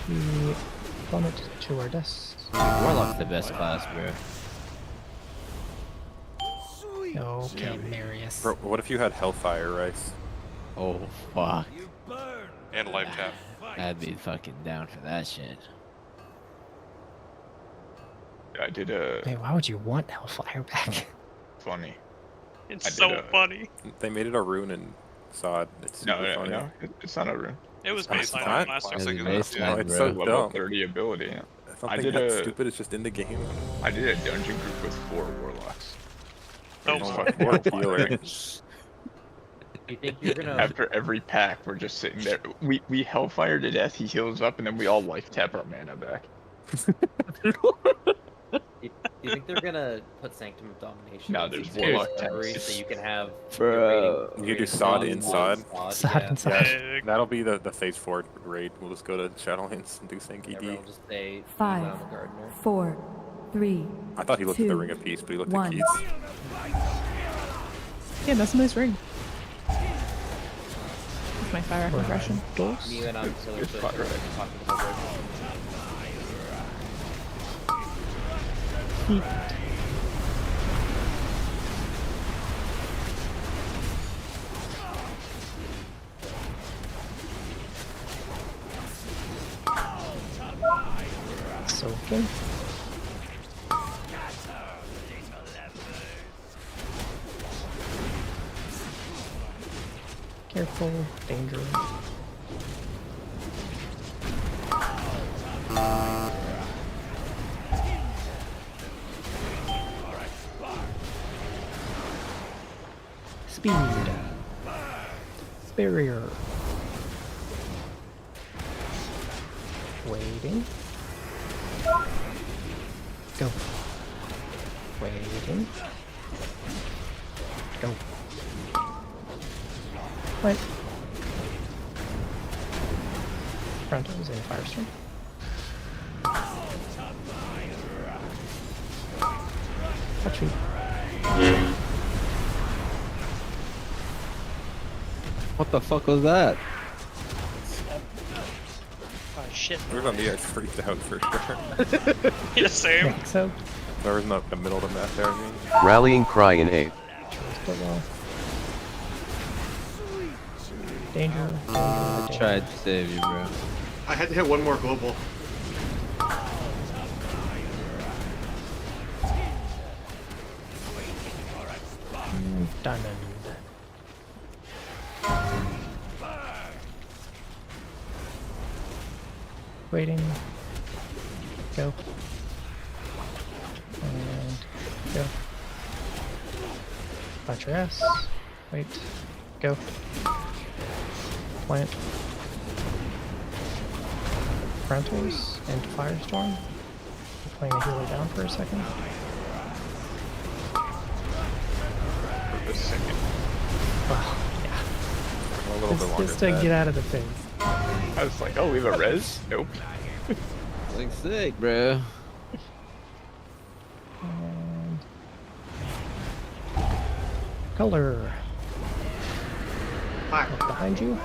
we plummet to our deaths. Warlock's the best class, bro. Okay, Marius. Bro, what if you had Hellfire, Rice? Oh, fuck. And life tap. I'd be fucking down for that shit. I did a Wait, why would you want Hellfire back? funny. It's I did so a- funny. They made it a rune in Sod. It's No, super no, funny. no. It's not a rune. It was It's baseline not? last Classic time. is It's enough, yeah. It's bro. so Level dumb. 30 ability. It's not I think did that's a- stupid. It's just in the game. I did a dungeon group with 4 warlocks. Oh, It was my fucking God. horrifying. You think you're gonna? After every pack, we're just sitting there. We hellfire to death. He heals up, and then we all life tap our mana back. Do you think they're gonna put Sanctum of Domination? No, in there's Secret Warlock Discovery tanks. so you can have. Bro. You could do sod inside. Sod Yeah. inside. Yeah, that'll be the phase 4 raid. We'll just go to Shadowlands and do Sank ED. Everyone will just say Eve 5, on the Gardener. 4, 3. I thought he looked at the 2, Ring of Peace, but he looked 1. at Keith's. Yeah, that's a nice ring. That's my fire impression. Me and I'm so Here's fire. talking about it. Heat. Soaking. Careful, danger. Speed. Barrier. Waiting. Go. Waiting. Go. What? Fronto is in Firestorm. Watch me. What the fuck was that? Oh shit. We're gonna be freaked out for sure. Yeah, same. Think so. There was not the middle of the map there, I mean. Rallying cry in 8th. Still well. Danger. I tried to save you, bro. I had to hit one more global. Diamond. Waiting. Go. And go. Punch your ass. Wait. Go. Plant. Frontals and Firestorm. Playing a healer down for a second. For a second. Well, yeah. A little bit longer Just to than get that. out of the phase. I was like, oh, we have a res? Nope. Like sick, bro. And color. Hi. Look behind you.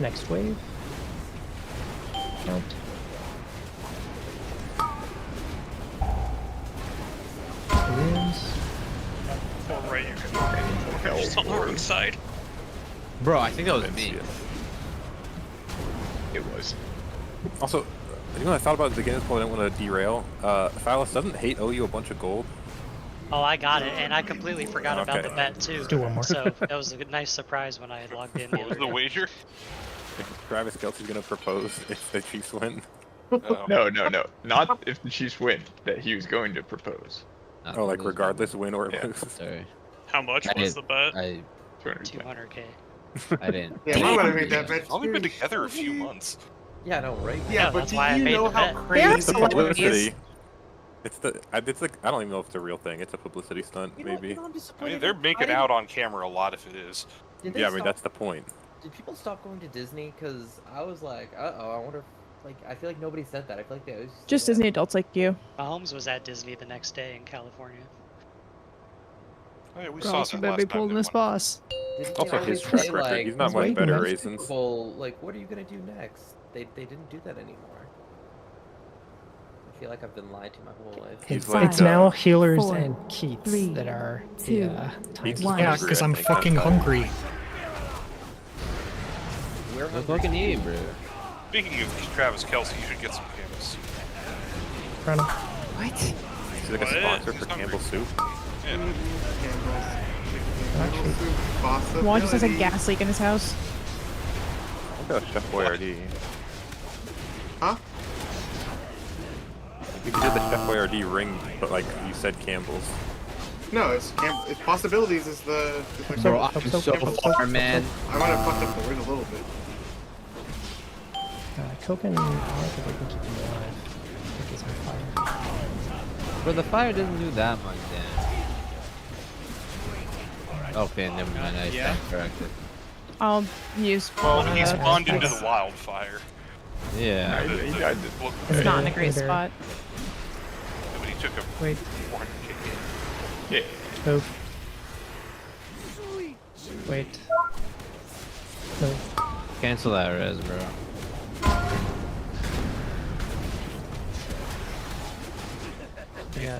Next wave. Count. Runes. Oh, right, you can just on the wrong side. Bro, I think that was me. It was. Also, you know what I thought about at the beginning of this poll, I didn't want to derail. Phallus, doesn't hate owe you a bunch of gold? Oh, I got it, and I completely forgot about Okay. the bet too. do one more. So that was a nice surprise when I had logged in. What was the wager? Travis Kelce's gonna propose if the Chiefs win. No. Not if the Chiefs win, that he was going to propose. Oh, like regardless, win or Yeah. lose. Sorry. How much was the bet? I 200k. I didn't. Yeah, why would I make that bet? We've only been together a few months. Yeah, no, right? Yeah, but that's do why I you made know the how bet. crazy It's the it is? publicity. It's like I don't even know if it's a real thing. It's a publicity stunt, maybe. I mean, they're making out on camera a lot if it is. Did they Yeah, I mean stop- that's the point. Did people stop going to Disney? Because I was like, uh-oh, I wonder if, like, I feel like nobody said that. I feel like they always Just Disney adults like you. Mahomes was at Disney the next day in California. Oh, yeah, we Bro, saw so that better last be time pulling they this won. boss. Didn't Also, they his always track say, record, like, he's not much waiting, better man. Raisins. people, like, what are you gonna do next? They didn't do that anymore. I feel like I've been lied to my whole life. He's It's like, now healers 4, and Keats 3, that are 2, the He's time just one. Yeah, hungry, because I I'm think, that's fucking why. hungry. Where What fucking eat, bro? Speaking of Travis Kelce, you should get some Campbell's. Run. What? He's like a What? sponsor He's for hungry. Campbell's soup. Yeah. Juan just has a gas leak in his house. I think that was Chef Boyardee. Huh? You did the Chef Boyardee ring, but like you said Campbell's. No, it's possibilities is the. It's like Bro, I'm so far, man. I might have fucked up the word a little bit. token, I don't think we can keep him alive. I think he's on fire. But the fire doesn't do that much damage. Okay, never mind. I stand corrected. I'll use. Well, one of he those. spawned into the wildfire. Yeah. It's not in a great Either. spot. Yeah, but he took a Wait. 400 kick in. Yeah. Move. Wait. Move. Cancel that res, bro. Yeah.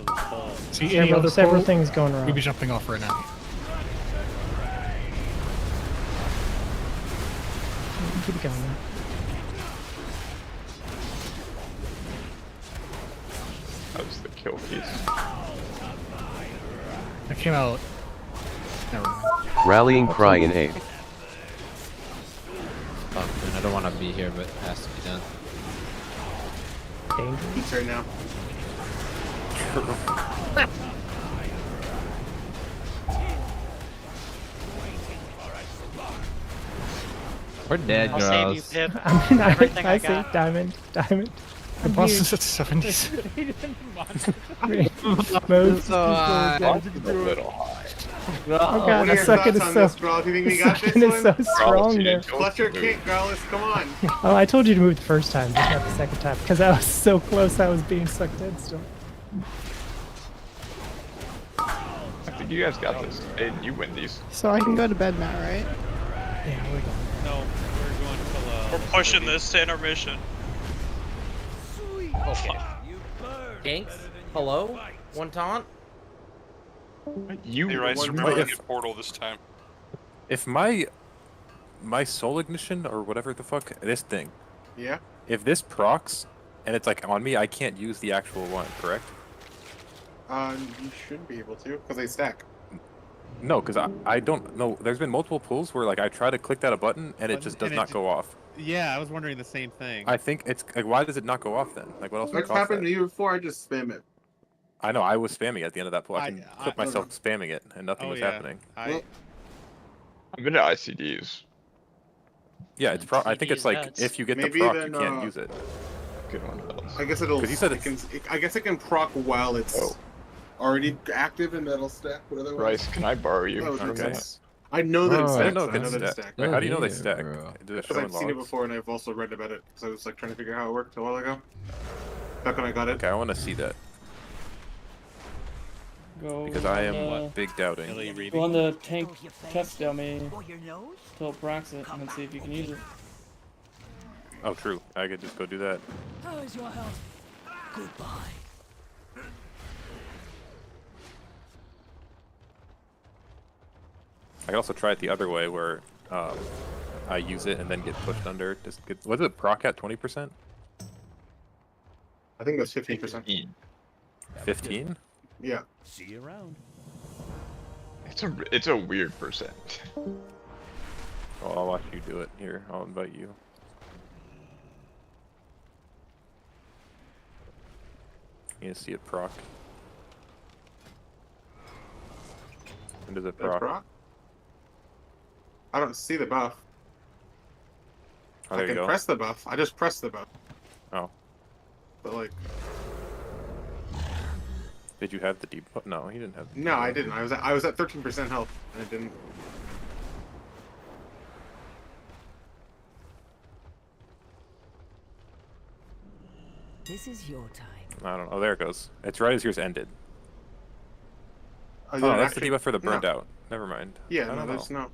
See any other Several portal? things going wrong. We'd be jumping off right now. Keep it going. Man. That was the kill piece. I came out. Never mind. Rallying cry in 8th. Fuck, man, I don't want to be here, but it has to be done. Dangerous. He's right now. We're dead, I'll girls. save you, Pip. I mean, Everything I I see got. diamond. The boss is at 70s. Most So, A little high. Oh god, What are a your second thoughts is on so. this, Grawl? Do you think we the got this second is so one? strong there. Clutch your kick, Growlers, come on. Oh, I told you to move the first time, just not the second time, because I was so close. I was being sucked in still. I think you guys got this. Hey, you win these. So I can go to bed now, right? Yeah, we're going. No, we're going till We're pushing this to intermission. Okay. Ganks? Hello? One taunt? You Hey, Rice, What remember to if- get portal this time. If my soul ignition or whatever the fuck this thing, Yeah? if this procs and it's like on me, I can't use the actual one, correct? You should be able to, because they stack. No, because I don't know. There's been multiple pulls where like I try to click that button and it just does not go off. Yeah, I was wondering the same thing. I think it's like, why does it not go off then? Like, what else would What's cause happened that? to you before? I just spam it. I know I was spamming at the end of that pull. I can I- clip myself spamming it and nothing Oh, was yeah. happening. I, I've been to ICDs. Yeah, it's I think it's like nuts. if you get Maybe the proc, then, you can't use it. Good one of those. I guess it'll. 'Cause you said it can, I guess it can proc while it's already active, and that'll stack. But otherwise, Rice, can I borrow you? Oh, for a okay. minute? I know that it I stacks. didn't know I it know could that it stack. stacks. Wait, how do you know they Yeah, stack? bro. Did it Because show in I've seen it logs? before, and I've also read about it. Because I was like trying to figure out how it worked a while ago. Back when I got it. Okay, I want to see that Go because I on am the- big doubting. Billy Go reading. on the tank test dummy Or your nose? till it procs it, and then see if you can use it. Oh, true. I could just go do that. How is your health? Goodbye. I could also try it the other way where I use it and then get pushed under. Just get, was it proc at 20%? I think it was 15%. 15? Yeah. See you around. It's a weird percent. Well, I'll watch you do it. Here, I'll invite you. You see it proc. When does it That's proc? proc. I don't see the buff. Oh, I there you can go. press the buff. I just pressed the buff. Oh. But like, Did you have the debuff? No, he didn't have the no, I debuff. didn't. I was at 13% health, and it didn't. This is your time. I don't know. Oh, there it goes. It's right as yours ended. Oh, Oh, did it that's actually- the debuff for the burned no. out. Never mind. Yeah, I no, don't there's know. no.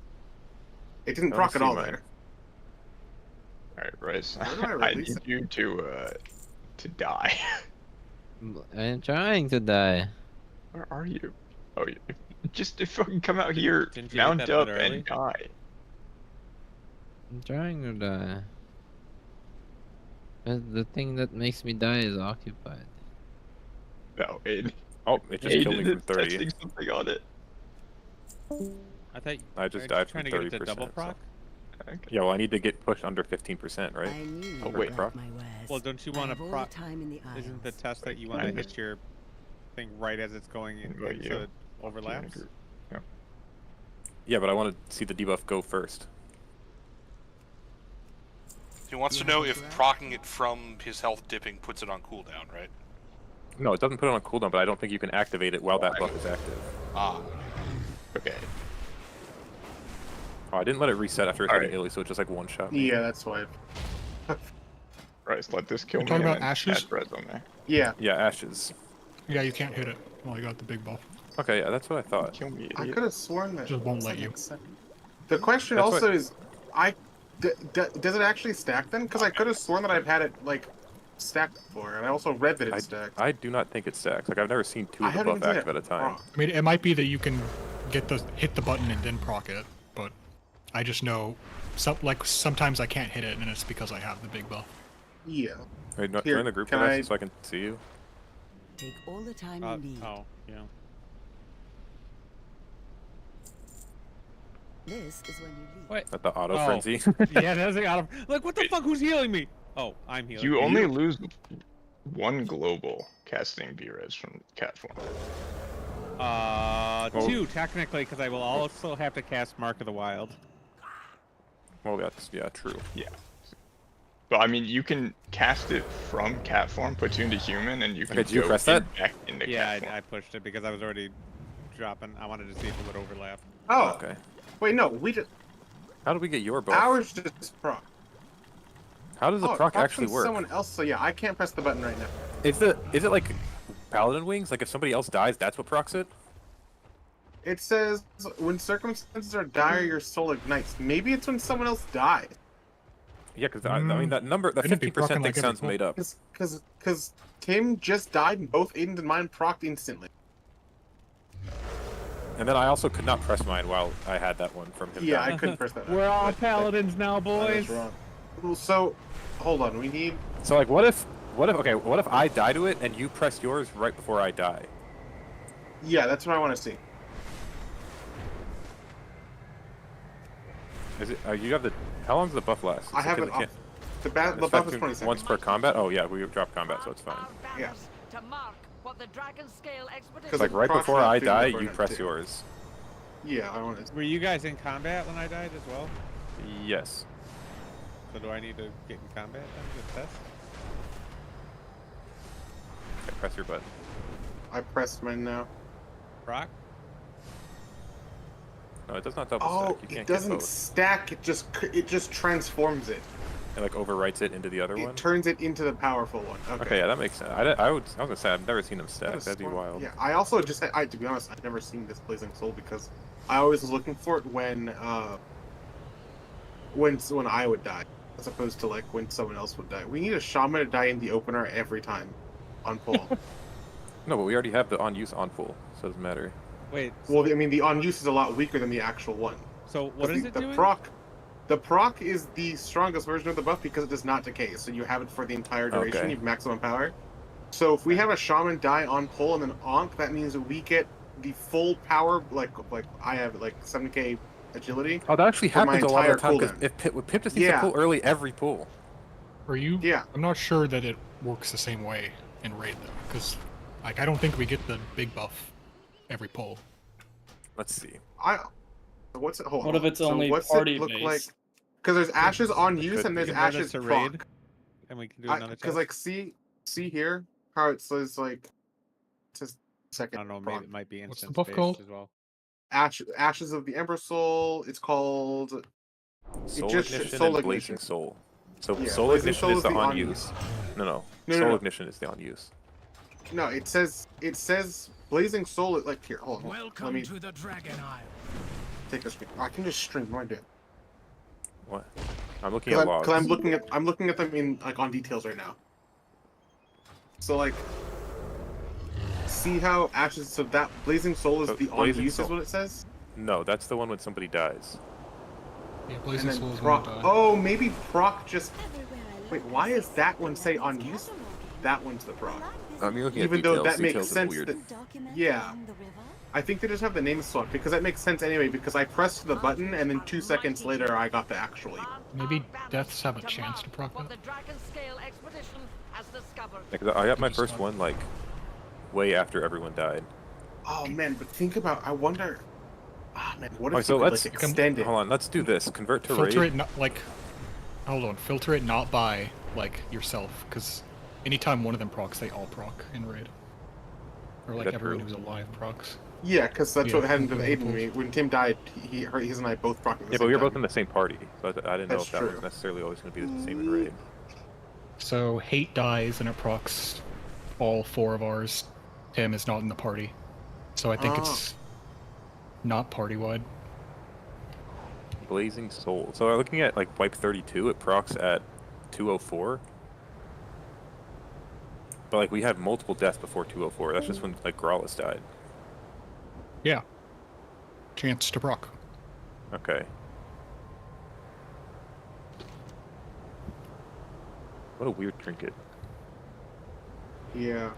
It didn't I proc don't at see all mine. there. Alright, Rice. How do I I release need it? you to die. I'm trying to die. Where are you? Oh, you just fucking come out here, Didn't you get mount that a up, bit early? and die. I'm trying to die. But the thing that makes me die is occupied. No, Aiden. Oh, it just killed me from 30. Testing something on it. I thought I just aren't you died from trying to get it to 30%. double so- proc. Yeah, well, I need to get pushed under 15%, right? I knew you Oh, would wait, like proc? my wares. Well, don't you I want to have all proc? the time in the Isn't the aisles. test that you want to hit your thing right as it's going in, What about so you? it overlaps? Yeah. Yeah, but I want to see the debuff go first. He wants to know if proccing it from his health dipping puts it on cooldown, right? No, it doesn't put it on cooldown, but I don't think you can activate it while that buff is active. Ah. Okay. Oh, I didn't let it reset after it hit Illy, so it's just like one shot. Yeah, that's why. Right, let this kill You're me. talking and about then ashes? add res on there. Yeah. Yeah, ashes. Yeah, you can't hit it while you got the big buff. Okay, yeah, that's what I thought. Kill me, I idiot. could have sworn that. Just won't let you. The question That's also what- is, does it actually stack then? Because I could have sworn that I've had it like stacked before, and I also read that it's stacked. I do not think it stacks. Like I've never seen two I of the haven't buff even active seen at a it. time. I mean, it might be that you can hit the button and then proc it, but I just know, sometimes I can't hit it, and it's because I have the big buff. Yeah. Wait, no, Here, join the group can with I- us so I can see you. Take all the time you need. Oh, yeah. This is when you leave. Wait. At the auto Oh. frenzy. Yeah, that's like auto. Like, what the fuck? Who's healing me? Oh, I'm healing. You only lose one global casting V-Res from cat form. Two technically, because I will also have to cast Mark of the Wild. Well, that's true. Yeah. But I mean, you can cast it from cat form, put you into human, and you can Okay, did you go press in that? back into Yeah, cat form. I pushed it because I was already dropping. I wanted to see if it would overlap. Oh. Okay. Wait, no, we just. How did we get your buff? Ours just proc. How does the Oh, proc proc's actually from work? Someone else. So yeah, I can't press the button right now. Is it like Paladin Wings? Like if somebody else dies, that's what procs it? It says when circumstances are dire, your soul ignites. Maybe it's when someone else dies. Yeah, because I mean that number, the Wouldn't it be 50% proccing thing like every sounds pull? made up. Because Tim just died and both Aiden and mine procced instantly. And then I also could not press mine while I had that one from him. Yeah, dying. I couldn't press that. We're all paladins now, That was boys. wrong. Well, so, hold on, we need... So like, what if I die to it and you press yours right before I die? Yeah, that's what I want to see. Is it? You have the? How long does the buff last? I have it off. The buff is 20 seconds. Once per combat. Oh yeah, we drop combat, so it's fine. Yeah. To mark what the dragon scale expedition. Because like right before I die, you press yours. Yeah, I want to... Were you guys in combat when I died as well? Yes. So do I need to get in combat then to test? Okay, press your button. I pressed mine now. Rock? No, it does not double Oh, stack. You can't it get doesn't both. stack. It just transforms it. It like overwrites it into the other It one. turns it into the powerful one. Okay, yeah, that makes sense. I was gonna say I've never seen them stack. That's That'd be smart. wild. Yeah, I also just to be honest, I've never seen this Blazing Soul because I always was looking for it when I would die, as opposed to like when someone else would die. We need a shaman to die in the opener every time, on pull. No, but we already have the on use on full, so it doesn't matter. Wait. Well, I mean, the on use is a lot weaker than the actual one. So what is it the doing? The proc is the strongest version of the buff because it does not decay, so you have it for the entire duration. Okay. You have maximum power. So if we have a shaman die on pull and then onk, that means that we get the full power, like I have like 7k agility. Oh, that actually for my happens a lot of the entire time because cooldown. if Pip just needs to pull early every pull. Are you? Yeah. I'm not sure that it works the same way in raid though, because like I don't think we get the big buff every pull. Let's see. What's it? Hold What on. if it's So only what's party it look based? like? Because there's ashes on use Could and there's You can run ashes us a proc. raid, and we can do another Because test. like see here how it says like it says second. I don't know, proc. maybe it might be What's the instance buff based called? as well. Ashes of the Ember Soul. It's called Soul just Ignition Soul and Ignition. Blazing Soul. So Yeah, Soul Blazing Ignition Soul is is the the on on use. use. No. No, Soul no. Ignition is the on use. No, it says Blazing Soul. Like here, hold on. Welcome Let me to the Dragon Isle. take a screen. I can just stream. What do I do? What? I'm looking at logs. Because I'm looking at them in like on details right now. So like, see how ashes. So that Blazing Soul is So the on Blazing use, Soul. is what it says. No, that's the one when somebody dies. Yeah, And Blazing then Soul is proc. one Oh, maybe proc just. Wait, why is that one say on use? That one's the proc. I'm looking at Even details. though that makes Details is sense. weird. That, yeah. I think they just have the name swapped because that makes sense anyway. Because I pressed the button and then 2 seconds later I got the actual. Maybe deaths have a chance to proc What that. the dragon scale expedition has discovered. Yeah, 'cause I got my first one like way after everyone died. Oh man, but think about. I wonder. Ah man, what if Alright, so you could, let's like, extend it? Hold on, let's do this. Convert to Filter raid. it like Hold on, filter it not by, like, yourself, because anytime one of them procs, they all proc in raid. Or, like, everyone who's alive procs. Yeah, because that's Yeah, what happened to yeah, Aiden. When Tim died, his and I both procced at the Yeah, but same we were time. both in the same party, so I didn't know That's if that true. was necessarily always going to be the same in raid. So, Hate dies and it procs all 4 of ours. Tim is not in the party. So I think it's not party-wide. Blazing Soul. So looking at like wipe 32, it procs at 204. But like we had multiple deaths before 204. That's just when like Growlithe died. Yeah. Chance to proc. Okay. What a weird trinket. Yeah.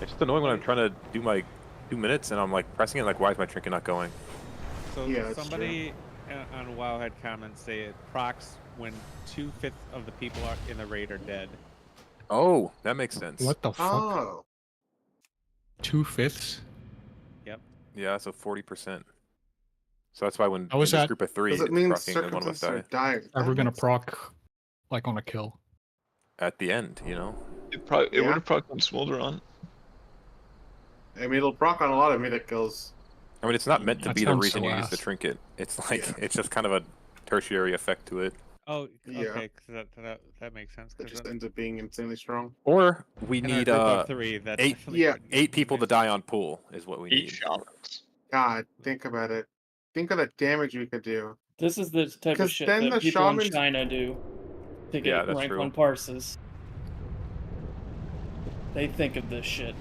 It's just annoying when I'm trying to do my 2 minutes and I'm like pressing it like, why is my trinket not going? So Yeah, somebody on WoW had comments say it procs when 2/5 of the people in the raid are dead. Oh, that makes sense. What the fuck? Oh. 2/5? Yep. Yeah, so 40%. So that's why when How is in this that? group of 3, Does it's it mean proccing and one of us circumstances die. are dying? Ever gonna proc, like, on a kill? At the end, you know? It would have procced on Smolder on. I mean, it'll proc on a lot of mythic kills. I mean, it's not meant to That be the sounds reason so you use the ass. trinket. It's like, it's just kind of a tertiary effect to it. Oh, Yeah. okay, 'cause that makes sense. It 'cause just then ends up being insanely strong. Or we in our need group of 3, that definitely wouldn't eight people to die on pool is what we 8 need. shamans. God, think about it. Think of the damage we could do. This is the type of 'Cause shit then that the people in shamans- China do to Yeah, get that's rank true. 1 parses. They think of this shit.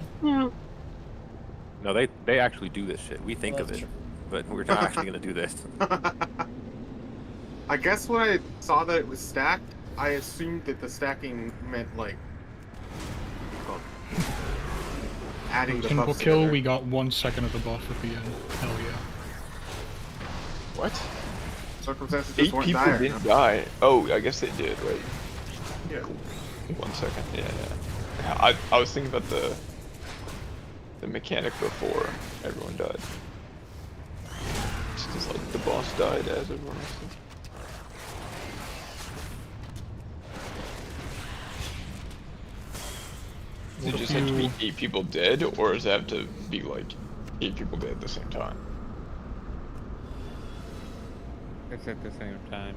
No, they actually do this shit. We think Well, of that's it, true. but we're not actually gonna do this. I guess when I saw that it was stacked, I assumed that the stacking meant like adding the Simple buffs kill, together. we got 1 second of the buff at the end. Hell yeah. What? Circumstances 8 just weren't people dire. didn't die. Oh, I guess they did, right? Yeah. 1 second. Yeah. I was thinking about the mechanic before everyone died. It's just like the boss died as everyone else did. Does it just have to be 8 people dead, or does it have to be like 8 people dead at the same time? It's at the same time.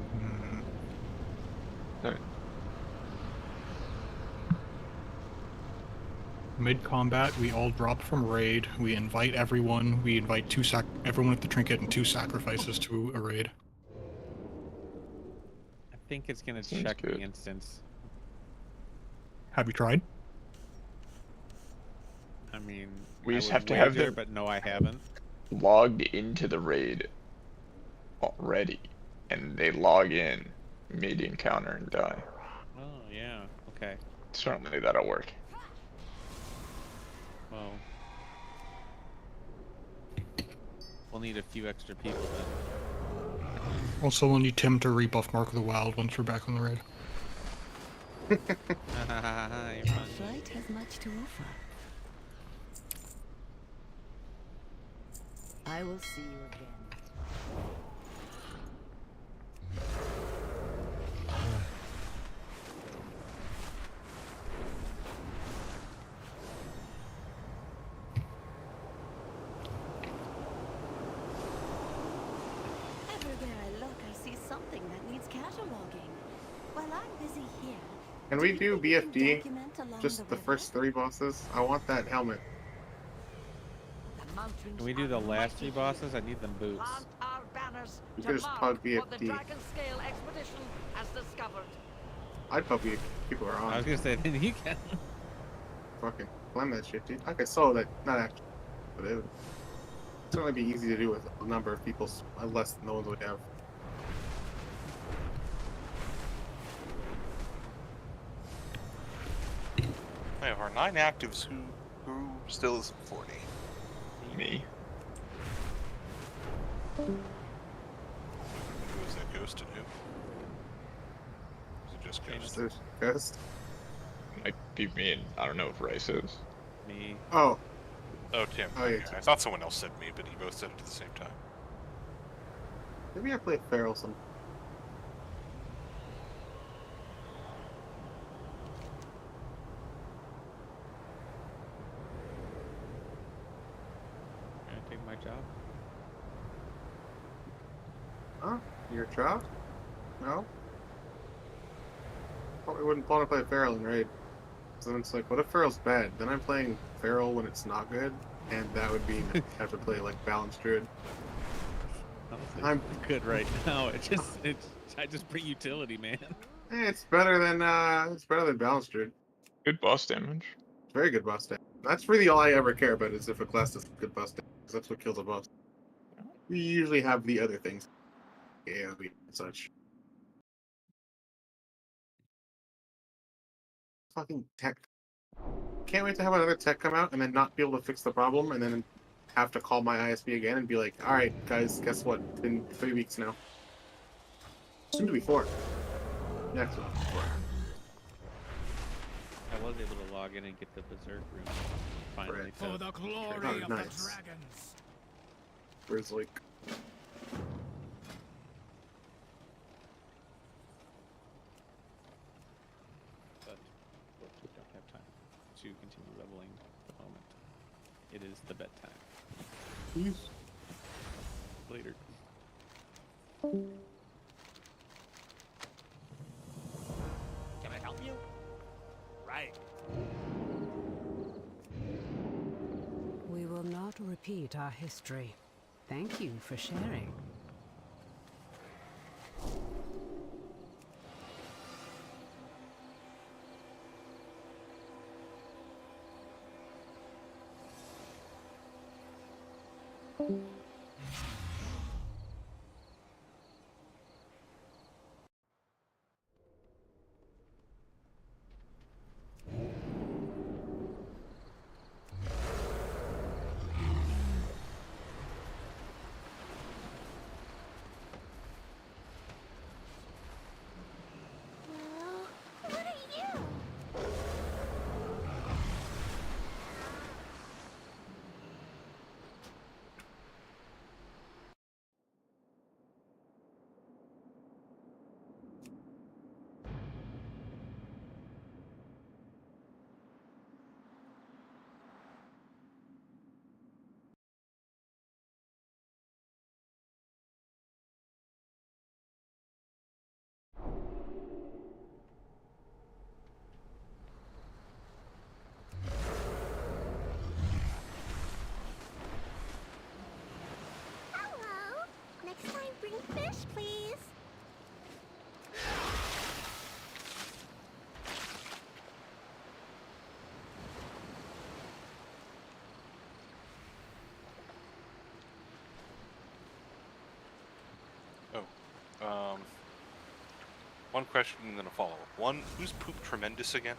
Alright. Mid-combat, we all drop from raid, we invite everyone, we invite everyone with the trinket and 2 sacrifices to a raid. I think it's gonna Seems check good. the instance. Have you tried? I mean, We I just would have to have wager, them but no, I haven't. logged into the raid already, and they log in mid-encounter and die. Oh yeah, okay. Certainly that'll work. Well, we'll need a few extra people then. Also, we'll need Tim to rebuff Mark of the Wild once we're back on the raid. You're fine. Flight has much to offer. I will see you again. Everywhere I look, I see something that needs cataloging. While I'm busy here, Can we do BFD? document along Just the first 3 bosses? I want that helmet. Can we do the last 3 bosses? I need them boots. You could just pug BFD. I'd pug BFD. People are on. I was gonna say, then you can. Fucking blend that shit, dude. I could solo that, not actually, but it would certainly be easy to do with a number of people, less than no one would have. We have our 9 actives who still isn't 40. Me. Who is that Ghost and who? Is it just Ghost? Ghost? Might be me, and I don't know if Rice is. Me. Oh. Oh, Tim. Oh, yeah, Okay. I thought someone else said me, but you both said it at the same time. Maybe I play Feral some. Can I take my job? Huh? Your job? No? Probably wouldn't want to play Feral in Raid. So then it's like, what if Feral's bad? Then I'm playing Feral when it's not good, and that would be have to play like Balanced Druid. I'm good right now. I just bring utility, man. It's better than Balanced Druid. Good boss damage. It's very good boss damage. That's really all I ever care about is if a class does good boss damage, because that's what kills a boss. We usually have the other things, AoE and such. Fucking tech. Can't wait to have another tech come out and then not be able to fix the problem, and then have to call my ISP again and be like, all right, guys, guess what? It's been 3 weeks now. Soon to be 4. Next one. 4. I was able to log in and get the Berserk room. Finally. For the glory of the dragons. Where's like... But we don't have time to continue leveling at the moment. It is the bedtime. Please. Later. Can I help you? Right. We will not repeat our history. Thank you for sharing. Next time, bring fish, please. One question and then a follow-up. One, who's Poop Tremendous again?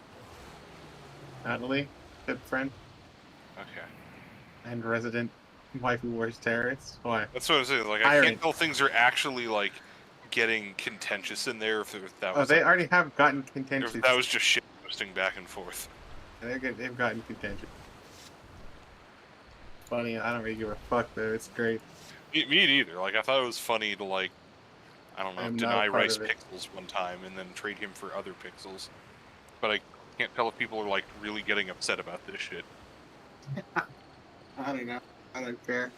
Natalie, good friend. Okay. And resident waifu wars terrorist. Why? That's what I'm saying. Like, I can't tell things are actually like getting contentious in there. If that was, they already have gotten contentious. If that was just shit posting back and forth. They've gotten contentious. Funny. I don't really give a fuck though. It's great. Me neither. Like, I thought it was funny to like, I don't know, I'm deny not a part Rice of it. Pixels one time and then trade him for other pixels. But I can't tell if people are like really getting upset about this shit. I don't know. I don't care.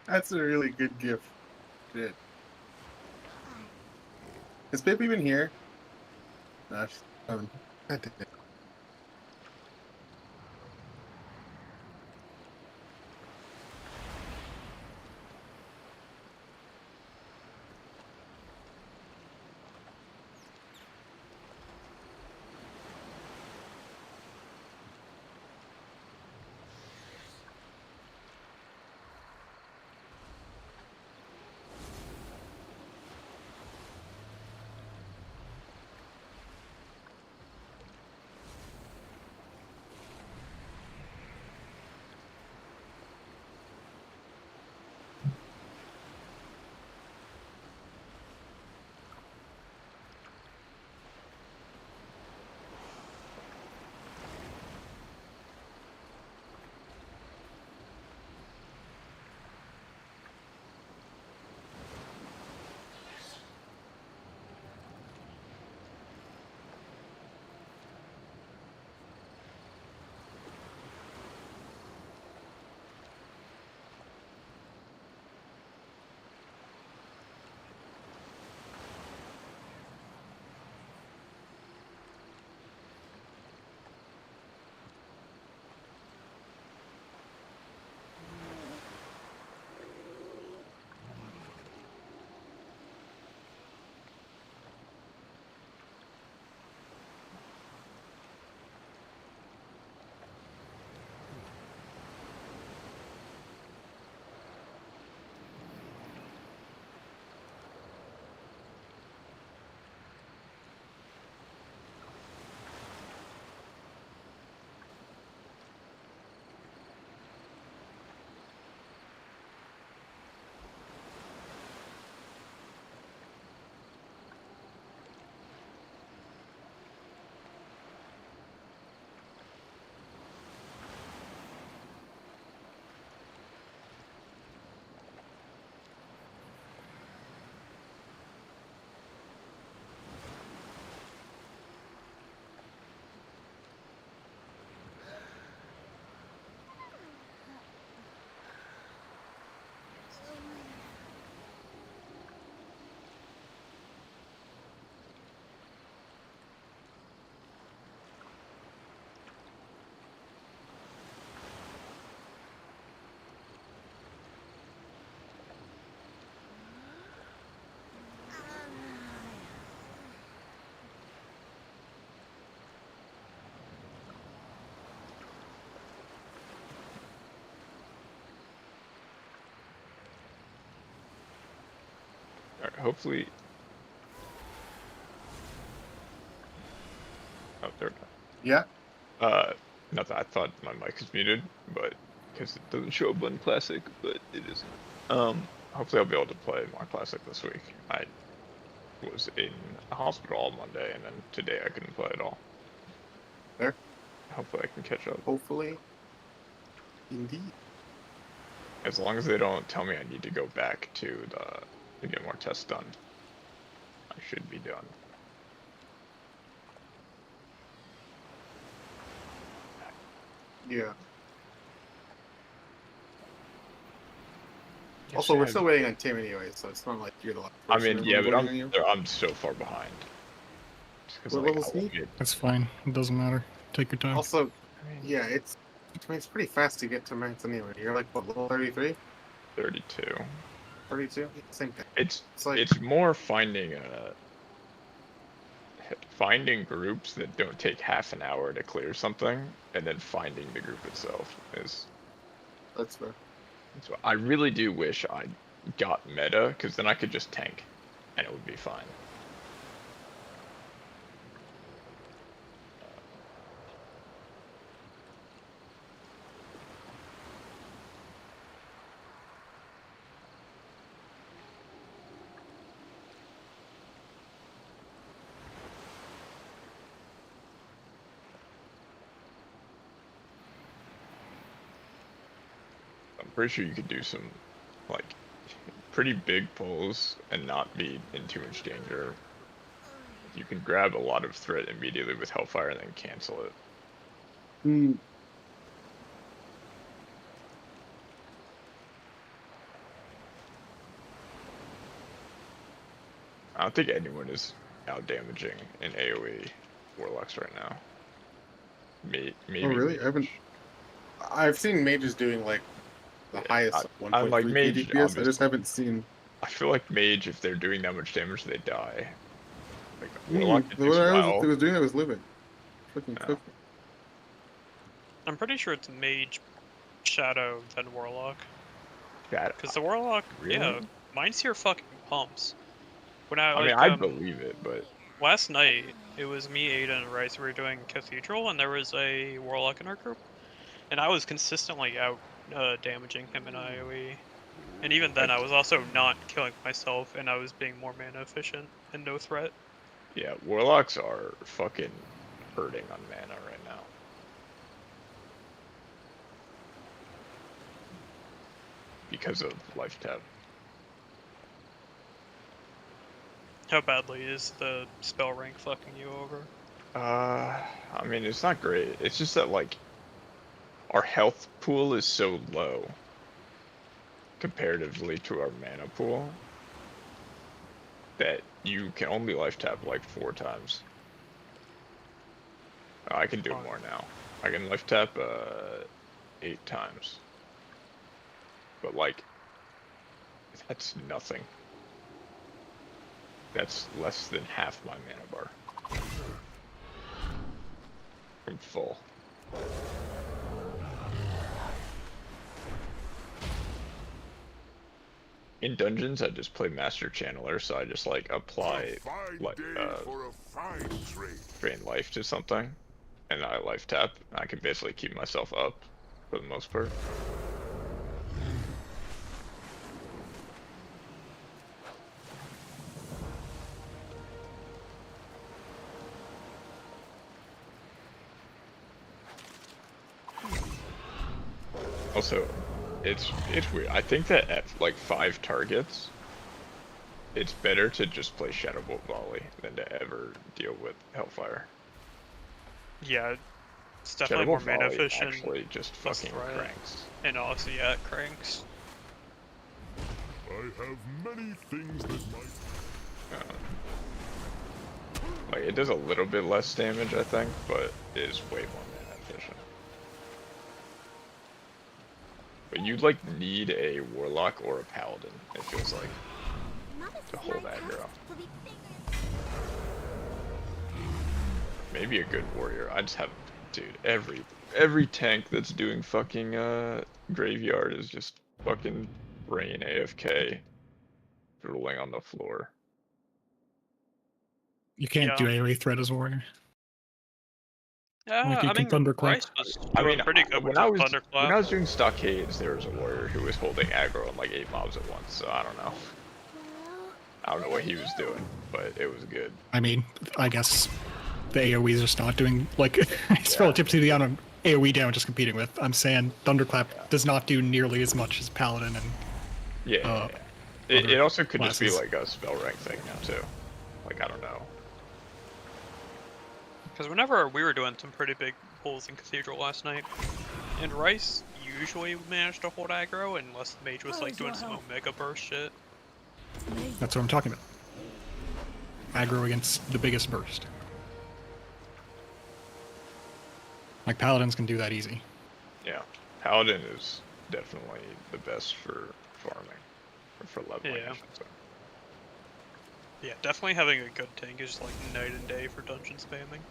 That's a really good gift. Shit. Is Pip even here? Gosh. God damn it. Alright, hopefully. Oh, there. Yeah? Not that I thought my mic is muted, but because it doesn't show up on Classic, but it isn't. hopefully I'll be able to play more Classic this week. I was in a hospital all Monday, and then today I couldn't play at all. There. Hopefully I can catch up. Hopefully. Indeed. As long as they don't tell me I need to go back to get more tests done, I should be done. Yeah. Also, we're still waiting on Tim anyway, so it's not like you're the last I person mean, yeah, but waiting on you. I'm so far behind. What level's he? That's fine. It doesn't matter. Take your time. Also, yeah, it's pretty fast to get to max anyway. You're like, what, level 33? 32. 32? Same thing. It's like more finding groups that don't take half an hour to clear something, and then finding the group itself is. That's fair. So I really do wish I got meta, because then I could just tank, and it would be fine. I'm pretty sure you could do some, like, pretty big pulls and not be in too much danger. You can grab a lot of threat immediately with Hellfire and then cancel it. I don't think anyone is out damaging in AoE Warlocks right now. Maybe. Oh really? I've seen mages doing like the highest 1.3 like mage, DPS. I just haven't seen. I feel like mage, if they're doing that much damage, they die. Like Warlock The way I was doing it was living. Fucking cooking. I'm pretty sure it's mage, shadow, then warlock. Because the warlock, really? yeah, mine's here fucking pumps. When I mean, I believe it, but last night it was me, Aiden, and Rice. We were doing Cathedral, and there was a warlock in our group, and I was consistently out damaging him in IOE. And even then, I was also not killing myself, and I was being more mana efficient and no threat. Yeah, Warlocks are fucking hurting on mana right now. Because of life tab. How badly is the spell rank fucking you over? I mean, it's not great. It's just that, like, our health pool is so low comparatively to our mana pool that you can only life tap like 4 times. I can do more now. I can life tap 8 times. But like, that's nothing. That's less than half my mana bar. From full. In dungeons, I just play Master Channeler, so I just like apply like drain life to something, and I life tap. And I can basically keep myself up for the most part. Also, it's weird. I think that at like 5 targets, it's better to just play Shadow Bolt Volley than to ever deal with Hellfire. Yeah, it's definitely more mana Volley efficient. Actually, just fucking cranks. And also, yeah, it cranks. I have many things that might. Like it does a little bit less damage, I think, but it is way more mana efficient. But you'd like need a Warlock or a Paladin, it feels like, to hold aggro. Maybe a good warrior. I just have, dude, every tank that's doing fucking graveyard is just fucking brain AFK, drooling on the floor. You can't do AoE threat as a warrior. Like you I can mean, thunderclap. Rice was doing pretty good with when the thunderclap. I was doing stockades, there was a warrior who was holding aggro on like 8 mobs at once. So I don't know. I don't know what he was doing, but it was good. I mean, I guess the AoE is just not doing like it's relative to the amount of AoE damage it's competing with. I'm saying Thunderclap does not do nearly as much as Paladin and It also could just be classes. like a spell rank thing now too. Like I don't know. Because whenever we were doing some pretty big pulls in Cathedral last night, and Rice usually managed to hold aggro unless the mage was like doing some Omega Burst shit. That's what I'm talking about. Aggro against the biggest burst. Like Paladins can do that easy. Yeah, Paladin is definitely the best for farming, or for leveling. Yeah. I should say. Yeah, definitely having a good tank is like night and day for dungeon spamming.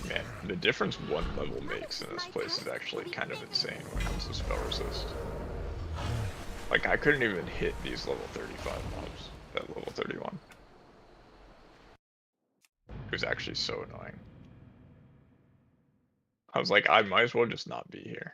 Man, the difference one level makes in this place is actually kind of insane when it comes to spell resist. Like, I couldn't even hit these level 35 mobs at level 31. It was actually so annoying. I was like, I might as well just not be here.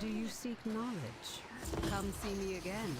Do you seek knowledge? Come see me again.